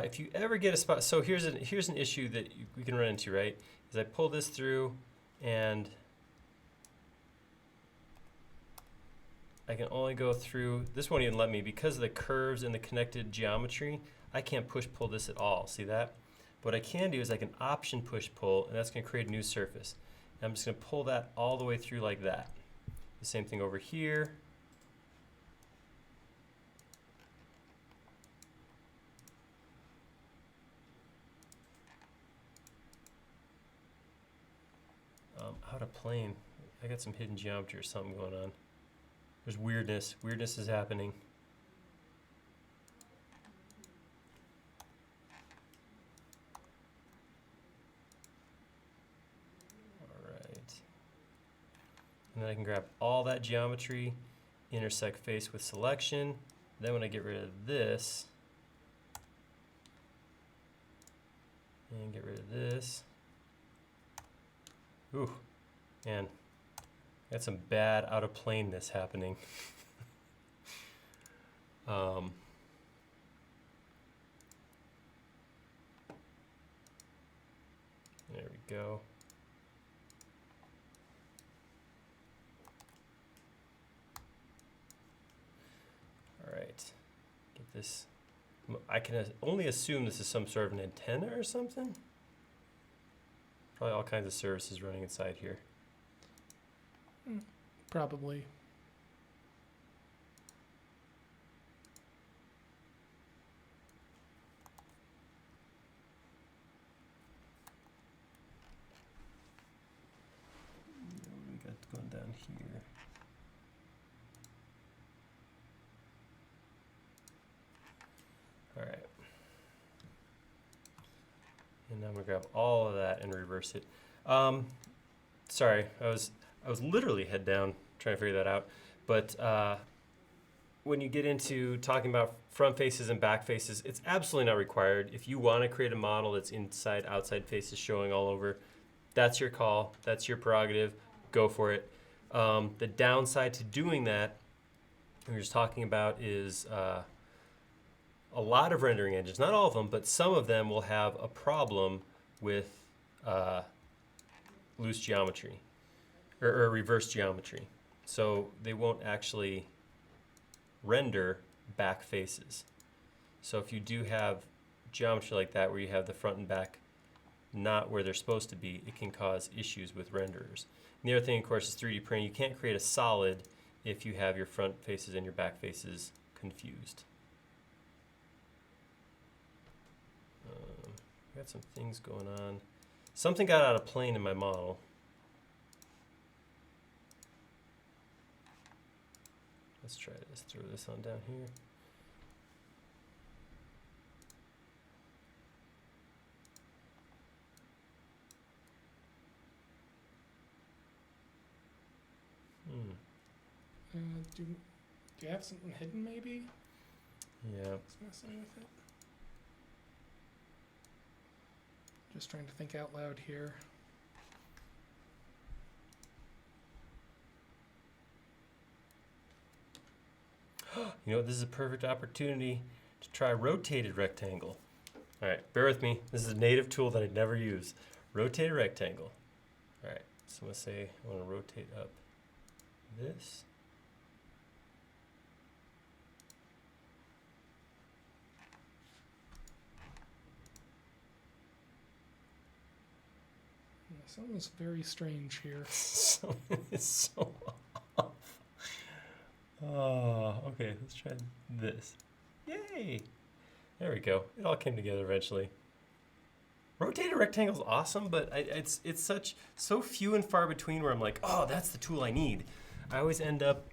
If you ever get a spot, so here's an issue that we can run into, right? Is I pull this through and I can only go through, this won't even let me, because of the curves and the connected geometry, I can't push-pull this at all, see that? What I can do is I can option push-pull, and that's gonna create a new surface. And I'm just gonna pull that all the way through like that. The same thing over here. Out of plane, I got some hidden geometry or something going on. There's weirdness. Weirdness is happening. All right. And then I can grab all that geometry, intersect face with selection. Then when I get rid of this, and get rid of this, ooh, man, got some bad out of planeness happening. There we go. All right, get this. I can only assume this is some sort of an antenna or something. Probably all kinds of services running inside here. Probably. What do we got going down here? All right. And now I'm gonna grab all of that and reverse it. Sorry, I was literally head down trying to figure that out. But when you get into talking about front faces and back faces, it's absolutely not required. If you want to create a model that's inside, outside faces showing all over, that's your call. That's your prerogative. Go for it. The downside to doing that, we were just talking about, is a lot of rendering engines, not all of them, but some of them will have a problem with loose geometry or reverse geometry. So they won't actually render back faces. So if you do have geometry like that where you have the front and back not where they're supposed to be, it can cause issues with renderers. And the other thing, of course, is 3D printing. You can't create a solid if you have your front faces and your back faces confused. Got some things going on. Something got out of plane in my model. Let's try this. Throw this on down here. do you have something hidden maybe? Yeah. It's messing with it. Just trying to think out loud here. You know what? This is a perfect opportunity to try rotated rectangle. All right, bear with me. This is a native tool that I'd never use. Rotated rectangle. All right, so I'm gonna say I want to rotate up this. Something's very strange here. It's so off. Oh, okay, let's try this. Yay! There we go. It all came together eventually. Rotated rectangle is awesome, but it's so few and far between where I'm like, oh, that's the tool I need. I always end up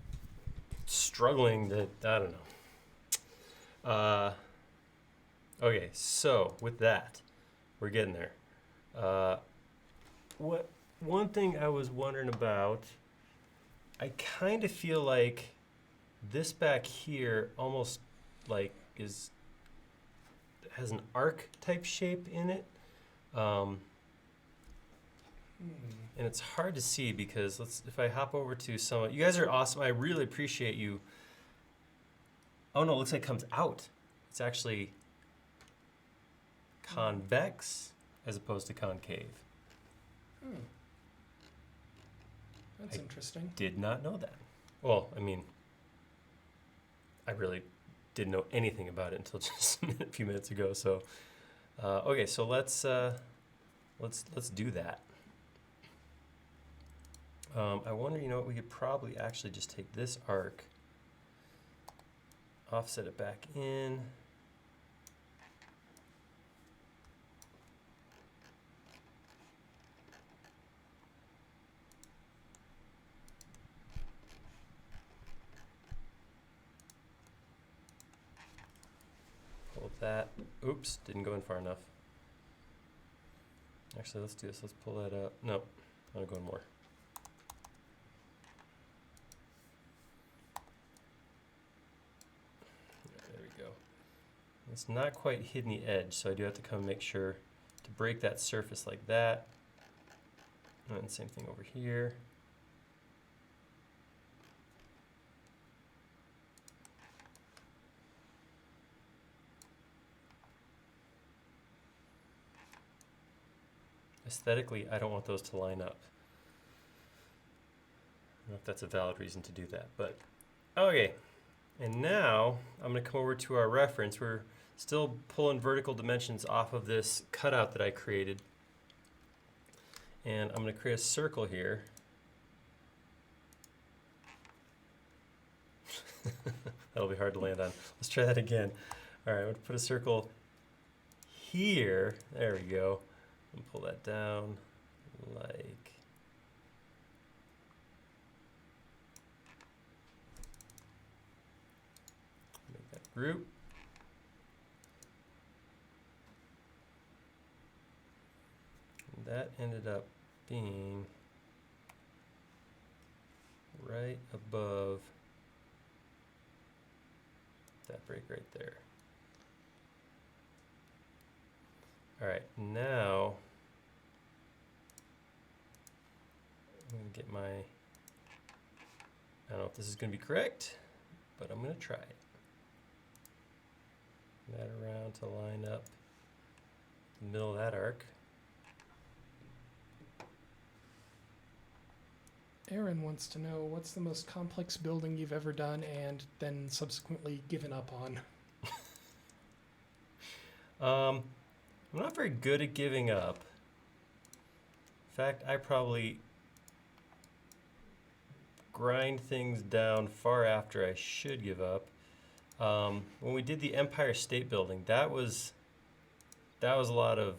struggling to, I don't know. Okay, so with that, we're getting there. One thing I was wondering about, I kind of feel like this back here almost like has an arc type shape in it. And it's hard to see because if I hop over to some, you guys are awesome. I really appreciate you. Oh no, it looks like it comes out. It's actually convex as opposed to concave. That's interesting. Did not know that. Well, I mean, I really didn't know anything about it until just a few minutes ago. So, okay, so let's do that. I wonder, you know what? We could probably actually just take this arc, offset it back in. That. Oops, didn't go in far enough. Actually, let's do this. Let's pull that up. No, I want to go in more. There we go. It's not quite hitting the edge, so I do have to come make sure to break that surface like that. And same thing over here. Aesthetically, I don't want those to line up. I don't know if that's a valid reason to do that, but okay. And now I'm going to come over to our reference. We're still pulling vertical dimensions off of this cutout that I created. And I'm going to create a circle here. That'll be hard to land on. Let's try that again. All right, I'm going to put a circle here. There we go. And pull that down like make that group. And that ended up being right above that break right there. All right, now I'm gonna get my, I don't know if this is gonna be correct, but I'm gonna try it. That around to line up the middle of that arc. Aaron wants to know what's the most complex building you've ever done and then subsequently given up on. I'm not very good at giving up. In fact, I probably grind things down far after I should give up. When we did the Empire State Building, that was a lot of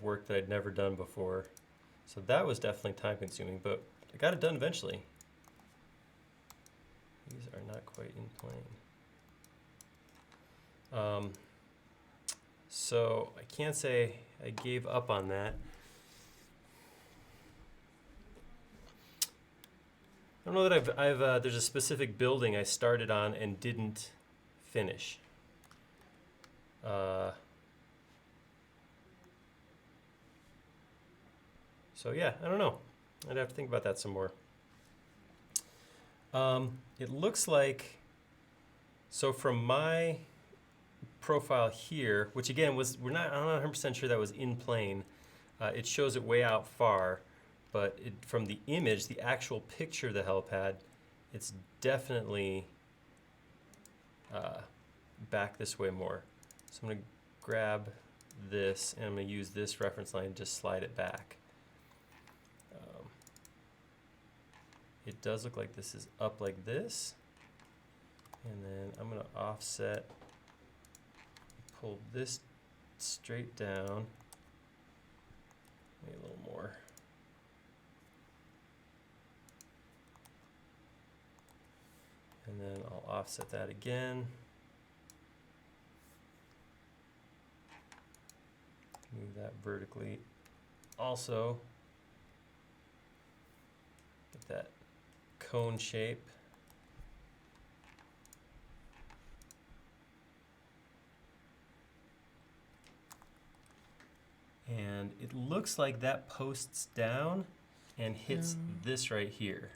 work that I'd never done before. So that was definitely time consuming, but I got it done eventually. These are not quite in plane. So I can't say I gave up on that. I don't know that there's a specific building I started on and didn't finish. So yeah, I don't know. I'd have to think about that some more. It looks like, so from my profile here, which again I'm not 100% sure that was in plane. It shows it way out far, but from the image, the actual picture of the helipad, it's definitely back this way more. So I'm going to grab this and I'm going to use this reference line and just slide it back. It does look like this is up like this, and then I'm going to offset, pull this straight down, maybe a little more. And then I'll offset that again. Move that vertically. Also, get that cone shape. And it looks like that posts down and hits this right here.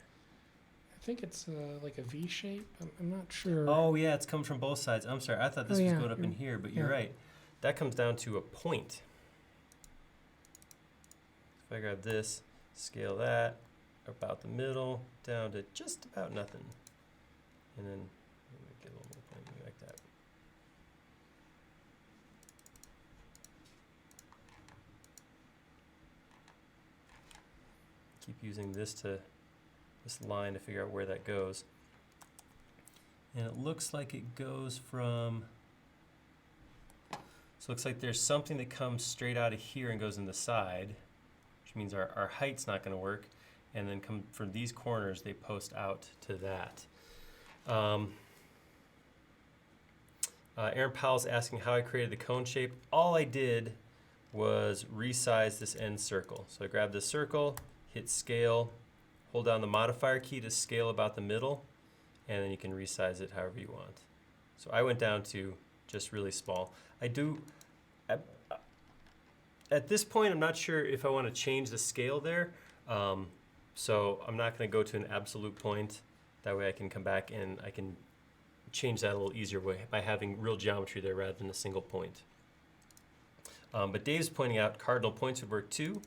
I think it's like a V shape. I'm not sure. Oh yeah, it's coming from both sides. I'm sorry, I thought this was going up in here, but you're right. That comes down to a point. If I grab this, scale that about the middle down to just about nothing, and then get a little more pointy like that. Keep using this line to figure out where that goes. And it looks like it goes from, so it looks like there's something that comes straight out of here and goes in the side, which means our height's not going to work. And then come from these corners, they post out to that. Aaron Powell's asking how I created the cone shape. All I did was resize this end circle. So I grabbed the circle, hit scale, hold down the modifier key to scale about the middle, and then you can resize it however you want. So I went down to just really small. At this point, I'm not sure if I want to change the scale there. So I'm not going to go to an absolute point. That way I can come back and I can change that a little easier way by having real geometry there rather than a single point. But Dave's pointing out cardinal points would work too.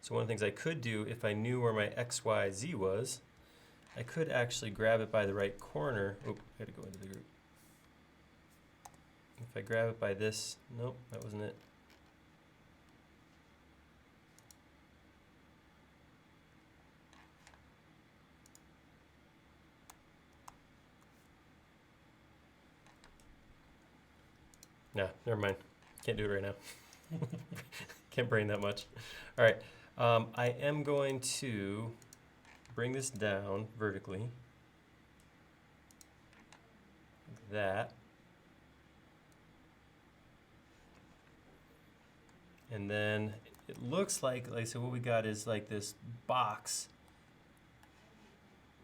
So one of the things I could do if I knew where my X, Y, Z was, I could actually grab it by the right corner. Oh, I had to go into the group. If I grab it by this, nope, that wasn't it. Nah, never mind. Can't do it right now. Can't brain that much. All right. I am going to bring this down vertically. Like that. And then it looks like so what we got is like this box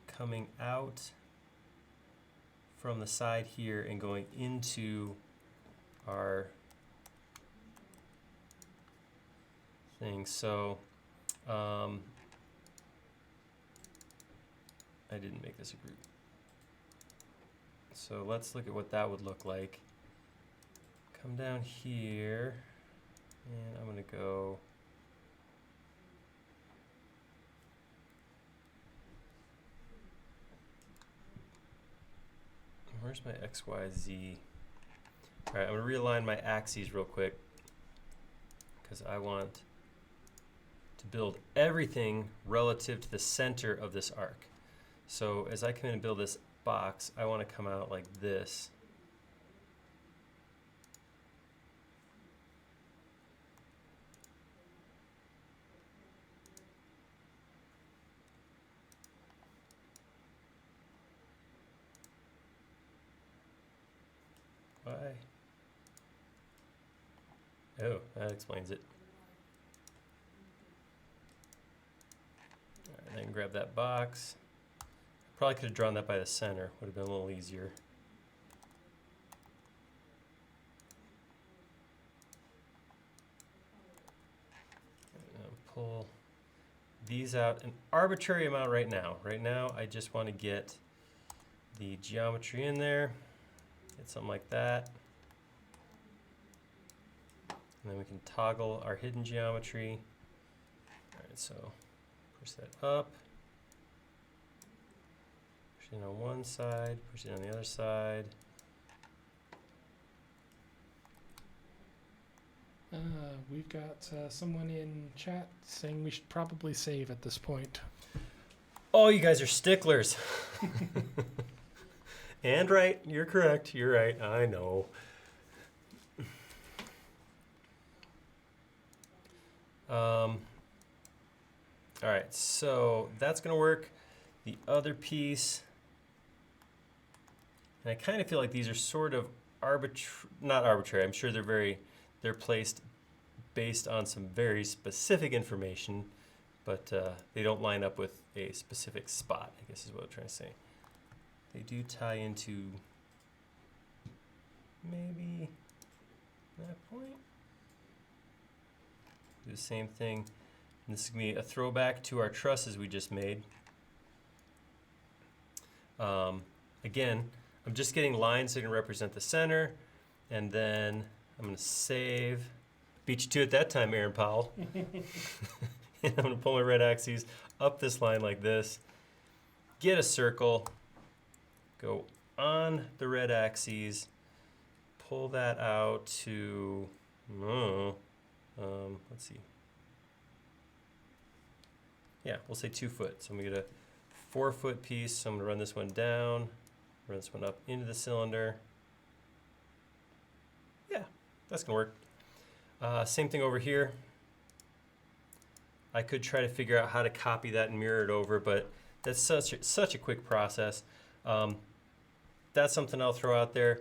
coming out from the side here and going into our thing. So I didn't make this a group. So let's look at what that would look like. Come down here and I'm going to go where's my X, Y, Z? All right, I'm going to realign my axes real quick because I want to build everything relative to the center of this arc. So as I come in and build this box, I want to come out like this. Why? Oh, that explains it. All right, then grab that box, Probably could have drawn that by the center. Would have been a little easier. Pull these out an arbitrary amount right now. Right now, I just want to get the geometry in there. Get something like that. And then we can toggle our hidden geometry. All right, so push that up. Push it on one side, push it on the other side. We've got someone in chat saying we should probably save at this point. Oh, you guys are sticklers. And right, you're correct. You're right. I know. All right, so that's gonna work. The other piece, and I kind of feel like these are sort of not arbitrary. I'm sure they're placed based on some very specific information, but they don't line up with a specific spot, I guess is what I'm trying to say. They do tie into maybe that point. Do the same thing. And this is going to be a throwback to our trusses we just made. Again, I'm just getting lines that can represent the center, and then I'm going to save. Beat you to it that time, Aaron Powell. I'm going to pull my red axes up this line like this, get a circle, go on the red axes, pull that out to, let's see. Yeah, we'll say 2 foot. So I'm going to get a 4 foot piece. So I'm going to run this one down, run this one up into the cylinder. Yeah, that's going to work. Same thing over here. I could try to figure out how to copy that and mirror it over, but that's such a quick process. That's something I'll throw out there.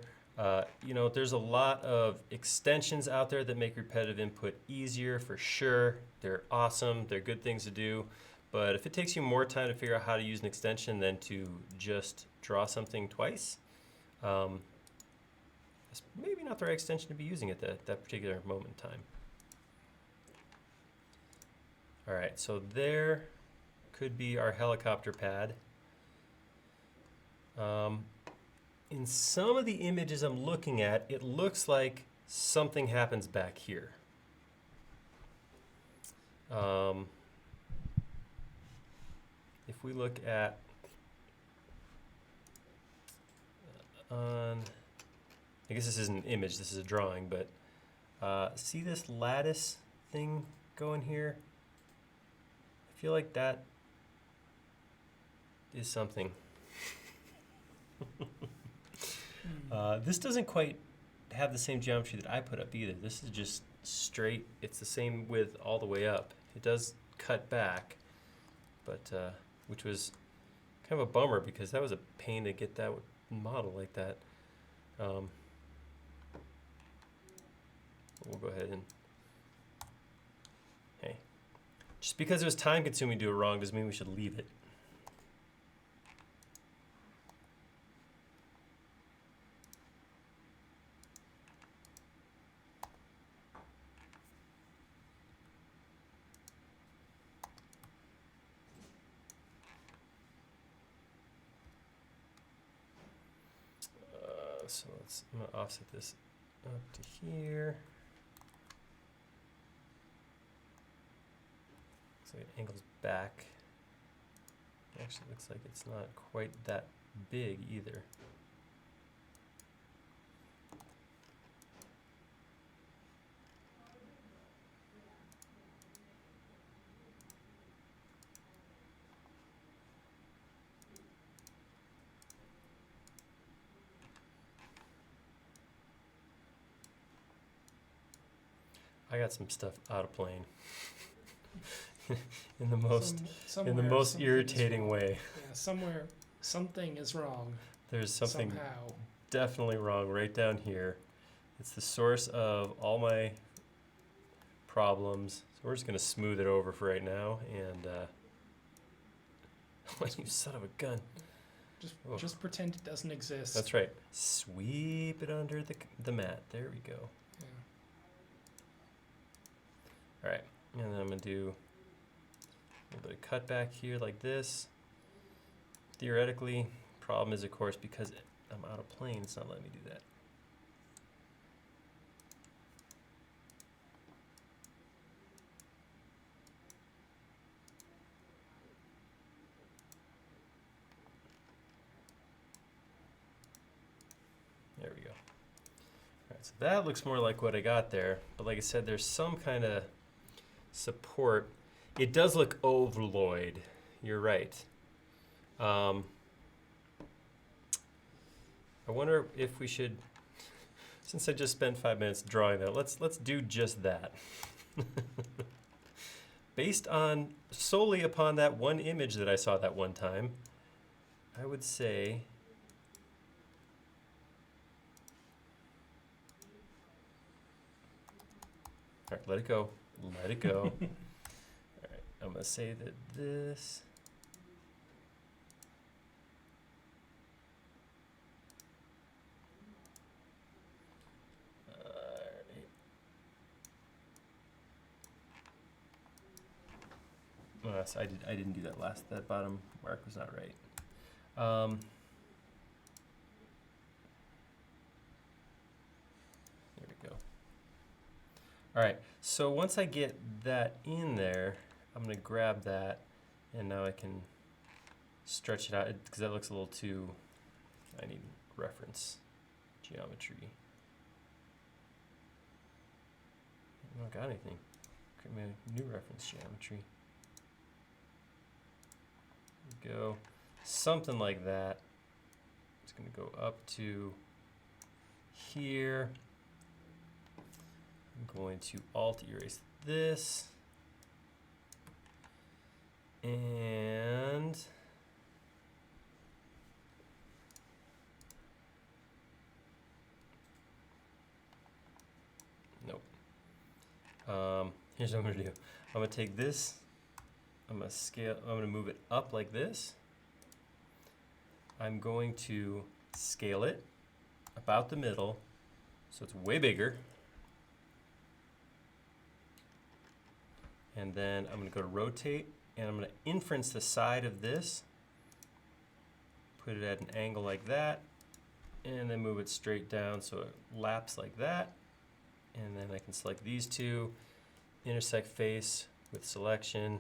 You know, there's a lot of extensions out there that make repetitive input easier for sure. They're awesome. They're good things to do. But if it takes you more time to figure out how to use an extension than to just draw something twice, it's maybe not the right extension to be using at that particular moment in time. All right, so there could be our helicopter pad. In some of the images I'm looking at, it looks like something happens back here. If we look at I guess this isn't an image, this is a drawing, but see this lattice thing going here? I feel like that is something. This doesn't quite have the same geometry that I put up either. This is just straight. It's the same width all the way up. It does cut back, but which was kind of a bummer because that was a pain to get that model like that. We'll go ahead and, hey, just because it was time consuming to do it wrong doesn't mean we should leave it. So I'm going to offset this up to here. So it angles back. Actually, looks like it's not quite that big either. I got some stuff out of plane in the most irritating way. Yeah, somewhere something is wrong. There's something somehow definitely wrong right down here. It's the source of all my problems. So we're just gonna smooth it over for right now. And you son of a gun. Oh. Just pretend it doesn't exist. That's right. Sweep it under the mat. There we go. Yeah. All right, and then I'm gonna do a little bit of cut back here like this. Theoretically, problem is, of course, because I'm out of plane, it's not letting me do that. There we go. All right, so that looks more like what I got there, but like I said, there's some kind of support. It does look ovoid. You're right. I wonder if we should, since I just spent 5 minutes drawing that, let's do just that. Based on solely upon that one image that I saw that one time, I would say all right, let it go. Let it go. All right, I'm going to say that this. So I didn't do that last. That bottom mark was not right. There we go. All right, so once I get that in there, I'm gonna grab that, and now I can stretch it out, because that looks a little too, I need reference geometry. I don't got anything. Create me a new reference geometry. Go something like that. It's gonna go up to here. I'm going to alt erase this, and nope. Here's what I'm gonna do. I'm gonna take this, I'm gonna move it up like this. I'm going to scale it about the middle so it's way bigger. And then I'm going to go to rotate, and I'm going to inference the side of this, put it at an angle like that, and then move it straight down so it laps like that. And then I can select these two, intersect face with selection,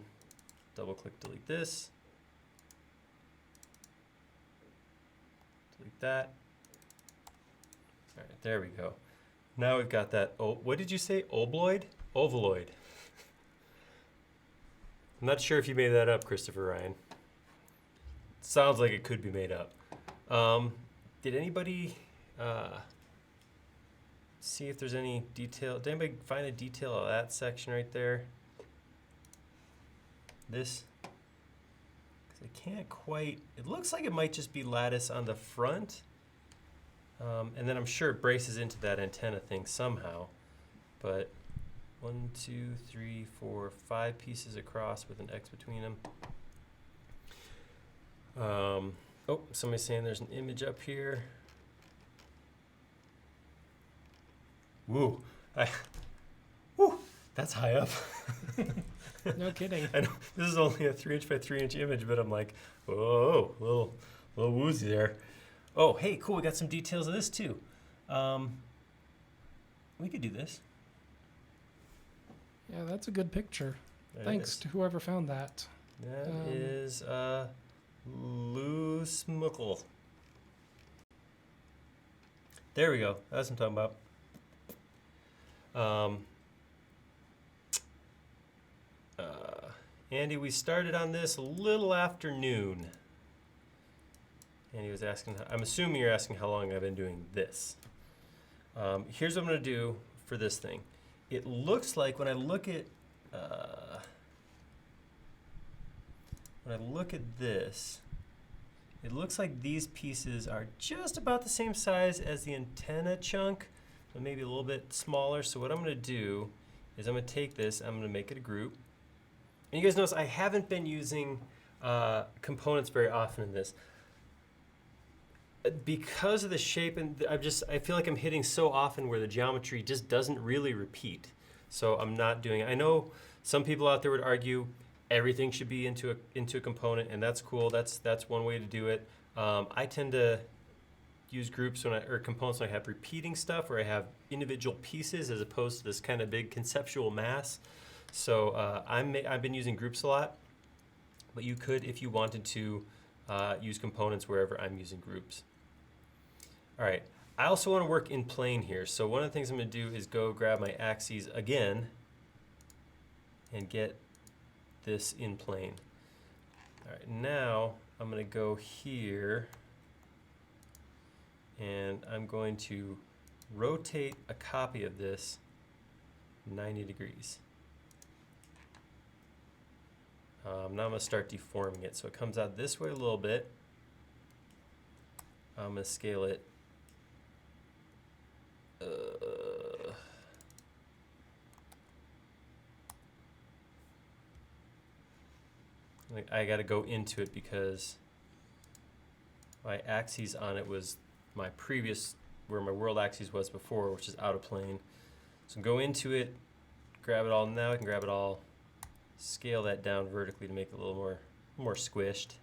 double click, delete this, delete that. All right, there we go. Now we've got that, what did you say, obloid? Ovaloid. I'm not sure if you made that up, Christopher Ryan. Sounds like it could be made up. Did anybody see if there's any detail? Did anybody find a detail of that section right there? This? Because I can't quite, it looks like it might just be lattice on the front. And then I'm sure it braces into that antenna thing somehow. But 1, 2, 3, 4, 5 pieces across with an X between them. Oh, somebody's saying there's an image up here. Woo, woo, that's high up. No kidding. I know this is only a 3" by 3" image, but I'm like, whoa, little woozy there. Oh, hey, cool, we got some details of this too. We could do this. Yeah, that's a good picture. There Thanks to whoever found that. That is loose muckle. There we go. That's what I'm talking about. Andy, we started on this a little after noon. Andy was asking, I'm assuming you're asking how long I've been doing this. Here's what I'm going to do for this thing. It looks like when I look at this, it looks like these pieces are just about the same size as the antenna chunk, but maybe a little bit smaller. So what I'm going to do is I'm going to take this, I'm going to make it a group. And you guys notice I haven't been using components very often in this. Because of the shape, and I feel like I'm hitting so often where the geometry just doesn't really repeat. So I'm not doing it. I know some people out there would argue everything should be into a component, and that's cool. That's one way to do it. I tend to use groups or components when I have repeating stuff, or I have individual pieces as opposed to this kind of big conceptual mass. So I've been using groups a lot, but you could, if you wanted to, use components wherever I'm using groups. All right, I also want to work in plane here. So one of the things I'm going to do is go grab my axes again and get this in plane. All right, now I'm going to go here and I'm going to rotate a copy of this 90 degrees. Now I'm going to start deforming it. So it comes out this way a little bit. I'm going to scale it. I got to go into it because my axis on it was my previous, where my world axis was before, which is out of plane. So go into it, grab it all. Now I can grab it all, scale that down vertically to make it a little more squished.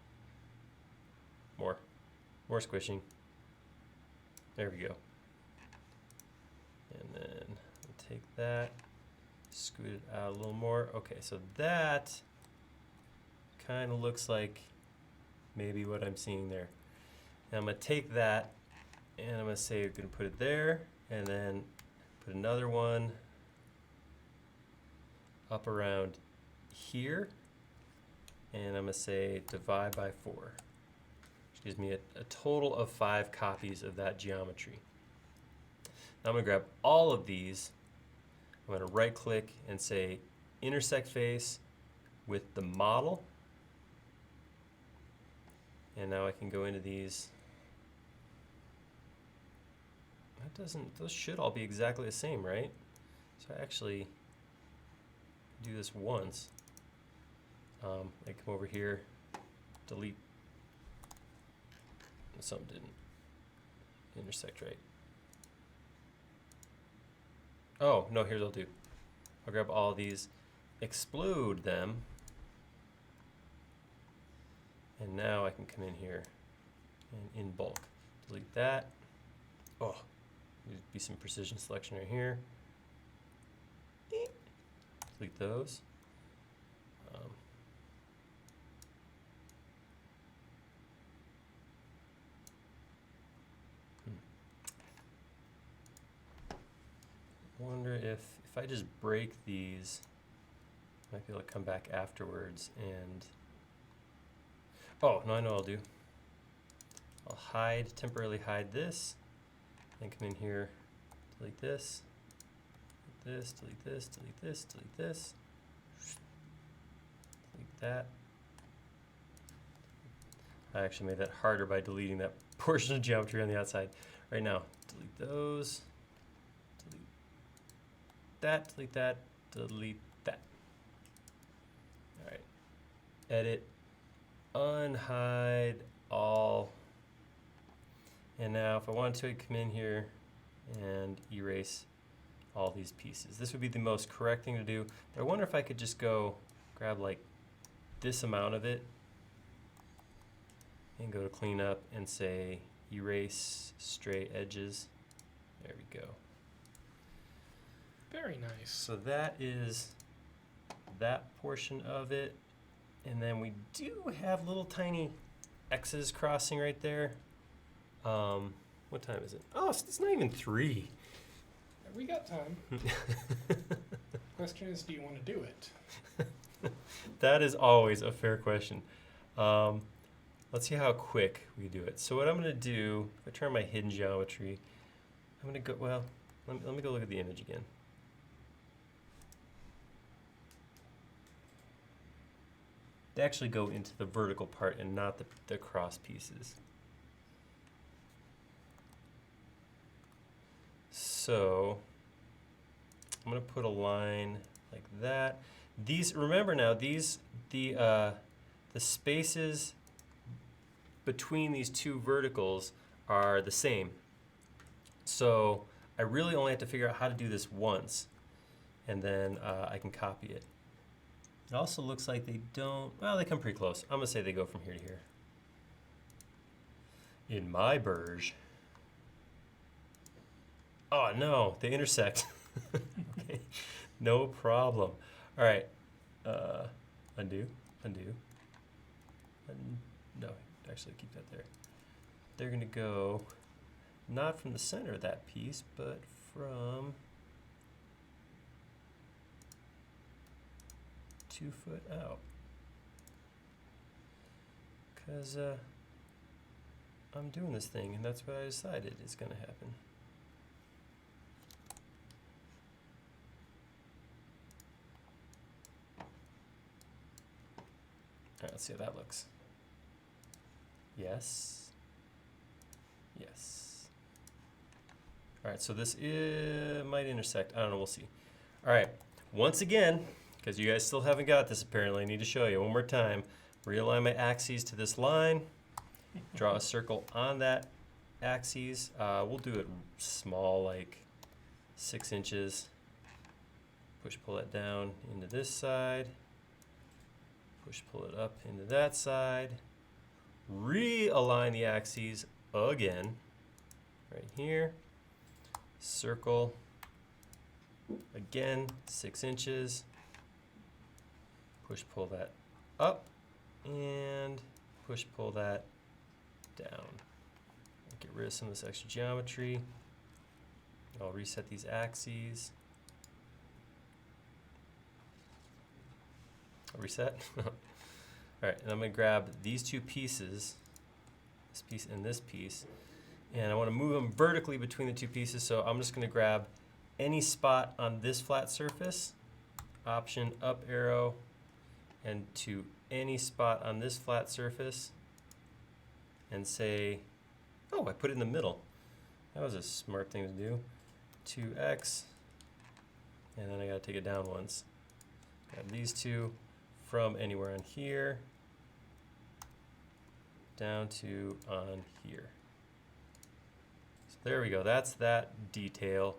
More squishing. There we go. And then I'll take that, scoot it out a little more. Okay, so that kind of looks like maybe what I'm seeing there. Now I'm going to take that and I'm going to say we're going to put it there and then put another one up around here, and I'm going to say divide by 4, which gives me a total of 5 copies of that geometry. Now I'm going to grab all of these. I'm going to right click and say intersect face with the model. And now I can go into these. Those should all be exactly the same, right? So I actually do this once. I come over here, delete. Something didn't intersect right. Oh, no, here's what I'll do. I'll grab all these, explode them, and now I can come in here and in bulk. Delete that. Oh, there'd be some precision selection right here. Delete those. Wonder if I just break these, I might be able to come back afterwards and, oh, no, I know what I'll do. I'll temporarily hide this, then come in here, delete this, delete this, delete this, delete this, delete this, delete that. I actually made that harder by deleting that portion of geometry on the outside. Right now, delete those. That, delete that, delete that. All right, edit, unhide all. And now if I wanted to, I'd come in here and erase all these pieces. This would be the most correct thing to do. But I wonder if I could just go grab like this amount of it and go to clean up and say erase stray edges. There we go. Very nice. So that is that portion of it. And then we do have little tiny X's crossing right there. What time is it? Oh, it's not even 3. We got time. Question is, do you want to do it? That is always a fair question. Let's see how quick we do it. So what I'm going to do, if I turn my hidden geometry, I'm going to go, well, let me go look at the image again. They actually go into the vertical part and not the cross pieces. So I'm going to put a line like that. These, remember now, the spaces between these two verticals are the same. So I really only have to figure out how to do this once, and then I can copy it. It also looks like they don't, well, they come pretty close. I'm gonna say they go from here to here. In my Burj. Oh no, they intersect. Okay, no problem. All right, undo. No, actually keep that there. They're gonna go not from the center of that piece, but from 2 foot out. Because I'm doing this thing, and that's what I decided is gonna happen. All right, let's see how that looks. Yes. Yes. All right, so this might intersect. I don't know, we'll see. All right, once again, because you guys still haven't got this apparently, I need to show you one more time. Realign my axes to this line. Draw a circle on that axis. We'll do it small, like 6 inches. Push, pull it down into this side. Push, pull it up into that side. Realign the axes again, right here. Circle, again, 6 inches. Push, pull that up, and push, pull that down. Get rid of some of this extra geometry. I'll reset these axes. Reset. All right, and I'm gonna grab these 2 pieces, this piece and this piece, and I wanna move them vertically between the 2 pieces, so I'm just gonna grab any spot on this flat surface, option up arrow, and to any spot on this flat surface, and say, oh, I put it in the middle. That was a smart thing to do. 2x, and then I gotta take it down once. Grab these 2 from anywhere on here down to on here. So there we go, that's that detail.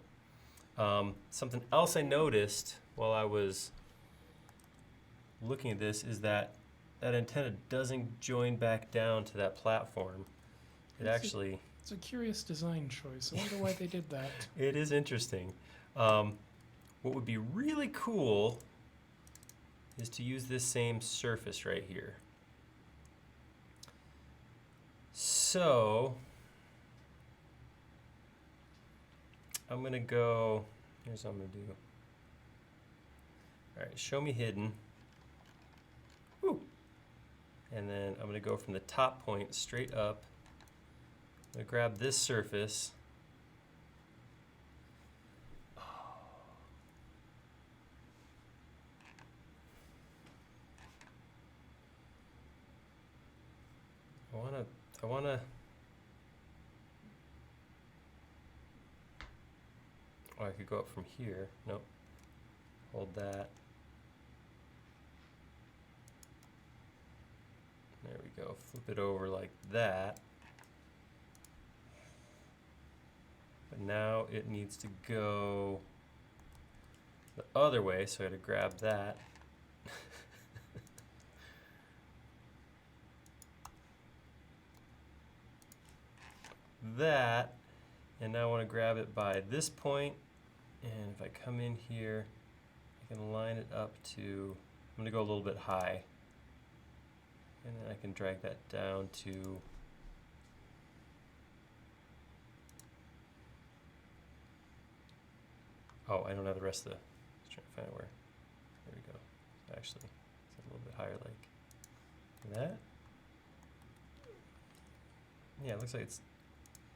Something else I noticed while I was looking at this is that that antenna doesn't join back down to that platform. It actually... It's a curious design choice. I wonder why they did that. It is interesting. What would be really cool is to use this same surface right here. So I'm gonna go, here's what I'm gonna do. All right, show me hidden. Woo. And then I'm gonna go from the top point straight up. I'm gonna grab this surface. I wanna, oh, I could go up from here. Nope. Hold that. There we go. Flip it over like that. But now it needs to go the other way, so I gotta grab that. That, and now I want to grab it by this point, and if I come in here, I can line it up to, I'm going to go a little bit high, and then I can drag that down to oh, I don't have the rest of the, just trying to find out where, there we go, actually, it's a little bit higher like that. Yeah, it looks like it's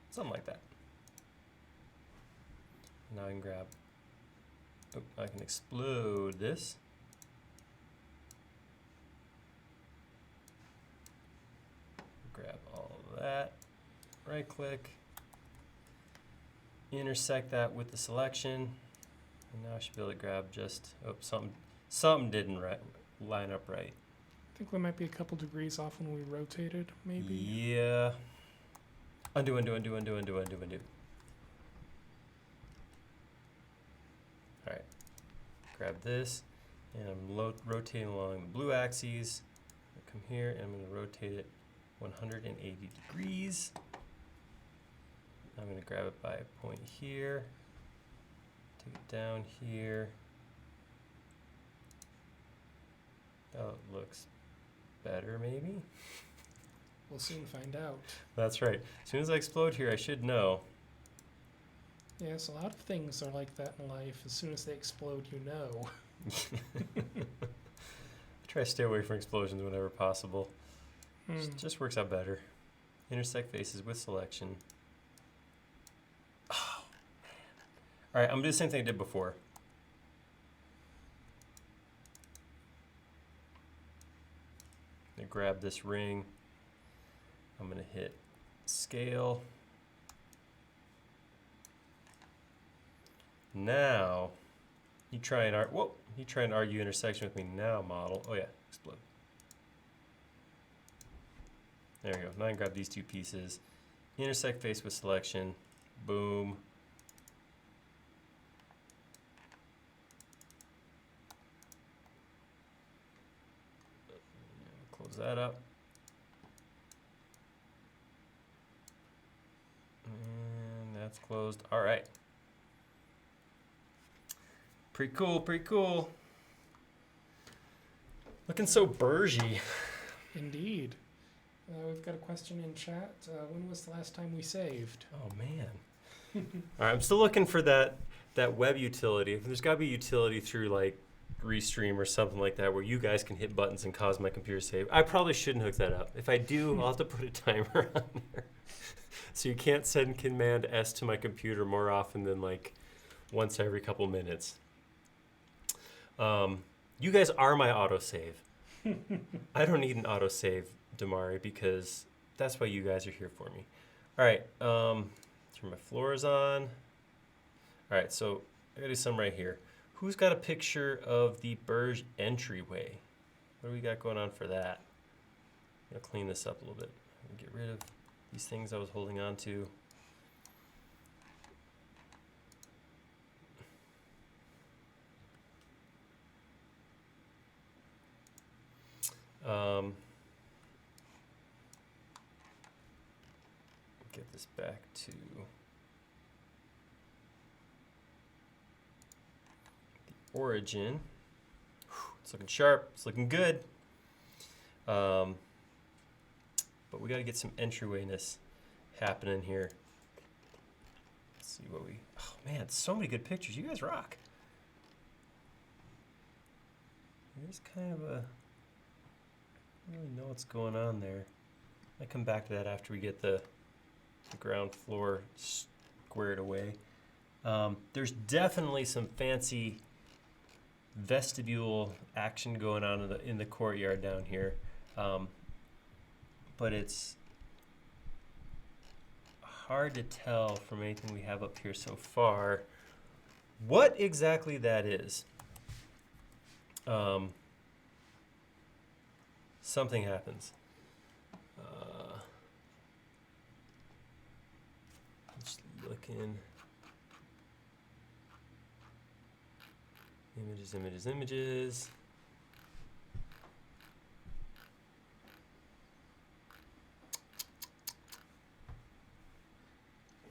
something like that. Now I can grab, oh, I can explode this. Grab all of that, right click, intersect that with the selection, and now I should be able to grab just, oh, something didn't line up right. I think we might be a couple degrees off when we rotated, maybe. Yeah. Undo, undo, undo, undo, undo, undo, undo. All right, grab this, and I'm rotating along the blue axes. I come here, and I'm going to rotate it 180 degrees. I'm going to grab it by a point here, take it down here. That looks better, maybe? We'll soon find out. That's right. As soon as I explode here, I should know. Yes, a lot of things are like that in life. As soon as they explode, you know. I try to stay away from explosions whenever possible. Just works out better. Intersect faces with selection. Oh, man. All right, I'm going to do the same thing I did before. I'm going to grab this ring. I'm going to hit scale. Now, you try and argue intersection with me now, model. Oh yeah, explode. There we go. Now I can grab these two pieces. Intersect face with selection. Boom. Close that up. And that's closed. All right. Pretty cool, pretty cool. Looking so Burgy. Indeed. We've got a question in chat. When was the last time we saved? Oh man. All right, I'm still looking for that web utility. There's got to be a utility through like Restream or something like that where you guys can hit buttons and cause my computer to save. I probably shouldn't hook that up. If I do, I'll have to put a timer on there. So you can't send Command S to my computer more often than like once every couple minutes. You guys are my autosave. I don't need an autosave, Damari, because that's why you guys are here for me. All right, turn my floors on. All right, so I gotta do some right here. Who's got a picture of the Burj entryway? What do we got going on for that? I'm gonna clean this up a little bit. Get rid of these things I was holding on to. Get this back to the origin. It's looking sharp. It's looking good. But we got to get some entrywayness happening here. Let's see what we. Oh man, so many good pictures. You guys rock. There's kind of a. I don't really know what's going on there. I come back to that after we get the ground floor squared away. There's definitely some fancy vestibule action going on in the courtyard down here, but it's hard to tell from anything we have up here so far what exactly that is. Something happens. Just looking. Images, images, images.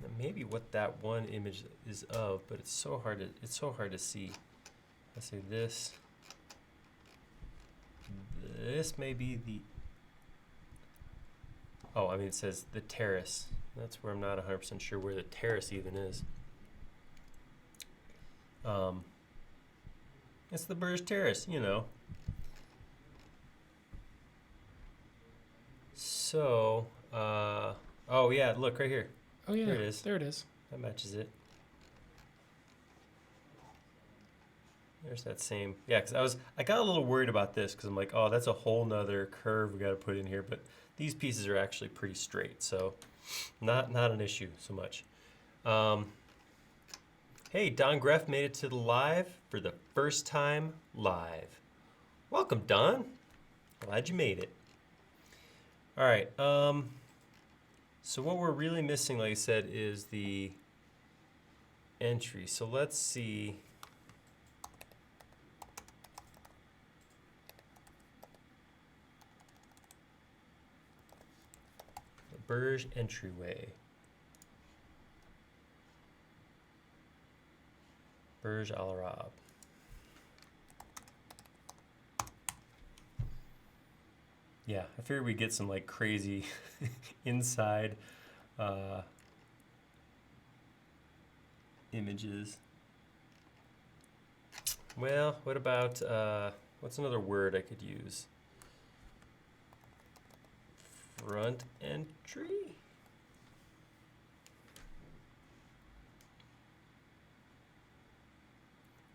Now maybe what that one image is of, but it's so hard to see. Let's say this. This may be the. Oh, I mean it says the terrace. That's where I'm not 100% sure where the terrace even is. It's the Burj Terrace, you know. So, oh yeah, look right here. Oh yeah, there it is. There it is. That matches it. There's that same, yeah, because I got a little worried about this because I'm like, oh, that's a whole nother curve we got to put in here, but these pieces are actually pretty straight, so not an issue so much. Hey, Don Greff made it to the live for the first time live. Welcome, Don. Glad you made it. All right, So what we're really missing, like I said, is the entry. So let's see. The Burj entryway. Burj al Arab. Yeah, I figured we'd get some like crazy inside images. Well, what about, what's another word I could use? Front entry?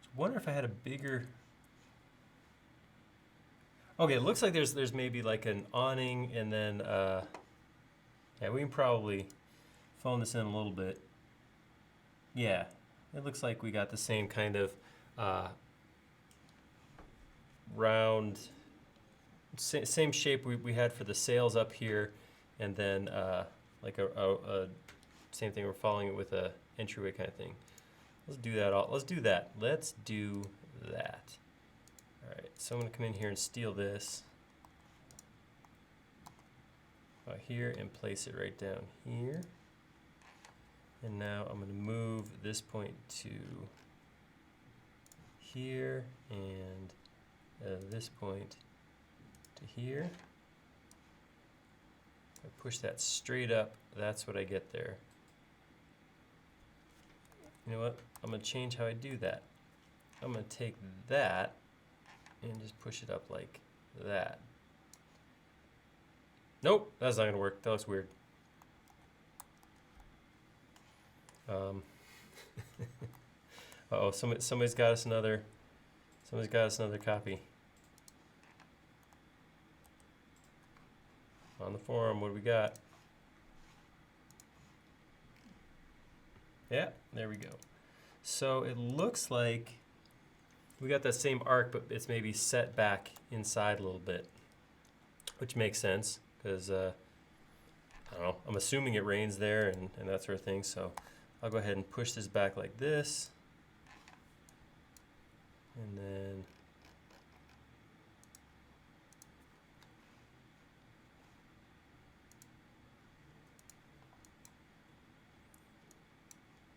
I wonder if I had a bigger... Okay, it looks like there's maybe like an awning and then, yeah, we can probably phone this in a little bit. Yeah, it looks like we got the same kind of round, same shape we had for the sails up here, and then like a same thing, we're following it with a entryway kind of thing. Let's do that all, let's do that. All right, so I'm gonna come in here and steal this here and place it right down here. And now I'm gonna move this point to here and this point to here. If I push that straight up, that's what I get there. You know what? I'm gonna change how I do that. I'm gonna take that and just push it up like that. Nope, that's not gonna work. That looks weird. Uh-oh, somebody's got us another copy. On the forum, what do we got? Yeah, there we go. So it looks like we got that same arc, but it's maybe set back inside a little bit, which makes sense because I don't know, I'm assuming it rains there and that sort of thing. So I'll go ahead and push this back like this. And then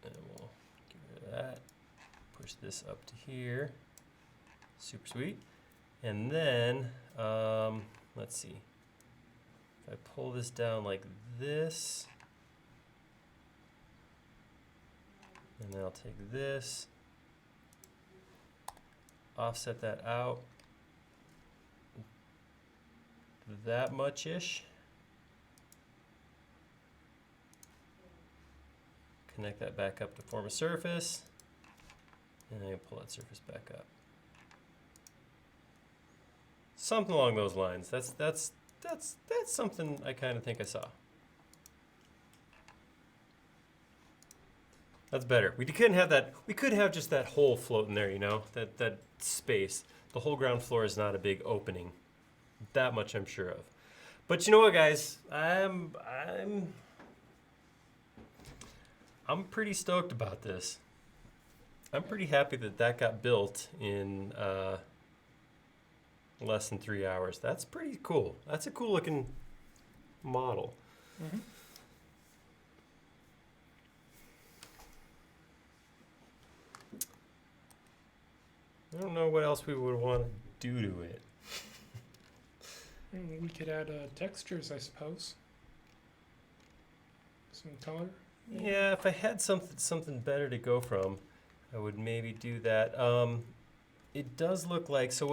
we'll get rid of that. Push this up to here. Super sweet. And then, let's see. If I pull this down like this, and then I'll take this, offset that out that much-ish. Connect that back up to form a surface, and then pull that surface back up. Something along those lines. That's something I kind of think I saw. That's better. We couldn't have that. We could have just that hole floating there, you know, that space. The whole ground floor is not a big opening. That much I'm sure of. But you know what, guys? I'm pretty stoked about this. I'm pretty happy that got built in less than 3 hours. That's pretty cool. That's a cool looking model. Mm-hmm. I don't know what else we would want to do to it. We could add textures, I suppose. Some color. Yeah, if I had something better to go from, I would maybe do that. It does look like, so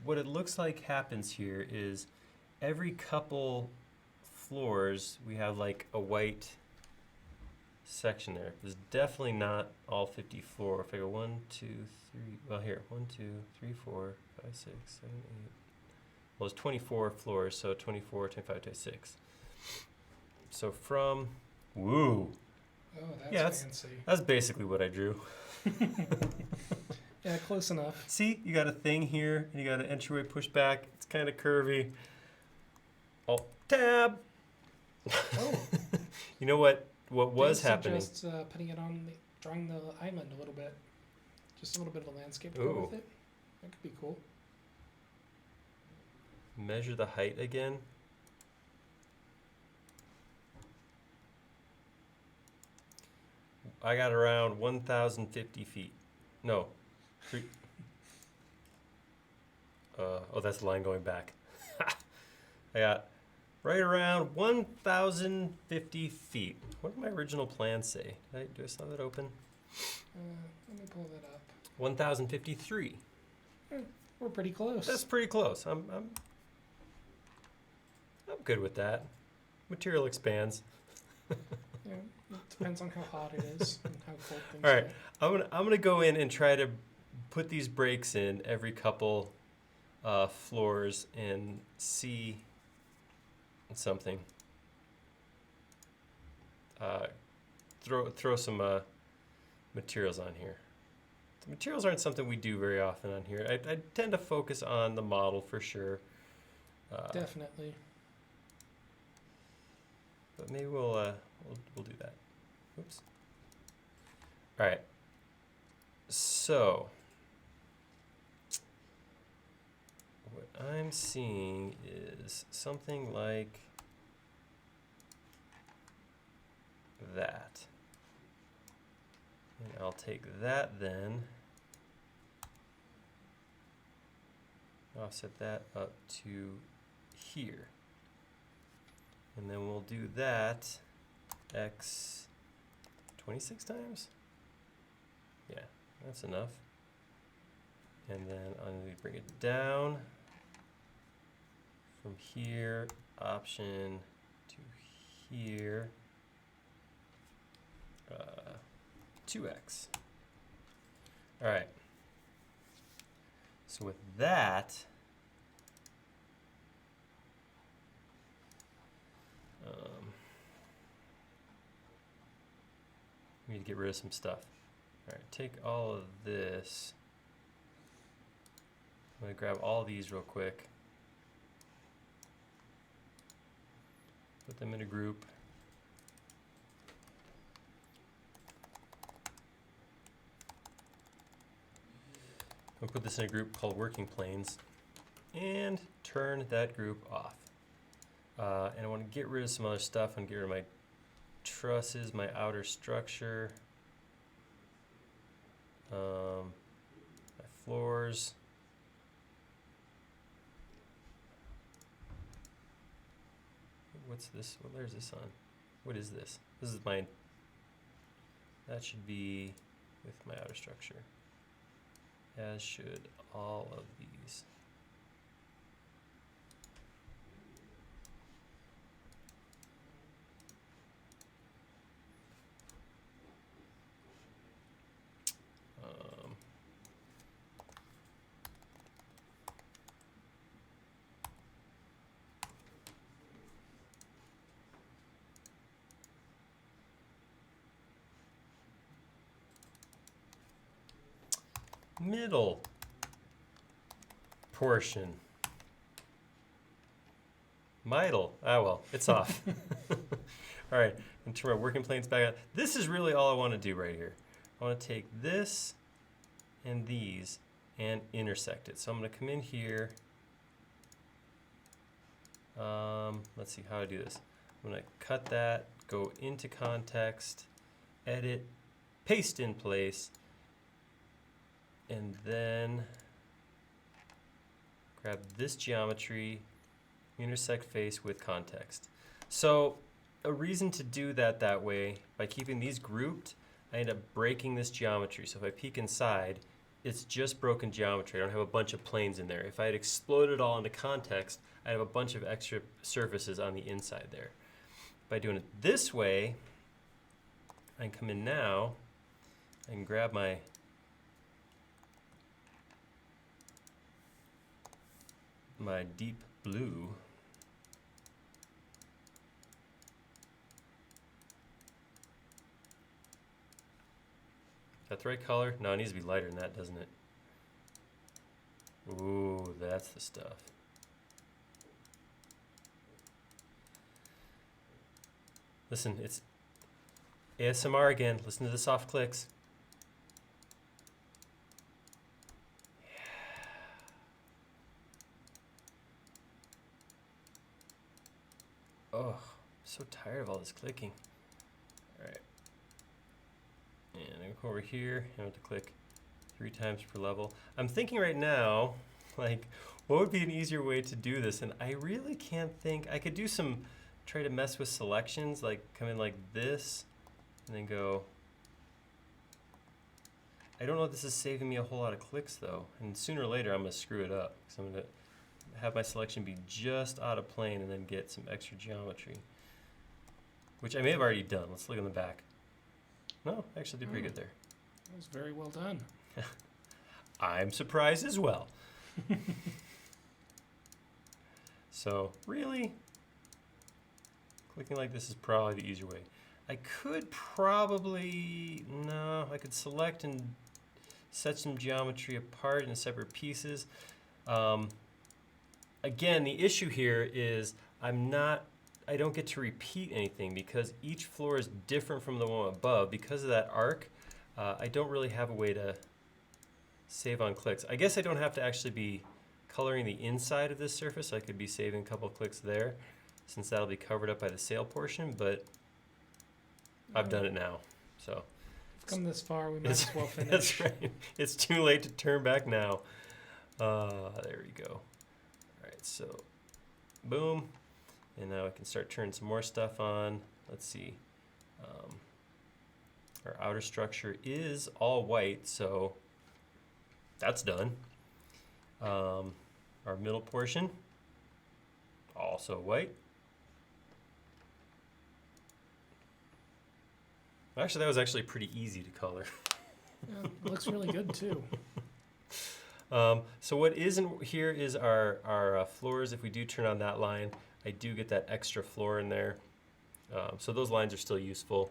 what it looks like happens here is every couple floors we have like a white section there. There's definitely not all 50 floor. If I go 1, 2, 3, well here, 1, 2, 3, 4, 5, 6, 7, 8. Well, there's 24 floors, so 24, 25, 26. So from, woo. Oh, that's Yeah, fancy. That's basically what I drew. Yeah, close enough. See, you got a thing here, and you got an entryway push back. It's kind of curvy. Alt tab. Oh, You know what was Dave happening? suggests putting it on, drawing the island a little bit. Just a little bit of a landscape to go Ooh. with it. That could be cool. Measure the height again. I got around 1,050 feet. No. Three. Oh, that's the line going back. I got right around 1,050 feet. What did my original plan say? Do I still have it open? Let me pull that up. 1,053. We're pretty close. That's pretty close. I'm good with that. Material expands. Yeah, it depends on how hot it is and how cold things All right. get. I'm gonna go in and try to put these breaks in every couple floors and see something. Throw some materials on here. The materials aren't something we do very often on here. I tend to focus on the model for sure. Definitely. But maybe we'll do that. Oops. All right. So what I'm seeing is something like that. And I'll take that then, offset that up to here. And then we'll do that x 26 times. Yeah, that's enough. And then I'm going to bring it down from here, option to here, 2x. All right. So with that, we need to get rid of some stuff. All right, take all of this. I'm going to grab all these real quick. Put them in a group. I'll put this in a group called working planes and turn that group off. And I want to get rid of some other stuff. I'm going to get rid of my trusses, my outer structure, my floors. What's this? Well, there's this on. What is this? This is my, that should be with my outer structure, as should all of these. Middle portion. Middle. Ah, well, it's off. All right, and turn my working planes back on. This is really all I want to do right here. I want to take this and these and intersect it. So I'm going to come in here. Let's see how I do this. I'm going to cut that, go into context, edit, paste in place, and then grab this geometry, intersect face with context. So a reason to do that way, by keeping these grouped, I end up breaking this geometry. So if I peek inside, it's just broken geometry. I don't have a bunch of planes in there. If I had exploded it all into context, I'd have a bunch of extra surfaces on the inside there. By doing it this way, I can come in now and grab my deep blue. Is that the right color? No, it needs to be lighter than that, doesn't it? Ooh, that's the stuff. Listen, it's ASMR again. Listen to the soft clicks. Oh, I'm so tired of all this clicking. All right. And I go over here, and I have to click 3 times per level. I'm thinking right now, like, what would be an easier way to do this? And I really can't think. I could do some, try to mess with selections, like come in like this, and then go. I don't know if this is saving me a whole lot of clicks though. And sooner or later, I'm gonna screw it up. So I'm gonna have my selection be just out of plane and then get some extra geometry, which I may have already done. Let's look in the back. No, I actually did pretty good there. That was very well done. I'm surprised as well. So really, clicking like this is probably the easier way. I could probably, no, I could select and set some geometry apart in separate pieces. Again, the issue here is I don't get to repeat anything because each floor is different from the one above. Because of that arc, I don't really have a way to save on clicks. I guess I don't have to actually be coloring the inside of this surface. I could be saving a couple of clicks there since that'll be covered up by the sail portion, but I've done it now. So we've come this far, we might as well finish. That's right. It's too late to turn back now. There we go. All right, so boom. And now I can start turning some more stuff on. Let's see. Our outer structure is all white, so that's done. Our middle portion, also white. Actually, that was actually pretty easy to color. Yeah, it looks really good too. So what isn't here is our floors. If we do turn on that line, I do get that extra floor in there. So those lines are still useful.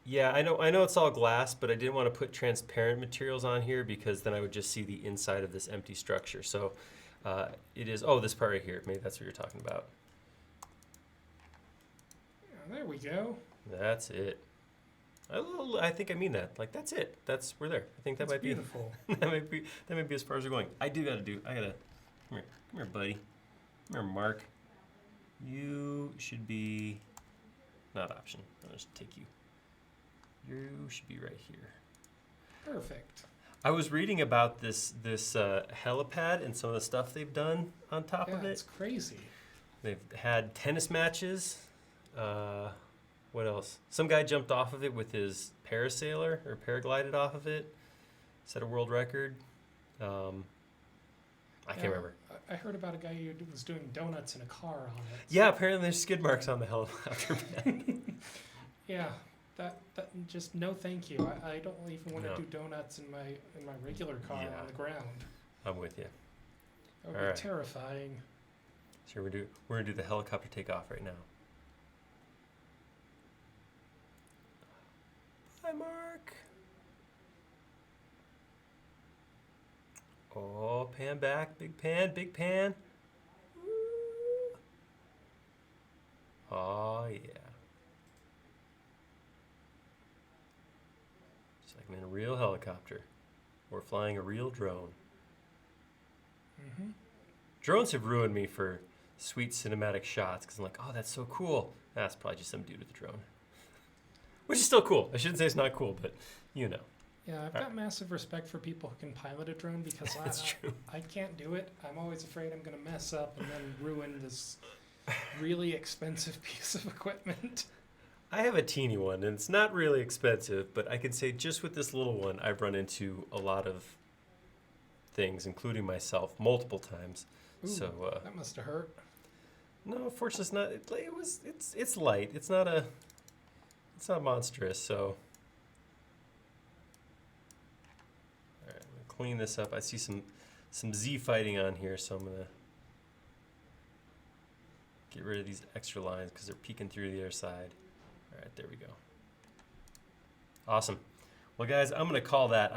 Yeah, I know it's all glass, but I didn't want to put transparent materials on here because then I would just see the inside of this empty structure. So it is, oh, this part right here, maybe that's what you're talking about. Yeah, there we go. That's it. I think I mean that. Like, that's it. We're there. I think that might beautiful. be that might be as far as we're going. I gotta, come here, buddy. Come here, Mark. You should be, not option. I'll just take you. You should be right here. Perfect. I was reading about this helipad and some of the stuff they've done on top of it. It's crazy. They've had tennis matches. What else? Some guy jumped off of it with his parasailer or paraglided off of it. Set a world record. I can't remember. I heard about a guy who was doing donuts in a car on it. Yeah, apparently there's skid marks on the helicopter pad. Yeah. That just no thank you. I don't even want to do donuts in my regular car on the ground. I'm with you. That would be terrifying. So we're gonna do the helicopter takeoff right now. Hi, Mark. Oh, pan back, big pan, big pan. Woo. Oh yeah. I'm in a real helicopter. We're flying a real drone. Mm-hmm. Drones have ruined me for sweet cinematic shots because I'm like, oh, that's so cool. That's probably just some dude with a drone. Which is still cool. I shouldn't say it's not cool, but you know. Yeah, I've got massive respect for people who can pilot a drone because I can't do it. I'm always afraid I'm going to mess up and then ruin this really expensive piece of equipment. I have a teeny one, and it's not really expensive, but I can say just with this little one, I've run into a lot of things, including myself, multiple times. Ooh, so that must have hurt. No, fortunately, it's not. It's light. It's not monstrous. So, all right, I'm gonna clean this up. I see some Z fighting on here, so I'm gonna get rid of these extra lines because they're peeking through the other side. All right, there we go. Awesome. Well, guys, I'm gonna call that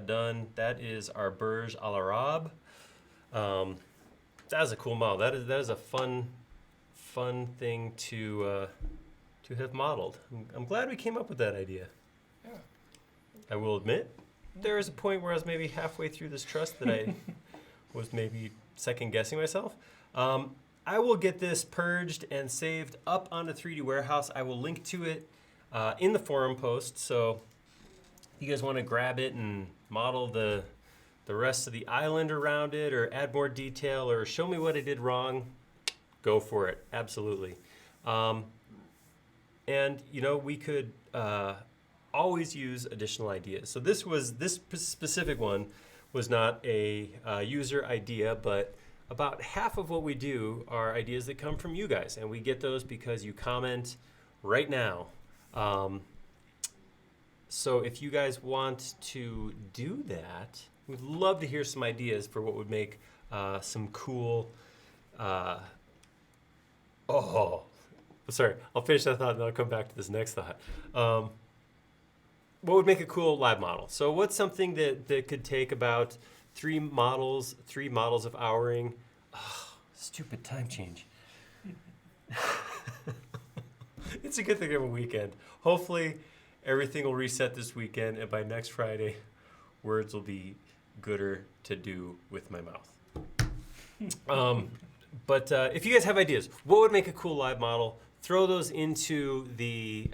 done. That is our Burj al Arab. That is a cool model. That is a fun thing to have modeled. I'm glad we came up with that idea. Yeah. I will admit, there is a point where I was maybe halfway through this trust that I was maybe second guessing myself. I will get this purged and saved up onto 3D Warehouse. I will link to it in the forum post. So if you guys want to grab it and model the rest of the island around it, or add more detail, or show me what I did wrong, go for it. Absolutely. And we could always use additional ideas. So this specific one was not a user idea, but about half of what we do are ideas that come from you guys, and we get those because you comment right now. So if you guys want to do that, we'd love to hear some ideas for what would make some cool. Sorry, I'll finish that thought and then I'll come back to this next thought. What would make a cool live model? So what's something that could take about three models of ouring? Oh, stupid time change. It's a good thing I have a weekend. Hopefully everything will reset this weekend, and by next Friday, words will be gooder to do with my mouth. But if you guys have ideas, what would make a cool live model? Throw those into the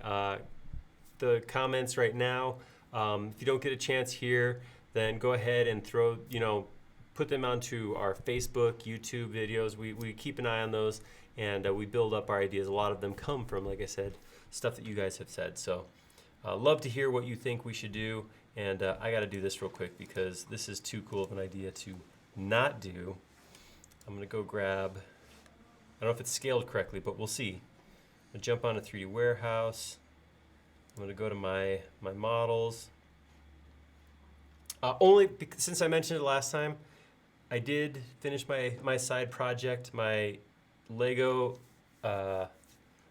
comments right now. If you don't get a chance here, then go ahead and put them onto our Facebook, YouTube videos. We keep an eye on those, and we build up our ideas. A lot of them come from, like I said, stuff that you guys have said. So love to hear what you think we should do. And I got to do this real quick because this is too cool of an idea to not do. I'm going to go grab, I don't know if it's scaled correctly, but we'll see. I'm going to jump onto 3D Warehouse. I'm going to go to my models. Since I mentioned it last time, I did finish my side project, my Lego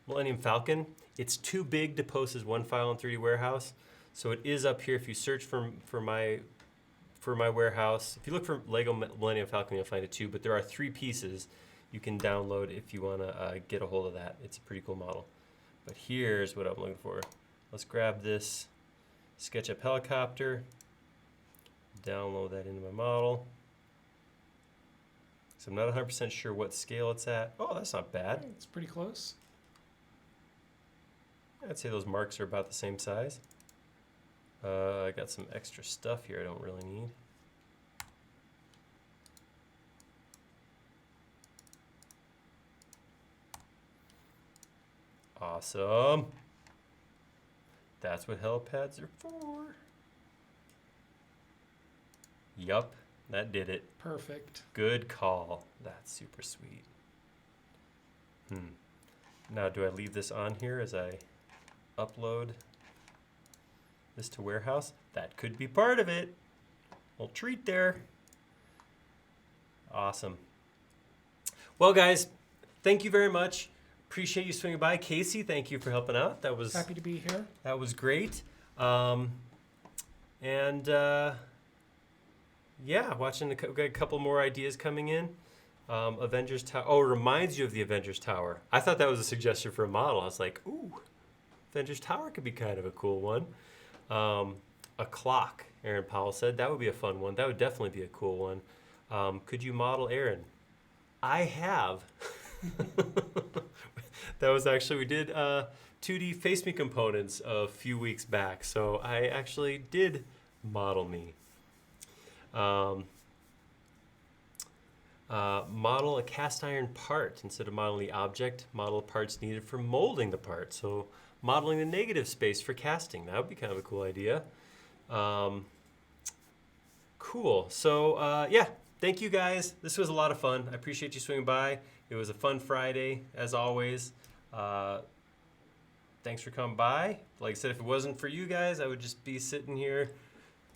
Millennium Falcon. It's too big to post as one file in 3D Warehouse, so it is up here. If you search for my warehouse, if you look for Lego Millennium Falcon, you'll find it too. But there are 3 pieces you can download if you want to get a hold of that. It's a pretty cool model. But here's what I'm looking for. Let's grab this SketchUp helicopter, download that into my model. So I'm not 100% sure what scale it's at. Oh, that's not bad. It's pretty close. I'd say those marks are about the same size. I got some extra stuff here I don't really need. Awesome. That's what helipads are for. Yup, that did it. Perfect. Good call. That's super sweet. Now, do I leave this on here as I upload this to Warehouse? That could be part of it. Little treat there. Awesome. Well, guys, thank you very much. Appreciate you swinging by. Casey, thank you for helping out. That was Happy to be here. That was great. Yeah, watching got a couple more ideas coming in. Avengers Tower. Oh, it reminds you of the Avengers Tower. I thought that was a suggestion for a model. I was like, ooh, Avengers Tower could be kind of a cool one. A clock, Aaron Powell said. That would be a fun one. That would definitely be a cool one. Could you model Aaron? I have. That was actually, we did 2D Face Me components a few weeks back. So I actually did model me. Model a cast iron part instead of modeling the object. Model parts needed for molding the part. So modeling the negative space for casting. That would be kind of a cool idea. Cool. So yeah, thank you guys. This was a lot of fun. I appreciate you swinging by. It was a fun Friday, as always. Thanks for coming by. Like I said, if it wasn't for you guys, I would just be sitting here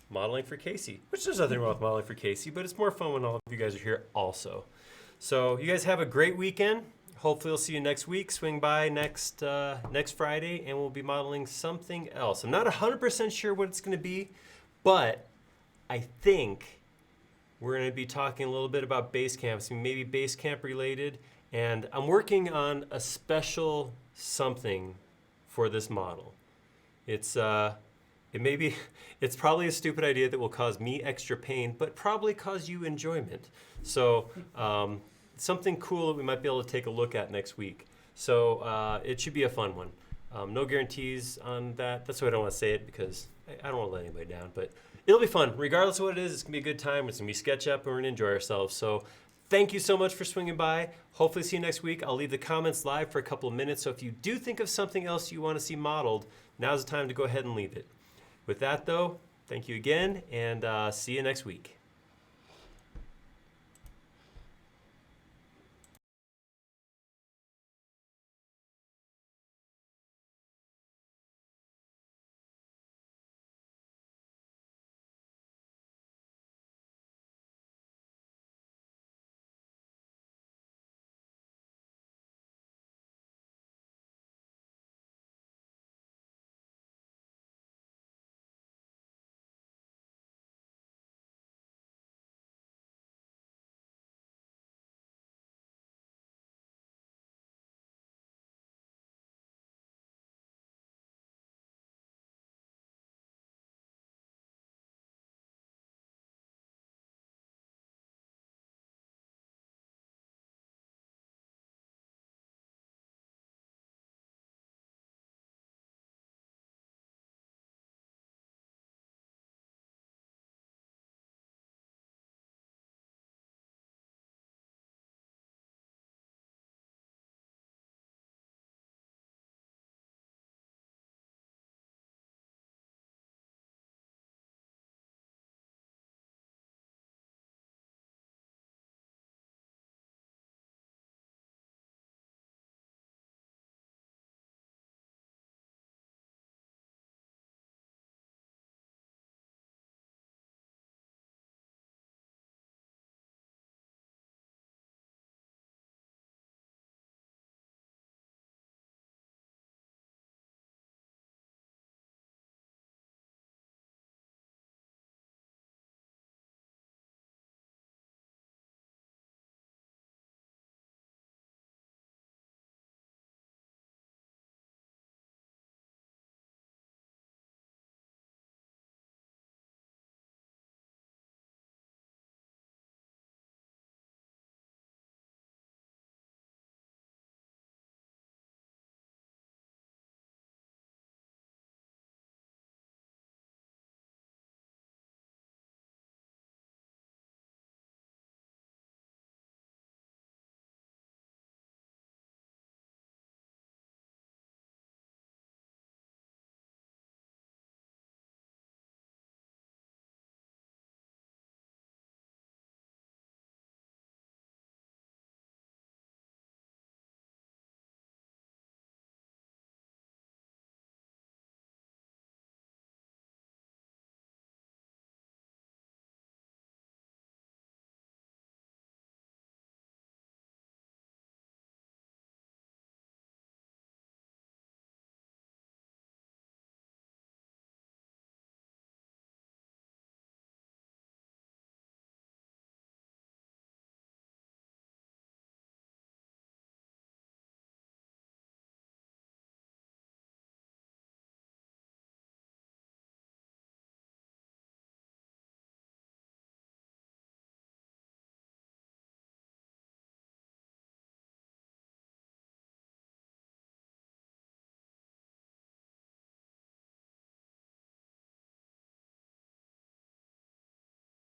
modeling for Casey, which there's nothing wrong with modeling for Casey, but it's more fun when all of you guys are here also. So you guys have a great weekend. Hopefully we'll see you next week. Swing by next Friday, and we'll be modeling something else. I'm not 100% sure what it's going to be, but I think we're going to be talking a little bit about Basecamp, so maybe Basecamp related. And I'm working on a special something for this model. It's it's probably a stupid idea that will cause me extra pain, but probably cause you enjoyment. So something cool that we might be able to take a look at next week. So it should be a fun one. No guarantees on that. That's why I don't want to say it, because I don't want to let anybody down. But it'll be fun. Regardless of what it is, it's going to be a good time. It's going to be SketchUp, and we're going to enjoy ourselves. So thank you so much for swinging by. Hopefully see you next week. I'll leave the comments live for a couple of minutes. So if you do think of something else you want to see modeled, now's the time to go ahead and leave it. With that, though, thank you again, and see you next week.